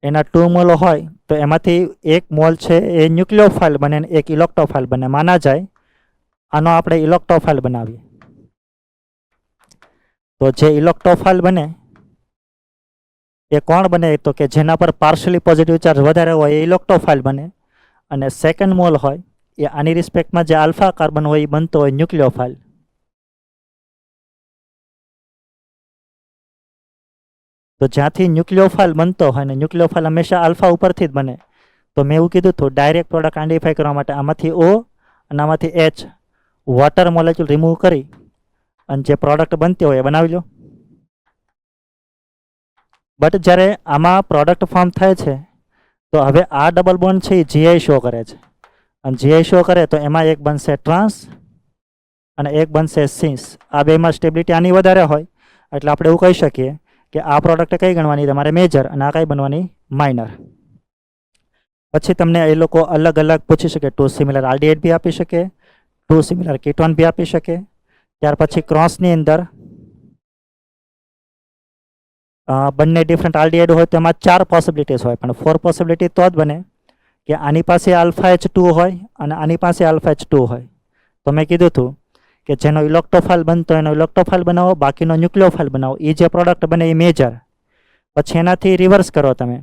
એના 2 મોલ હોય તો એમાંથી એક મોલ છે એ ન્યુક્લિયોફાઇલ બને અને એક ઇલેક્ટ્રોફાઇલ બને. માના જાય આનો આપણે ઇલેક્ટ્રોફાઇલ બનાવીએ તો જે ઇલેક્ટ્રોફાઇલ બને એ કોણ બને? તો કે જેના પર પાર્શિયલી પોઝિટિવ ચાર્જ વધારે હોય એ ઇલેક્ટ્રોફાઇલ બને, અને સેકન્ડ મોલ હોય એ આની રિસ્પેક્ટમાં જે આલ્ફા કાર્બન હોય એ બનતો હોય ન્યુક્લિયોફાઇલ. તો જ્યાંથી ન્યુક્લિયોફાઇલ બનતો હોય ને ન્યુક્લિયોફાઇલ હંમેશા આલ્ફા ઉપરથી જ બને, તો મેં એવું કીધું હતું ડાયરેક્ટ પ્રોડક્ટ આઈડેન્ટિફાઈ કરવા માટે આમાંથી O અને આમાંથી H વોટર મોલેક્યુલ રિમૂવ કરી અને જે પ્રોડક્ટ બનતી હોય એ બનાવી લો. બટ જ્યારે આમાં પ્રોડક્ટ ફોર્મ થાય છે તો હવે આ ડબલ બોન્ડ છે એ જીઆઈ શો કરે છે, અને જીઆઈ શો કરે તો એમાં એક બનશે ટ્રાન્સ અને એક બનશે સિન્સ. આ બેમાં સ્ટેબિલિટી આની વધારે હોય એટલે આપણે એવું કહી શકીએ કે આ પ્રોડક્ટ કઈ ગણવાની તમારે મેજર અને આ કઈ બનવાની માઇનર. પછી તમને એ લોકો અલગ અલગ પૂછી શકે, 2 સિમિલર આલ્ડીહાઇડ બી આપી શકે, 2 સિમિલર કીટોન બી આપી શકે. ત્યાર પછી ક્રોસની અંદર બંને ડિફરન્ટ આલ્ડીહાઇડ હોય તો એમાં 4 પોસિબિલિટીઝ હોય, પણ 4 પોસિબિલિટી તો જ બને કે આની પાસે આલ્ફા H2 હોય અને આની પાસે આલ્ફા H2 હોય. તો મેં કીધું હતું કે જેનો ઇલેક્ટ્રોફાઇલ બનતો એનો ઇલેક્ટ્રોફાઇલ બનાવો, બાકીનો ન્યુક્લિયોફાઇલ બનાવો. એ જે પ્રોડક્ટ બને એ મેજર. પછી એનાથી રિવર્સ કરો તમે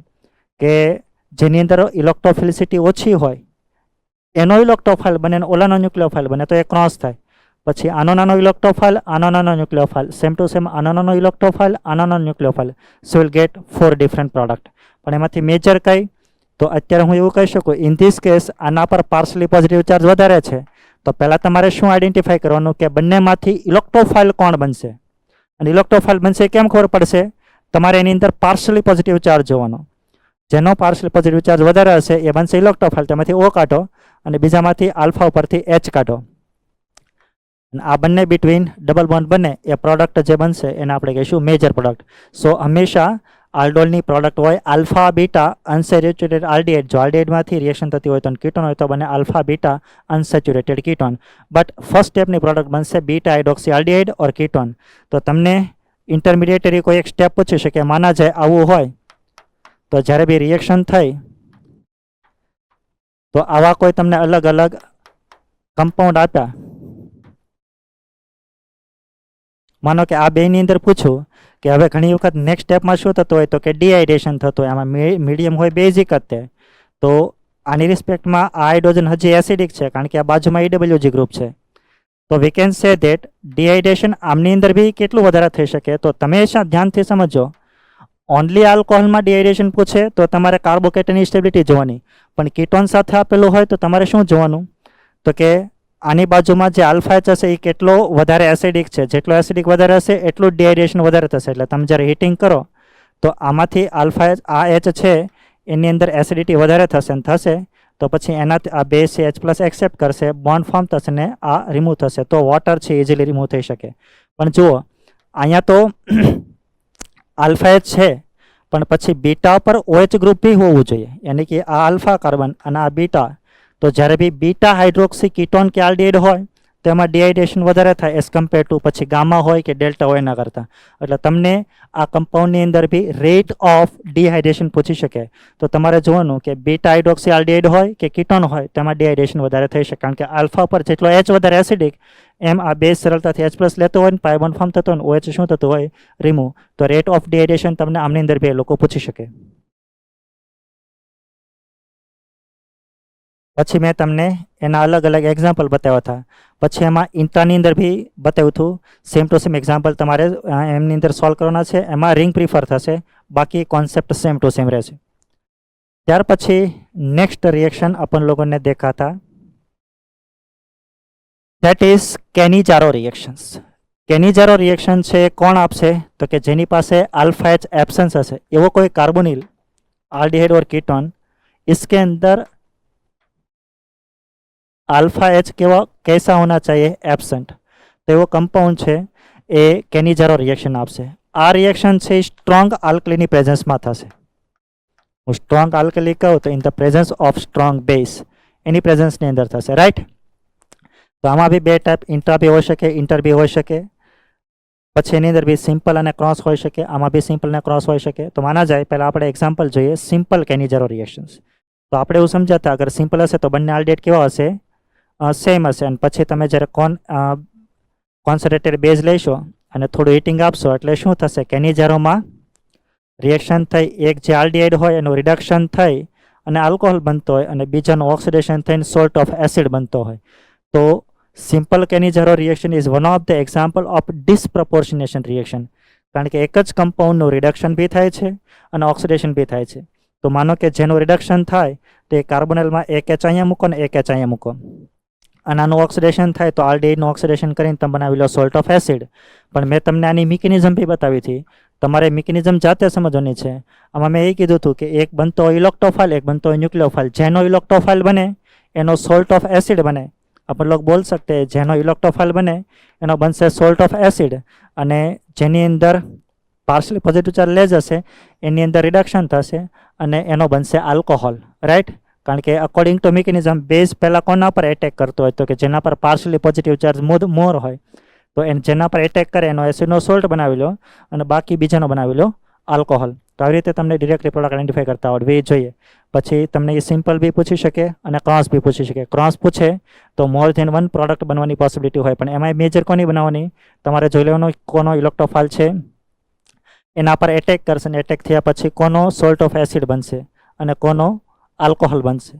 કે જેની અંદર ઇલેક્ટ્રોફિલિસિટી ઓછી હોય એનો ઇલેક્ટ્રોફાઇલ બને અને ઓલાનો ન્યુક્લિયોફાઇલ બને, તો એ ક્રોસ થાય. પછી આનો નાનો ઇલેક્ટ્રોફાઇલ, આનો નાનો ન્યુક્લિયોફાઇલ, સેમ ટુ સેમ આનો નાનો ઇલેક્ટ્રોફાઇલ, આનો નાનો ન્યુક્લિયોફાઇલ. સો વિલ ગેટ 4 ડિફરન્ટ પ્રોડક્ટ. પણ એમાંથી મેજર કઈ? તો અત્યારે હું એવું કહી શકું, ઇન ધીસ કેસ આના પર પાર્શિયલી પોઝિટિવ ચાર્જ વધારે છે, તો પહેલાં તમારે શું આઈડેન્ટિફાઈ કરવાનું કે બંનેમાંથી ઇલેક્ટ્રોફાઇલ કોણ બનશે. અને ઇલેક્ટ્રોફાઇલ બનશે કેમ ખબર પડશે? તમારે એની અંદર પાર્શિયલી પોઝિટિવ ચાર્જ જોવાનો. જેનો પાર્શિયલી પોઝિટિવ ચાર્જ વધારે હશે એ બનશે ઇલેક્ટ્રોફાઇલ. તેમાંથી O કાઢો અને બીજામાંથી આલ્ફા ઉપરથી H કાઢો. અને આ બંને બિટવીન ડબલ બોન્ડ બને એ પ્રોડક્ટ જે બનશે એને આપણે કહીશું મેજર પ્રોડક્ટ. સો હંમેશા આલ્ડોલની પ્રોડક્ટ હોય આલ્ફા બીટા અનસેચ્યુરેટેડ આલ્ડીહાઇડ. જો આલ્ડીહાઇડમાંથી રિએક્શન થતી હોય તો કીટોન હોય તો બને alpha beta unsaturated ketone. But first સ્ટેપની પ્રોડક્ટ બનશે beta hydroxy aldehyde or ketone. તો તમને ઇન્ટરમીડિયેટરી કોઈ એક સ્ટેપ પૂછી શકે, માના જાય આવું હોય તો જ્યારે બી રિએક્શન થઈ તો આવા કોઈ તમને અલગ અલગ કમ્પાઉન્ડ આપ્યા, માનો કે આ બેની અંદર પૂછું કે હવે ઘણી વખત નેક્સ્ટ સ્ટેપમાં શું થતું હોય તો કે ડિહાઇડ્રેશન થતું હોય. આમાં મીડિયમ હોય બેઝિક જ તે, તો આની રિસ્પેક્ટમાં આ હાઇડ્રોજન હજી એસિડિક છે કારણ કે આ બાજુમાં EWG ગ્રુપ છે. તો we can say that dehydration આમની અંદર બી કેટલું વધારે થઈ શકે. તો તમે ધ્યાનથી સમજો, ઓનલી આલ્કોહોલમાં ડિહાઇડ્રેશન પૂછે તો તમારે કાર્બોકેટની સ્ટેબિલિટી જોવાની, પણ કીટોન સાથે આપેલું હોય તો તમારે શું જોવાનું તો કે આની બાજુમાં જે આલ્ફા H હશે એ કેટલો વધારે એસિડિક છે. જેટલો એસિડિક વધારે હશે એટલું ડિહાઇડ્રેશન વધારે થશે. એટલે તમે જ્યારે હીટિંગ કરો તો આમાંથી આલ્ફા આ H છે એની અંદર એસિડિટી વધારે થશે ને થશે તો પછી એનાથી આ બેઝ છે H+ એક્સેપ્ટ કરશે, બોન્ડ ફોર્મ થશે ને આ રિમૂવ થશે. તો વોટર છે ઇઝીલી રિમૂવ થઈ શકે. પણ જુઓ અહીંયા તો આલ્ફા H છે પણ પછી બીટા પર OH ગ્રુપ બી હોવું જોઈએ, યાની કે આ આલ્ફા કાર્બન અને આ બીટા. તો જ્યારે બી બીટા હાઇડ્રોક્સી કીટોન કે આલ્ડીહાઇડ હોય તો એમાં ડિહાઇડ્રેશન વધારે થાય એઝ કમ્પેર ટુ પછી ગામા હોય કે ડેલ્ટા હોય એના કરતાં. એટલે તમને આ કમ્પાઉન્ડની અંદર બી રેટ ઓફ ડિહાઇડ્રેશન પૂછી શકે. તો તમારે જોવાનું કે બીટા હાઇડ્રોક્સી આલ્ડીહાઇડ હોય કે કીટોન હોય તેમાં ડિહાઇડ્રેશન વધારે થઈ શકે, કારણ કે આલ્ફા પર જેટલો H વધારે એસિડિક એમ આ બેઝ સરળતાથી H+ લેતો હોય ને પાય બોન્ડ ફોર્મ થતો હોય ને OH શું થતું હોય રિમૂવ. તો રેટ ઓફ ડિહાઇડ્રેશન તમને આમની અંદર બી લોકો પૂછી શકે. પછી મેં તમને એના અલગ અલગ એક્ઝામ્પલ બતાવ્યા હતા. પછી એમાં ઇન્ટ્રાની અંદર બી બતાવ્યું હતું. સેમ ટુ સેમ એક્ઝામ્પલ તમારે એમની અંદર સોલ્વ કરવાના છે. એમાં રિંગ પ્રિફર થશે, બાકી કોન્સેપ્ટ સેમ ટુ સેમ રહેશે. ત્યાર પછી નેક્સ્ટ રિએક્શન अपन લોકોને દેખાતા ધેટ ઇઝ કેનિજારો રિએક્શન્સ. કેનિજારો રિએક્શન છે કોણ આપશે તો કે જેની પાસે આલ્ફા H एब्सेंस હશે એવો કોઈ कार्बोनिल आल्डिहाइड और कीटोन, इसके अंदर अल्फा H कैसा होना चाहिए एब्सेंट. तो वो कंपाउंड है ए केनिजारो रिएक्शन आपसे. आ रिएक्शन से स्ट्रॉन्ग आल्कलीनी प्रेजेंस में थशे. હું સ્ટ્રોંગ આલ્કલી કહું તો in the presence of strong base એની પ્રેઝન્સની અંદર થશે, રાઈટ. તો આમાં બી બે ટાઈપ, ઇન્ટ્રા બી હોઈ શકે, ઇન્ટર બી હોઈ શકે. પછી એની અંદર બી સિમ્પલ અને ક્રોસ હોઈ શકે, આમાં બી સિમ્પલ અને ક્રોસ હોઈ શકે. તો માના જાય પહેલાં આપણે એક્ઝામ્પલ જોઈએ સિમ્પલ કેનિઝેરો રિએક્શન્સ. તો આપણે એવું સમજાતા અગર સિમ્પલ હશે તો બંને આલ્ડિહાઇડ કેવા હશે? સેમ હશે. અને પછી તમે જ્યારે કોન્સન્ટ્રેટેડ બેઝ લઈશો અને થોડું હીટિંગ આપશો એટલે શું થશે? કેનિઝેરોમાં રિએક્શન થઈ એક જે આલ્ડિહાઇડ હોય એનું રિડક્શન થઈ અને આલ્કોહોલ બનતો હોય અને બીજાનું ઓક્સિડેશન થઈને સોલ્ટ ઓફ એસિડ બનતો હોય. તો simple Cannizzaro reaction is one of the example of disproportionation reaction. કારણ કે એક જ કમ્પાઉન્ડનું રિડક્શન બી થાય છે અને ઓક્સિડેશન બી થાય છે. તો માનો કે જેનું રિડક્શન થાય તો એ કાર્બોનેલમાં એક એચ અહીંયા મૂકો ને એક એચ અહીંયા મૂકો, અને આનું ઓક્સિડેશન થાય તો આલ્ડિહાઇડનું ઓક્સિડેશન કરીને તમે બનાવી લો સોલ્ટ ઓફ એસિડ. પણ મેં તમને આની મિકેનિઝમ બી બતાવી હતી, તમારે મિકેનિઝમ જાતે સમજવાની છે. આમાં મેં એ કીધું હતું કે એક બનતો હોય ઇલેક્ટ્રોફાઇલ, એક બનતો હોય ન્યુક્લિયોફાઇલ. જેનો ઇલેક્ટ્રોફાઇલ બને એનો સોલ્ટ ઓફ એસિડ બને. अपन लोग बोल सकते हैं जेनो इलेक्ट्रोफाइल बने एनो बनसे सोल्ट ऑफ एसिड અને જેની અંદર પાર્શિયલી પોઝિટિવ ચાર્જ લે જશે એની અંદર રિડક્શન થશે અને એનો બનશે આલ્કોહોલ, રાઈટ. કારણ કે અકોર્ડિંગ ટુ મિકેનિઝમ બેઝ પહેલાં કોના પર એટેક કરતો હોય તો કે જેના પર પાર્શિયલી પોઝિટિવ ચાર્જ મોર હોય તો એને જેના પર એટેક કરે એનો એસિડનો સોલ્ટ બનાવી લો અને બાકી બીજાનો બનાવી લો આલ્કોહોલ. તો આવી રીતે તમને ડિરેક્ટલી પ્રોડક્ટ આઈડેન્ટિફાઈ કરતા આવડવી જોઈએ. પછી તમને એ સિમ્પલ બી પૂછી શકે અને ક્રોસ બી પૂછી શકે. ક્રોસ પૂછે તો મોર ધેન વન પ્રોડક્ટ બનવાની પોસિબિલિટી હોય, પણ એમાં મેજર કોની બનાવવાની? તમારે જોઈ લેવાનું કોનો ઇલેક્ટ્રોફાઇલ છે એના પર એટેક કરશે અને એટેક થયા પછી કોનો સોલ્ટ ઓફ એસિડ બનશે અને કોનો આલ્કોહોલ બનશે.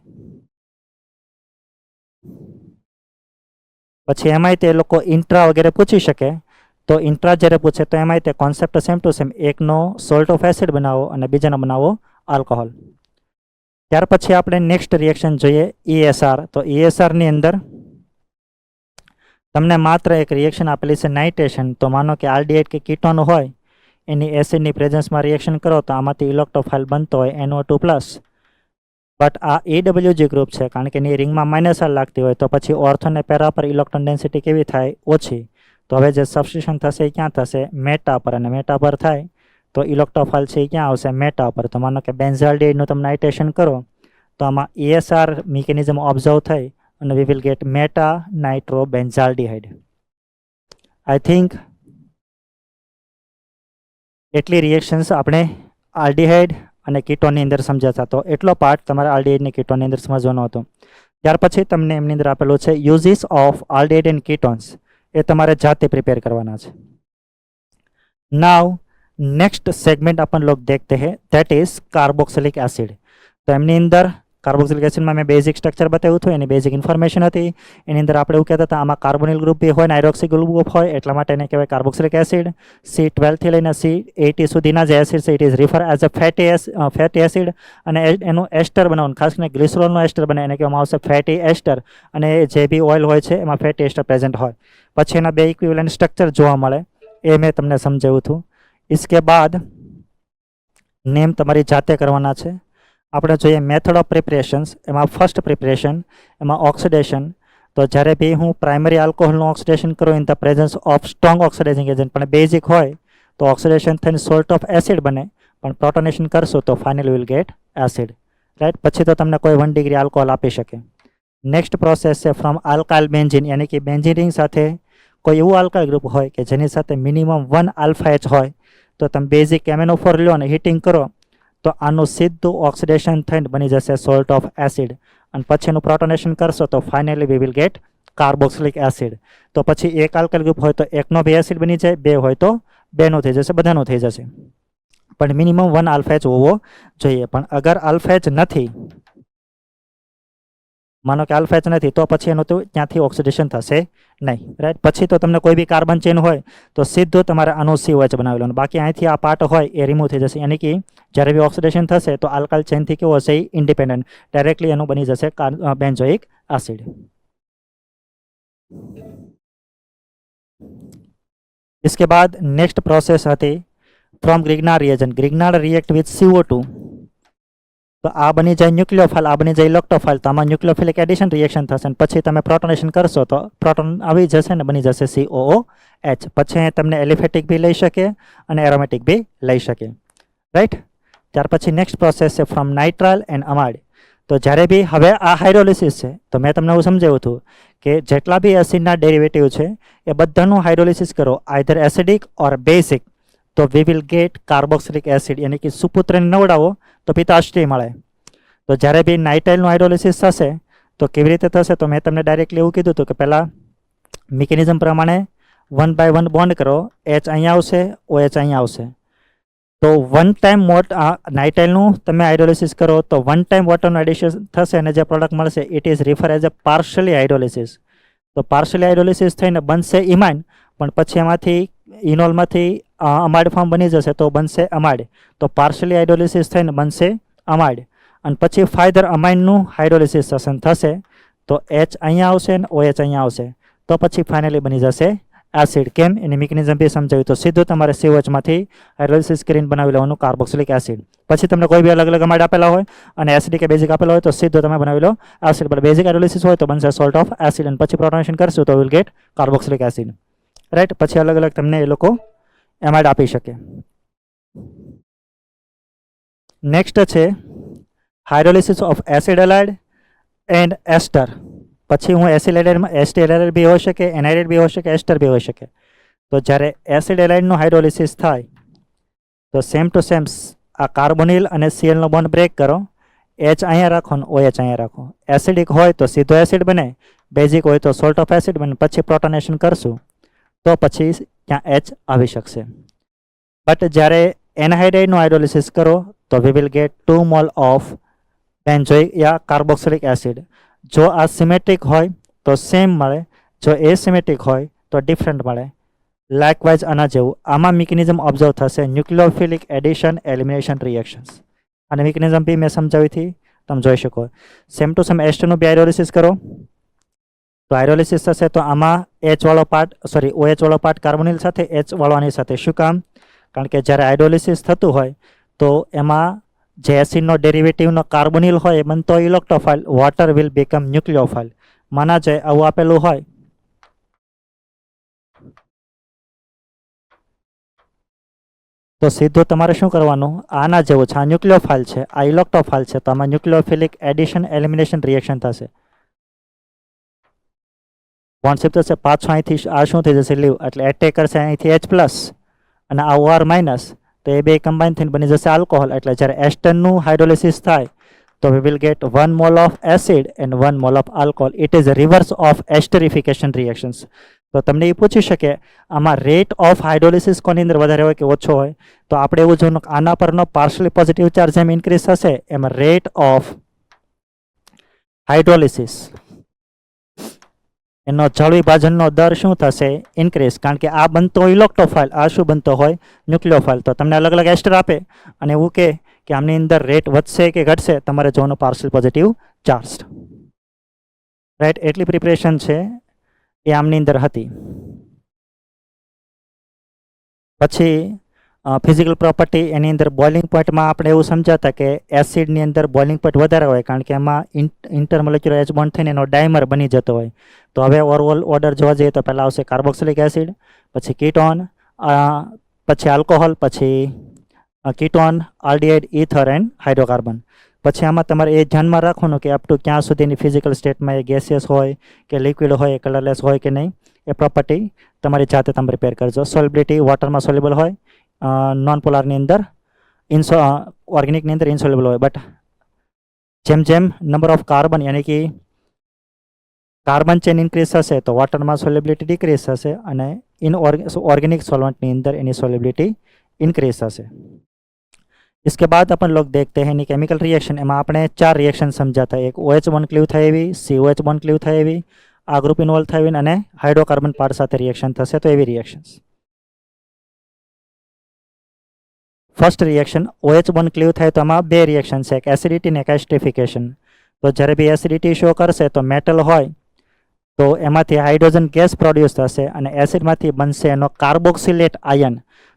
પછી એમાંય તે લોકો ઇન્ટ્રા વગેરે પૂછી શકે. તો ઇન્ટ્રા જ્યારે પૂછે તો એમાંય તે કોન્સેપ્ટ સેમ ટુ સેમ, એકનો સોલ્ટ ઓફ એસિડ બનાવો અને બીજાનો બનાવો આલ્કોહોલ. ત્યાર પછી આપણે નેક્સ્ટ રિએક્શન જોઈએ ESR. તો ESRની અંદર તમને માત્ર એક રિએક્શન આપેલી છે નાઇટ્રેશન. તો માનો કે આલ્ડિહાઇડ કે કીટોન હોય એની એસિડની પ્રેઝન્સમાં રિએક્શન કરો તો આમાંથી ઇલેક્ટ્રોફાઇલ બનતો હોય NO2+. બટ આ AWG ગ્રુપ છે કારણ કે એની રિંગમાં -R લાગતી હોય તો પછી ઓર્થો અને પેરા પર ઇલેક્ટ્રોન ડેન્સિટી કેવી થાય? ઓછી. તો હવે જે સબસ્ટિટ્યુશન થશે એ ક્યાં થશે? મેટા પર. અને મેટા પર થાય તો ઇલેક્ટ્રોફાઇલ છે એ ક્યાં આવશે? મેટા પર. તો માનો કે બેન્ઝાલ્ડિહાઇડનું તમે નાઇટ્રેશન કરો તો આમાં ESR મિકેનિઝમ ઓબ્ઝર્વ થઈ અને we will get meta nitro benzaldehyde. I think એટલી રિએક્શન્સ આપણે આલ્ડિહાઇડ અને કીટોનની અંદર સમજાતા. તો એટલો પાર્ટ તમારે આલ્ડિહાઇડ અને કીટોનની અંદર સમજવાનો હતો. ત્યાર પછી તમને એમની અંદર આપેલું છે યુઝિસ ઓફ આલ્ડિહાઇડ એન્ડ કીટોન્સ. એ તમારે જાતે પ્રિपेयर करवाना है. नाउ नेक्स्ट सेगमेंट अपन लोग देखते हैं दैट इज कार्बोक्सिलिक एसिड. तो एमनी अंदर कार्बोक्सिलिक एसिड में मैं बेसिक स्ट्रक्चर बताव्યું હતું, એની બેઝિક ઇન્ફોર્મેશન હતી. એની અંદર આપણે એવું કહેતા હતા આમાં કાર્બોનિલ ગ્રુપ બી હોય ને હાઇડ્રોક્સી ગ્રુપ હોય એટલા માટે એને કહેવાય કાર્બોક્સિલિક એસિડ. C12 થી લઈને C80 સુધીના જે એસિડ છે it is refer as a fatty acid. અને એનું એસ્ટર બનાવવાનું ખાસ કરીને ગ્લિસરોલનું એસ્ટર બને એને કહેવામાં આવશે ફેટી એસ્ટર. અને જે બી ઓઇલ હોય છે એમાં ફેટી એસ્ટર પ્રેઝન્ટ હોય. પછી એના બે ઇક્વિવેલન્ટ સ્ટ્રક્ચર જોવા મળે એ મેં તમને સમજાવ્યું હતું. इसके बाद नेम તમારી જાતે કરવાના છે. આપણે જોઈએ મેથડ ઓફ પ્રિપરેશન્સ. એમાં ફર્સ્ટ પ્રિપરેશન એમાં ઓક્સિડેશન. તો જ્યારે બી હું પ્રાઇમરી આલ્કોહોલનું ઓક્સિડેશન કરું in the presence of strong oxidising agent પણ બેઝિક હોય તો ઓક્સિડેશન થઈને સોલ્ટ ઓફ એસિડ બને, પણ પ્રોટોનેશન કરશો તો finally will get acid, right. પછી તો તમને કોઈ 1 ડિગ્રી આલ્કોહોલ આપી શકે. નેક્સ્ટ પ્રોસેસ છે ફ્રોમ આલ્કાઇલ બેન્ઝીન, યાની કે બેન્ઝીન રિંગ સાથે કોઈ એવું આલ્કાઇલ ગ્રુપ હોય કે જેની સાથે મિનિમમ 1 આલ્ફા એચ હોય તો તમે બેઝિક MnO4 લો અને હીટિંગ કરો તો આનું સીધું ઓક્સિડેશન થઈને બની જશે સોલ્ટ ઓફ એસિડ. અને પછીનું પ્રોટોનેશન કરશો તો finally V will get carboxylic acid. તો પછી એક આલ્કાઇલ ગ્રુપ હોય તો એકનો બે એસિડ બની જાય, બે હોય તો બેનું થઈ જશે, બધાનું થઈ જશે. પણ મિનિમમ 1 આલ્ફા એચ હોવો જોઈએ. પણ અગર આલ્ફા એચ નથી, માનો કે આલ્ફા એચ નથી તો પછી એનું તો ત્યાંથી ઓક્સિડેશન થશે નહીં, રાઈટ. પછી તો તમને કોઈ બી કાર્બન ચેન હોય તો સીધું તમારે આનું COH બનાવી લેવાનું. બાકી અહીંથી આ પાર્ટ હોય એ રિમૂવ થઈ જશે. યાની કે જ્યારે બી ઓક્સિડેશન થશે તો આલ્કાઇલ ચેનથી કેવું હશે? ઇન્ડિપેન્ડન્ટ, ડાયરેક્ટલી એનું બની જશે બેન્ઝોઇક એસિડ. इसके बाद नेक्स्ट प्रोसेस હતી from Grignard reagent. Grignard react with CO2 તો આ બની જાય ન્યુક્લિયોફાઇલ, આ બની જાય ઇલેક્ટ્રોફાઇલ. તો આમાં ન્યુક્લિયોફિલિક એડિશન રિએક્શન થશે અને પછી તમે પ્રોટોનેશન કરશો તો પ્રોટોન આવી જશે ને બની જશે COOH. પછી તમને એલિફેટિક બી લઈ શકે અને એરોમેટિક બી લઈ શકે, રાઈટ. ત્યાર પછી નેક્સ્ટ પ્રોસેસ છે ફ્રોમ નાઇટ્રાઇલ એન્ડ અમાઇડ. તો જ્યારે બી હવે આ હાઇડ્રોલિસિસ છે તો મેં તમને એવું સમજાવ્યું હતું કે જેટલા બી એસિડના ડેરિવેટિવ છે એ બધાનું હાઇડ્રોલિસિસ કરો આઈધર એસિડિક ઓર બેઝિક, તો we will get carboxylic acid, યાની કે સુપુત્રને નવડાવો તો પિત્તાશ્રી મળે. તો જ્યારે બી નાઇટ્રાઇલનું હાઇડ્રોલિસિસ થશે તો કેવી રીતે થશે, તો મેં તમને ડાયરેક્ટલી એવું કીધું હતું કે પહેલાં મિકેનિઝમ પ્રમાણે 1 by 1 બોન્ડ કરો, એચ અહીંયા આવશે, OH અહીંયા આવશે. તો વન ટાઈમ નાઇટ્રાઇલનું તમે હાઇડ્રોલિસિસ કરો તો વન ટાઈમ વોટરનું એડિશન થશે અને જે પ્રોડક્ટ મળશે it is refer as a partially hydrolysis. તો પાર્શિયલી હાઇડ્રોલિસિસ થઈને બનશે ઇમાઇન, પણ પછી એમાંથી ઇનોલમાંથી અમાઇડ ફોર્મ બની જશે તો બનશે અમાઇડ. તો પાર્શિયલી હાઇડ્રોલિસિસ થઈને બનશે અમાઇડ, અને પછી ફાઇધર અમાઇનનું હાઇડ્રોલિસિસ થશે તો એચ અહીંયા આવશે અને OH અહીંયા આવશે, તો પછી ફાઇનલી બની જશે એસિડ. કેમ, એની મિકેનિઝમ બી સમજાવ્યું. તો સીધું તમારે COH માંથી હાઇડ્રોલિસિસ કરીને બનાવી લેવાનું કાર્બોક્સિલિક એસિડ. પછી તમને કોઈ બી અલગ અલગ અમાઇડ આપેલા હોય અને એસિડિક કે બેઝિક આપેલા હોય તો સીધો તમે બનાવી લો એસિડ. પણ બેઝિક હાઇડ્રોલિસિસ હોય તો બનશે સોલ્ટ ઓફ એસિડ, અને પછી પ્રોટોનેશન કરશું તો will get carboxylic acid. Right, પછી અલગ અલગ તમને એ લોકો એમાઇડ આપી શકે. નેક્સ્ટ છે hydrolysis of acid halide and ester. પછી હું એસિડ એલાઇડમાં એસ્ટર એલાઇડ બી હોઈ શકે, એનાઇડ બી હોઈ શકે, એસ્ટર બી હોઈ શકે. તો જ્યારે એસિડ એલાઇડનું હાઇડ્રોલિસિસ થાય તો સેમ ટુ સેમ આ કાર્બોનિલ અને Cl નો બોન્ડ બ્રેક કરો, H અહીંયા રાખો અને OH અહીંયા રાખો. એસિડિક હોય તો સીધો એસિડ બને, બેઝિક હોય તો સોલ્ટ ઓફ એસિડ બને. પછી પ્રોટોનેશન કરશું તો પછી ત્યાં H આવી શકશે. બટ જ્યારે એનહાઇડ્રાઇડનું હાઇડ્રોલિસિસ કરો તો we will get 2 mole of benzoic yeah carboxylic acid. જો આ સિમેટ્રિક હોય તો સેમ મળે, જો એસિમેટ્રિક હોય તો ડિફરન્ટ મળે. લાઇકવાઇઝ આના જેવું આમાં મિકેનિઝમ ઓબ્ઝર્વ થશે, ન્યુક્લિયોફિલિક એડિશન એલિમિનેશન રિએક્શન્સ. અને મિકેનિઝમ બી મેં સમજાવી હતી, તમે જોઈ શકો. સેમ ટુ સેમ એસ્ટરનું બી હાઇડ્રોલિસિસ કરો તો હાઇડ્રોલિસિસ થશે તો આમાં OH વાળો પાર્ટ કાર્બોનિલ સાથે, H વાળો આની સાથે. શું કામ? કારણ કે જ્યારે હાઇડ્રોલિસિસ થતું હોય તો એમાં જે એસિડનો ડેરિવેટિવનો કાર્બોનિલ હોય એ બનતો ઇલેક્ટ્રોફાઇલ, વોટર વિલ બીકમ ન્યુક્લિયોફાઇલ. માના જાય આવું આપેલું હોય તો સીધું તમારે શું કરવાનું, આના જેવું છે, આ ન્યુક્લિયોફાઇલ છે, આ ઇલેક્ટ્રોફાઇલ છે, તો આમાં ન્યુક્લિયોફિલિક એડિશન એલિમિનેશન રિએક્શન થશે. બોન્ડશિપ થશે, પાછું અહીંથી આ શું થઈ જશે, લીવ, એટલે એટેક કરશે અહીંથી H+ અને આ OR-, તો એ બે કમ્બાઇન થઈને બની જશે આલ્કોહોલ. એટલે જ્યારે એસ્ટરનું હાઇડ્રોલિસિસ થાય તો we will get 1 mole of acid and 1 mole of alcohol. It is reverse of esterification reactions. તો તમને એ પૂછી શકે આમાં રેટ ઓફ હાઇડ્રોલિસિસ કોની અંદર વધારે હોય કે ઓછો હોય, તો આપણે એવું જોવાનું કે આના પરનો પાર્શિયલી પોઝિટિવ ચાર્જ જેમ ઇન્ક્રીઝ થશે એમાં રેટ ઓફ હાઇડ્રોલિસિસ એનો જળ વિભાજનનો દર શું થશે, ઇન્ક્રીઝ. કારણ કે આ બનતો હોય ઇલેક્ટ્રોફાઇલ, આ શું બનતો હોય, ન્યુક્લિયોફાઇલ. તો તમને અલગ અલગ એસ્ટર આપે અને એવું કે આમની અંદર રેટ વધશે કે ઘટશે, તમારે જોવાનું પાર્શિયલ પોઝિટિવ ચાર્જ. રાઈટ, એટલી પ્રિપરેશન છે એ આમની અંદર હતી. પછી ફિઝિકલ પ્રોપર્ટી, એની અંદર બોઇલિંગ પોઈન્ટમાં આપણે એવું સમજાતા કે એસિડની અંદર બોઇલિંગ પોઈન્ટ વધારે હોય કારણ કે એમાં ઇન્ટરમોલેક્યુલર H બોન્ડ થઈને એનો ડાયમર બની જતો હોય. તો હવે ઓવરઓલ ઓર્ડર જોવા જઈએ તો પહેલાં આવશે કાર્બોક્સિલિક એસિડ, પછી કીટોન, પછી આલ્કોહોલ, પછી ketone, aldehyde, ether and hydrocarbon. પછી આમાં તમારે એ ધ્યાનમાં રાખવાનું કે અપ ટુ ક્યાં સુધીની ફિઝિકલ સ્ટેટમાં એ ગેસિયસ હોય કે લિક્વિડ હોય, કલરલેસ હોય કે નહીં, એ પ્રોપર્ટી તમારી જાતે તમે પ્રિપેર કરજો. સોલ્યુબિલિટી વોટરમાં સોલ્યુબલ હોય, નોન પોલારની અંદર ઓર્ગેનિકની અંદર ઇન્સોલ્યુબલ હોય. બટ જેમ જેમ નંબર ઓફ કાર્બન યાની કે કાર્બન ચેન ઇન્ક્રીઝ થશે તો વોટરમાં સોલ્યુબિલિટી ડિક્રીઝ થશે અને ઓર્ગेनिक सॉल्वेंटની અંદર એની सोल्युबिलिटी इंक्रीज થશે. इसके बाद अपन लोग देखते हैं केमिकल रिएक्शन. एम आपने 4 रिएक्शन समझाता है. एक OH बॉन्ड क्लीव થાય એવી, COH बॉन्ड क्लीव થાય એવી, આ ગ્રુપ ઇન્વોલ્વ થાય અને હાઇડ્રોકાર્બન પાર્ટ સાથે રિએક્શન થશે, તો એવી reactions. First reaction OH bond cleave થાય તો આમાં બે રિએક્શન છે, એક એસિડિટી અને એક એસ્ટરિફિકેશન. તો જ્યારે બી એસિડિટી શો કરશે તો મેટલ હોય તો એમાંથી હાઇડ્રોજન ગેસ પ્રોડ્યુસ થશે અને એસિડમાંથી બનશે એનો કાર્બોક્સિલેટ આયન.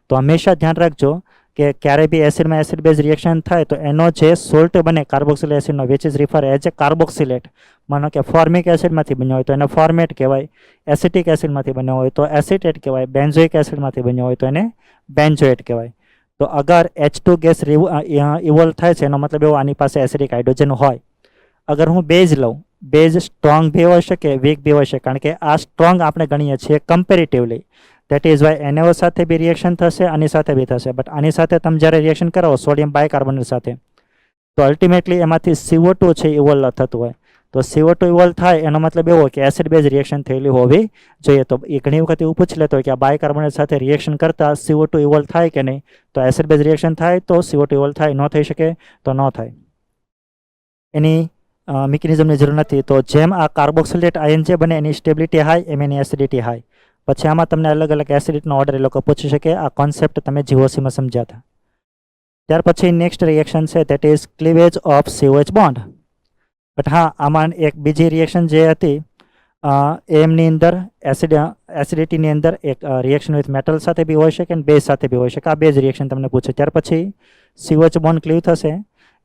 તો હંમેશા ધ્યાન રાખજો કે ક્યારે બી એસિડમાં એસિડ બેઝ રિએક્શન થાય તો એનો જે સોલ્ટ બને કાર્બોક્સિલ એસિડનો which is refer as a carboxylate. માનો કે ફોર્મિક એસિડમાંથી બન્યો હોય તો એને ફોર્મેટ કહેવાય, એસિટિક એસિડમાંથી બન્યો હોય તો એસિટેટ કહેવાય, બેન્ઝોઇક એસિડમાંથી બન્યો હોય તો એને બેન્ઝોએટ કહેવાય. તો અગર H2 ગેસ ઇવોલ્વ થાય છે એનો મતલબ એવો આની પાસે એસિડિક હાઇડ્રોજન હોય. અગર હું બેઝ લઉં, બેઝ સ્ટ્રોંગ બી હોઈ શકે, વીક બી હોઈ શકે, કારણ કે આ સ્ટ્રોંગ આપણે ગણીએ છીએ comparatively. That is why NaO સાથે બી રિએક્શન થશે, આની સાથે બી થશે. બટ આની સાથે તમે જ્યારે રિએક્શન કરાવો સોડિયમ બાયકાર્બોનેટ સાથે, તો અલ્ટિમેટલી એમાંથી CO2 છે ઇવોલ્વ થતું હોય. તો CO2 ઇવોલ્વ થાય એનો મતલબ એવો કે એસિડ બેઝ રિએક્શન થયેલી હોવી જોઈએ. તો એ ઘણી વખત એવું પૂછી લેતો હોય કે આ બાયકાર્બોનેટ સાથે રિએક્શન કરતા CO2 ઇવોલ્વ થાય કે નહીં, તો એસિડ બેઝ રિએક્શન થાય તો CO2 ઇવોલ્વ થાય, ન થઈ શકે તો ન થાય. એની મિકેનિઝમની જરૂર નથી. તો જેમ આ કાર્બોક્સિલેટ આયન જે બને એની સ્ટેબિલિટી હાઈ, એમ એની એસિડિટી હાઈ. પછી આમાં તમને અલગ અલગ એસિડિટીનો ઓર્ડર એ લોકો પૂછી શકે. આ કોન્સેપ્ટ તમે GOCમાં સમજ્યા હતા. ત્યાર પછી નેક્સ્ટ રિએક્શન છે that is cleavage of COH bond. But હા, આમાં એક બીજી રિએક્શન જે હતી એમની અંદર એસિડિટીની અંદર એક રિએક્શન વિથ મેટલ સાથે બી હોઈ શકે અને બેઝ સાથે બી હોઈ શકે. આ બેઝ રિએક્શન તમને પૂછે. ત્યાર પછી COH બોન્ડ ક્લીવ થશે.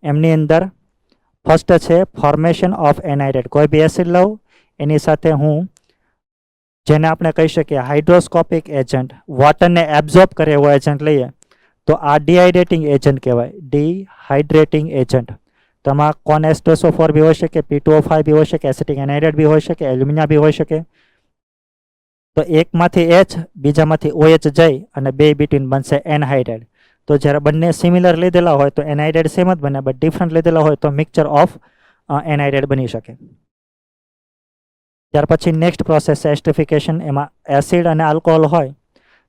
એમની અંદર ફર્સ્ટ છે ફોર્મેશન ઓફ એનહાઇડ્રેટ. કોઈ બી એસિડ લઉં એની સાથે હું જેને આપણે કહી શકીએ હાઇડ્રોસ્કોપિક એજન્ટ, વોટરને એબ્ઝોર્બ કરે એવો એજન્ટ લઈએ તો આ ડિહાઇડ્રેટિંગ એજન્ટ કહેવાય, ડિહાઇડ્રેટિંગ એજન્ટ. તો આમાં કોન H2SO4 બી હોઈ શકે, P2O5 બી હોઈ શકે, એસિટિક એનહાઇડ્રેટ બી હોઈ શકે, એલ્યુમિનિયા બી હોઈ શકે. તો એકમાંથી H બીજામાંથી OH જઈ અને બે બિટવીન બનશે એનહાઇડ્રેટ. તો જ્યારે બંને સિમિલર લીધેલા હોય તો એનહાઇડ્રેટ સેમ જ બને, બટ ડિફરન્ટ લીધેલા હોય તો મિક્સચર ઓફ એનહાઇડ્રેટ બની શકે. ત્યાર પછી નેક્સ્ટ પ્રોસેસ છે એસ્ટરિફિકેશન. એમાં એસિડ અને આલ્કોહોલ હોય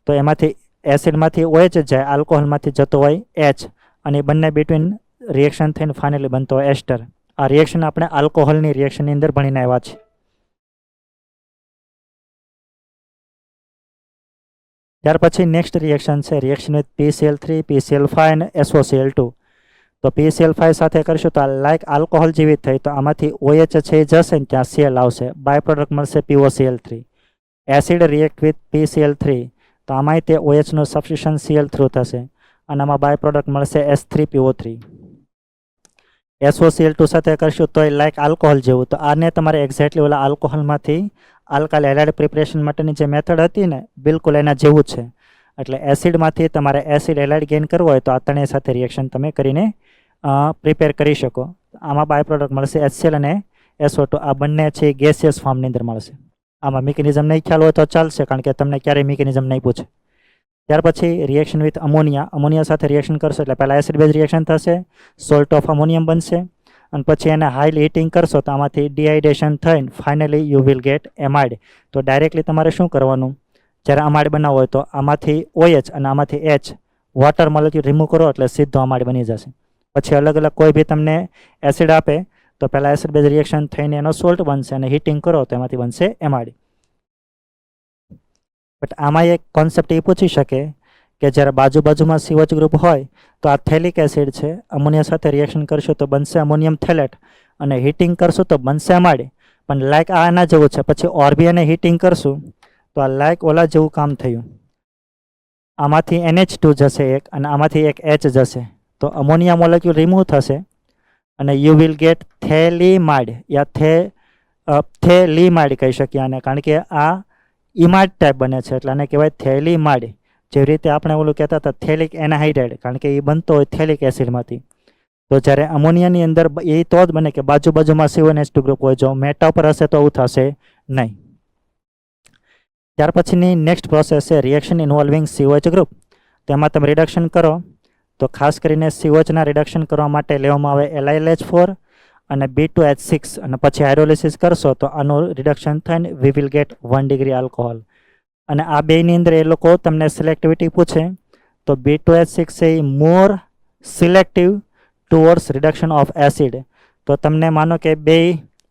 તો એમાંથી એસિડમાંથી OH જાય, આલ્કોહોલમાંથી જતો હોય H, અને બંને બિટવીન રિએક્શન થઈને ફાઇનલી બનતો હોય એસ્ટર. આ રિએક્શન આપણે આલ્કોહોલની રિએક્શનની અંદર ભણીને આવ્યા છે. ત્યાર પછી નેક્સ્ટ રિએક્શન છે રિએક્શન વિથ PCl3, PCl5 અને SOCl2. તો PCl5 સાથે કરશું તો લાઈક આલ્કોહોલ જેવી થઈ, તો આમાંથી OH છે જશે ને ત્યાં Cl આવશે, બાય પ્રોડક્ટ મળશે POCl3. Acid react with PCl3 તો આમાંય તે OH નું સબસ્ટિટ્યુશન Cl થ્રુ થશે અને આમાં બાય પ્રોડક્ટ મળશે H3PO3. SOCl2 સાથે કરશું તો લાઈક આલ્કોહોલ જેવું. તો આને તમારે એક્ઝેક્ટલી ઓલા આલ્કોહોલમાંથી આલ્કાઇલ હેલાઇડ પ્રિપરેશન માટેની જે મેથડ હતી ને બિલકુલ એના જેવું જ છે. એટલે એસિડમાંથી તમારે એસિડ હેલાઇડ ગેઇન કરવો હોય તો આ ત્રણેય સાથે રિએક્શન તમે કરીને પ્રિપેર કરી શકો. આમાં બાય પ્રોડક્ટ મળશે HCl અને SO2. આ બંને છે ગેસિયસ ફોર્મની અંદર મળશે. આમાં મિકેનિઝમ નહીં ખ્યાલ હોય તો ચાલશે, કારણ કે તમને ક્યારેય મિકેનિઝમ નહીં પૂછે. ત્યાર પછી રિએક્શન વિથ અમોનિયા. અમોનિયા સાથે રિએક્શન કરશો એટલે પહેલાં એસિડ બેઝ રિએક્શન થશે, સોલ્ટ ઓફ અમોનિયમ બનશે અને પછી એને હાઈલી હીટિંગ કરશો તો આમાંથી ડિહાઇડ્રેશન થઈને finally you will get amide. તો ડાયરેક્ટલી તમારે શું કરવાનું, જ્યારે અમાઇડ બનાવવો હોય તો આમાંથી OH અને આમાંથી H વોટર મોલેક્યુલ રિમૂવ કરો એટલે સીધો અમાઇડ બની જશે. પછી અલગ અલગ કોઈ બી તમને એસિડ આપે તો પહેલાં એસિડ બેઝ રિએક્શન થઈને એનો સોલ્ટ બનશે અને હીટિંગ કરો તો એમાંથી બનશે એમાઇડ. બટ આમાં એક કોન્સેપ્ટ એ પૂછી શકે કે જ્યારે બાજુમાં COH ગ્રુપ હોય તો આ થેલિક એસિડ છે, અમોનિયા સાથે રિએક્શન કરશો તો બનશે અમોનિયમ થેલેટ અને હીટિંગ કરશું તો બનશે એમાઇડ. પણ લાઈક આ એના જેવું છે. પછી ઓરબી અને હીટિંગ કરશું તો આ લાઈક ઓલા જેવું કામ થયું. આમાંથી NH2 જશે એક અને આમાંથી એક H જશે, તો અમોનિયા મોલેક્યુલ રિમૂવ થશે અને યુ વિલ ગેટ થેલિમાઇડ યા થેલિમાઇડ કહી શકીએ આને, કારણ કે આ ઇમાઇડ ટાઈપ બને છે એટલે આને કહેવાય થેલિમાઇડ. જેવી રીતે આપણે ઓલું કહેતા હતા થેલિક એનહાઇડ્રેટ, કારણ કે એ બનતો હોય થેલિક એસિડમાંથી. તો જ્યારે અમોનિયાની અંદર એ તો જ બને કે બાજુમાં CONH2 ગ્રુપ હોય, જો મેટા ઉપર હશે તો આવું થશે નહીં. ત્યાર પછીની નેક્સ્ટ પ્રોસેસ છે રિએક્શન ઇન્વોલ્વિંગ COH ગ્રુપ. તેમાં તમે રિડક્શન કરો તો ખાસ કરીને COHના રિડક્શન કરવા માટે લેવામાં આવે LiLH4 અને B2H6 અને પછી હાઇડ્રોલિસિસ કરશો તો આનું રિડક્શન થઈને વી વિલ ગેટ 1 ડિગ્રી આલ્કોહોલ. અને આ બેની અંદર એ લોકો તમને સિલેક્ટિવિટી પૂછે તો B2H6 A more selective towards reduction of acid. તો તમને માનો કે બે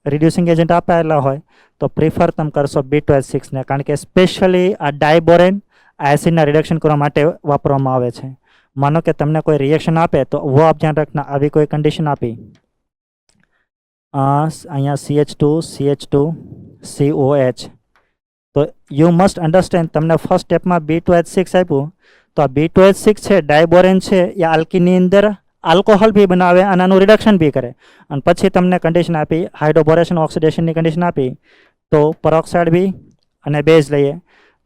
રિડ્યુસિંગ એજન્ટ આપેલા હોય તો પ્રિફર તમે કરશો B2H6 ને, કારણ કે સ્પેશિયલી આ ડાયબોરેન આ એસિડના રિડક્શન કરવા માટે વાપરવામાં આવે છે. માનો કે તમને કોઈ રિએક્શન આપે તો વો આપ ધ્યાન રાખના, આવી કોઈ કન્ડિશન આપી અહીંયા CH2 COH, તો યુ મસ્ટ અન્ડરસ્ટેન્ડ તમને ફર્સ્ટ સ્ટેપમાં B2H6 આપ્યું તો આ B2H6 છે ડાયબોરેન છે એ આલ્કીનની અંદર આલ્કોહોલ બી બનાવે અને આનું રિડક્શન બી કરે. અને પછી તમને કન્ડિશન આપી હાઇડ્રોબોરેશન ઓક્સિડેશનની કન્ડિશન આપી તો પરઓક્સાઇડ બી અને બેઝ લઈએ.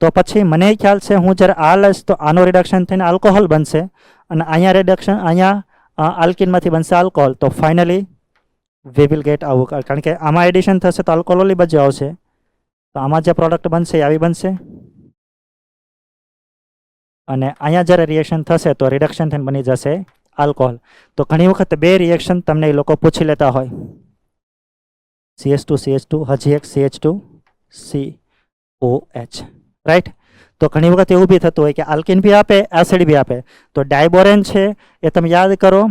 તો પછી મને ખ્યાલ છે હું જ્યારે આ લઈશ તો આનું રિડક્શન થઈને આલ્કોહોલ બનશે અને અહીંયા રિડક્શન અહીંયા આલ્કીનમાંથી બનશે આલ્કોહોલ. તો ફાઇનલી વી વિલ ગેટ આવું, કારણ કે આમાં એડિશન થશે તો આલ્કોહોલ બાજુ આવશે, તો આમાં જે પ્રોડક્ટ બનશે એ આવી બનશે, અને અહીંયા જ્યારે રિએક્શન થશે તો રિડક્શન થઈને બની જશે આલ્કોહોલ. તો ઘણી વખત બે રિએક્શન તમને એ લોકો પૂછી લેતા હોય, CH2 હજી એક CH2COH, રાઈટ. તો ઘણી વખત એવું બી થતું હોય કે આલ્કિન બી આપે, એસિડ બી આપે. તો ડાયબોરેન છે એ તમે યાદ કરો,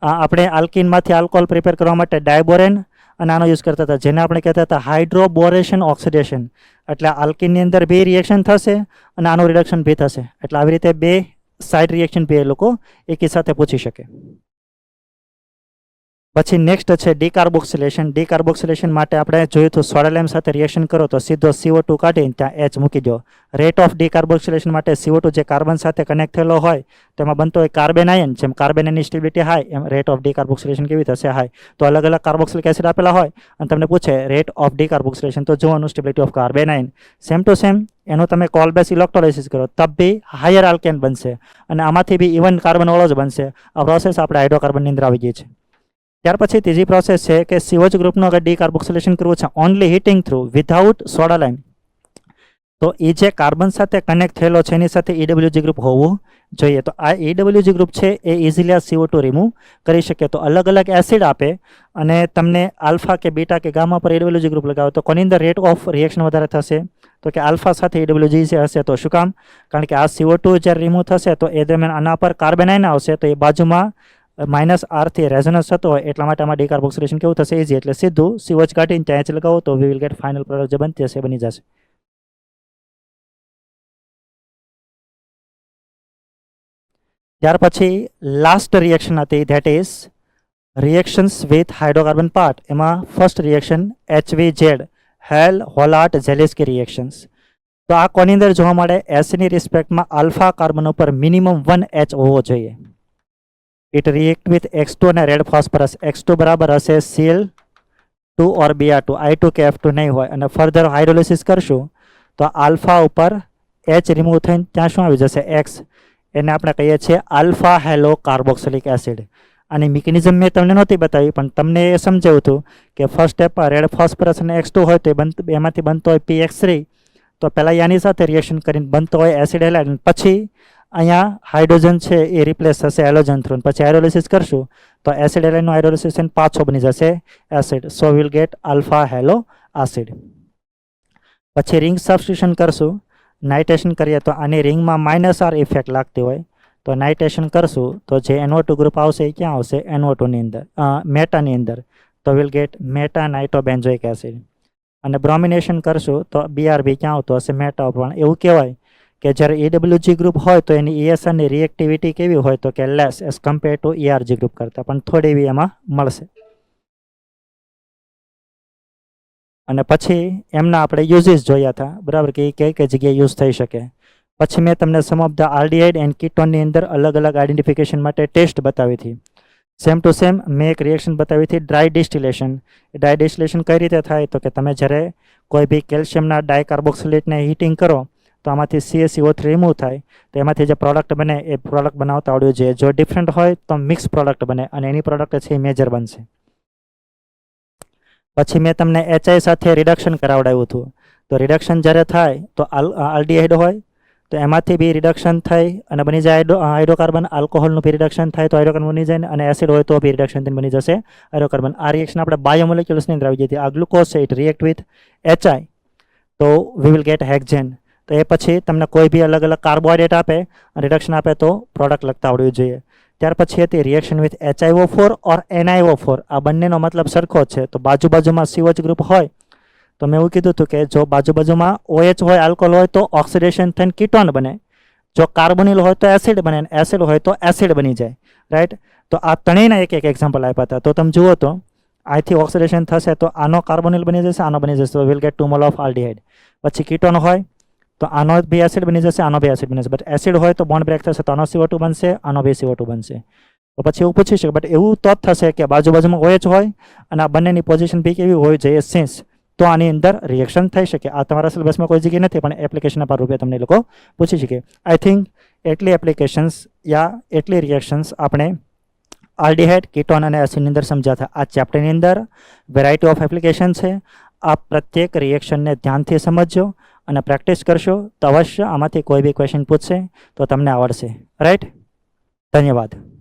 આપણે આલ્કિનમાંથી આલ્કોહોલ પ્રિપેર કરવા માટે ડાયબોરેન અને આનો યુઝ કરતા હતા, જેને આપણે કહેતા હતા હાઇડ્રોબોરેશન ઓક્સિડેશન. એટલે આલ્કિનની અંદર બે રિએક્શન થશે અને આનું રિડક્શન બી થશે. એટલે આવી રીતે બે સાઇડ રિએક્શન બી એ લોકો એકી સાથે પૂછી શકે. પછી નેક્સ્ટ છે ડીકાર્બોક્સિલેશન. ડીકાર્બોક્સિલેશન માટે આપણે જોયું તો સોડા લાઇમ સાથે રિએક્શન કરો તો સીધો CO2 કાઢીને ત્યાં H મૂકી દો. રેટ ઓફ ડીકાર્બોક્સિલેશન માટે CO2 જે કાર્બન સાથે કનેક્ટ થયેલો હોય તેમાં બનતો હોય કાર્બન આયન, જેમ કાર્બન આયનની સ્ટેબિલિટી હાઈ એમ રેટ ઓફ ડીકાર્બોક્સિલેશન કેવી થશે? હાઈ. તો અલગ અલગ કાર્બોક્સિલિક એસિડ આપેલા હોય અને તમને પૂછે રેટ ઓફ ડીકાર્બોક્સિલેશન, તો જોવાનું stability of carbon ion. Same to same એનું તમે કોલબેસ ઇલેક્ટ્રોલાઇસિસ કરો તબ બી હાયર આલ્કેન બનશે, અને આમાંથી બી ઇવન કાર્બન વાળો જ બનશે. આ પ્રોસેસ આપણે હાઇડ્રોકાર્બનની અંદર આવી ગઈ છે. ત્યાર પછી ત્રીજી પ્રોસેસ છે કે COH ગ્રુપનું અગર ડીકાર્બોક્સિલેશન કરવું છે only heating through without soda lime, તો એ જે કાર્બન સાથે કનેક્ટ થયેલો છે એની સાથે EWG ગ્રુપ હોવું જોઈએ. તો આ EWG ગ્રુપ છે એ ઇઝીલી આ CO2 રિમૂવ કરી શકે. તો અલગ અલગ એસિડ આપે અને તમને આલ્ફા કે બીટા કે ગામા પર EWG ગ્રુપ લગાવો તો કોની અંદર રેટ ઓફ રિએક્શન વધારે થશે? તો કે આલ્ફા સાથે EWG હશે. તો શું કામ? કારણ કે આ CO2 જ્યારે રિમૂવ થશે તો એ દરમિયાન આના પર કાર્બન આયન આવશે, તો એ બાજુમાં -R થી રેઝોનન્સ થતો હોય એટલા માટે આમાં ડીકાર્બોક્સિલેશન કેવું થશે? ઇઝી. એટલે સીધું COH કાઢીને ત્યાં H લગાવો તો we will gate final product જે બનતી હશે બની જશે. ત્યાર પછી લાસ્ટ રિએક્શન હતી, that is reactions with hydrocarbon part. એમાં ફર્સ્ટ રિએક્શન HVZ, હેલ હોલાટ જેલિસ્કી રિએક્શન્સ. તો આ કોની અંદર જોવા મળે? એસની રિસ્પેક્ટમાં આલ્ફા કાર્બન ઉપર મિનિમમ 1 H હોવો જોઈએ. ઇટ રિએક્ટ વિથ X2 અને રેડ ફોસ્ફરસ. X2 બરાબર હશે Cl2 ઓર Br2, I2 કે F2 નહીં હોય. અને ફર્ધર હાઇડ્રોલિસિસ કરશું તો આલ્ફા ઉપર H રિમૂવ થઈને ત્યાં શું આવી જશે? X. એને આપણે કહીએ છીએ આલ્ફા હેલો કાર્બોક્સિલિક એસિડ. આની મિકેનિઝમ મેં તમને નહોતી બતાવી પણ તમને એ સમજાવ્યું હતું કે ફર્સ્ટ સ્ટેપ રેડ ફોસ્ફરસ અને X2 હોય તો એમાંથી બનતો હોય PX3. તો પહેલાં આની સાથે રિએક્શન કરીને બનતો હોય એસિડ હેલાઇડ, પછી અહીંયા હાઇડ્રોજન છે એ રિપ્લેસ થશે હેલોજન થ્રુ. પછી હાઇડ્રોલિસિસ કરશું તો એસિડ હેલાઇડનું હાઇડ્રોલિસિસ થઈને પાછો બની જશે acid. So will gate alpha hello acid. પછી રિંગ સબસ્ટિટ્યુશન કરશું, નાઇટ્રેશન કરીએ તો આની રિંગમાં -R ઇફેક્ટ લાગતી હોય તો નાઇટ્રેશન કરશું તો જે NO2 ગ્રુપ આવશે એ ક્યાં આવશે? NO2 ની અંદર, મેટાની અંદર. તો will get meta nitrobenzoic acid. અને બ્રોમિનેશન કરશું તો BRB ક્યાં આવતો હશે? મેટા. પણ એવું કહેવાય કે જ્યારે EWG ગ્રુપ હોય તો એની ESRની રિએક્ટિવિટી કેવી હોય? તો કે less as compare to ERG group કરતાં, પણ થોડી એવી એમાં મળશે. અને પછી એમના આપણે યુઝિસ જોયા હતા, બરાબર, કે કઈ કઈ જગ્યાએ યુઝ થઈ શકે. પછી મેં તમને સમ ઓફ ધ આલ્ડીહાઇડ એન્ડ કીટોનની અંદર અલગ અલગ આઈડેન્ટિફિકેશન માટે ટેસ્ટ બતાવી હતી. સેમ ટુ સેમ મેં એક રિએક્શન બતાવી હતી ડ્રાય ડિસ્ટિલેશન. ડ્રાય ડિસ્ટિલેશન કઈ રીતે થાય? તો કે તમે જ્યારે કોઈ બી કેલ્શિયમના ડાયકાર્બોક્સિલેટને હીટિંગ કરો તો આમાંથી CaCO3 રિમૂવ થાય, તો એમાંથી જે પ્રોડક્ટ બને એ પ્રોડક્ટ બનાવતા આવડવું જોઈએ. જો ડિફરન્ટ હોય તો મિક્સ પ્રોડક્ટ બને અને એની પ્રોડક્ટ છે એ મેજર બનશે. પછી મેં તમને HI સાથે રિડક્શન કરાવડાવ્યું હતું. તો રિડક્શન જ્યારે થાય તો આલ્ડીહાઇડ હોય તો એમાંથી બી રિડક્શન થઈ અને બની જાય હાઇડ્રોકાર્બન. આલ્કોહોલનું બી રિડક્શન થાય તો હાઇડ્રોકાર્બન બની જાય, અને એસિડ હોય તો બી રિડક્શન થઈને બની જશે હાઇડ્રોકાર્બન. આ રિએક્શન આપણે બાયોમોલિક્યુલ્સની અંદર આવી જતી. આ ગ્લુકોઝ છે ઇટ રિએક્ટ વિથ HI તો વી વિલ ગેટ હેક્ઝેન. તો એ પછી તમને કોઈ બી અલગ અલગ કાર્બોહાઇડ્રેટ આપે રિડક્શન આપે તો પ્રોડક્ટ લખતા આવડવું જોઈએ. ત્યાર પછી હતી reaction with HiO4 or NiO4. આ બંનેનો મતલબ સરખો જ છે. તો બાજુબાજુમાં COH ગ્રુપ હોય તો મેં એવું કીધું હતું કે જો બાજુબાજુમાં OH હોય, આલ્કોહોલ હોય તો ઓક્સિડેશન થઈને કીટોન બને. જો કાર્બોનિલ હોય તો એસિડ બને, એસિડ હોય તો એસિડ બની જાય, રાઈટ. તો આ ત્રણેયના એક એક એક્ઝામ્પલ આપ્યા હતા. તો તમે જુઓ તો અહીંથી ઓક્સિડેશન થશે તો આનો કાર્બોનિલ બની જશે, આનો બની જશે, તો will get 2 mole of aldehyde. પછી કીટોન હોય તો આનો બી એસિડ બની જશે, આનો બી એસિડ બની જશે. બટ એસિડ હોય તો બોન્ડ બ્રેક થશે તો આનો CO2 બનશે, આનો બી CO2 બનશે. તો પછી એવું પૂછી શકે, બટ એવું તો જ થશે કે બાજુબાજુમાં OH હોય અને આ બંનેની પોઝિશન બી કેવી હોય જોઈએ સિન્સ, તો આની અંદર રિએક્શન થઈ શકે. આ તમારા સિલેબસમાં કોઈ જગ્યાએ નથી પણ એપ્લિકેશનના પર રૂપે તમને લોકો પૂછી શકે. આઈ થિંક એટલી એપ્લિકેશન્સ યા એટલી રિએક્શન્સ આપણે આલ્ડીહાઇડ, કીટોન અને એસિડની અંદર સમજ્યા હતા. આ ચેપ્ટરની અંદર વેરાયટી ઓફ એપ્લિકેશન છે. આ પ્રત્યેક રિએક્શનને ધ્યાનથી સમજજો અને પ્રેક્ટિસ કરશો તો અવશ્ય આમાંથી કોઈ બી ક્વેશ્ચન પૂછશે તો તમને આવડશે. રાઈટ? ધન્યવાદ.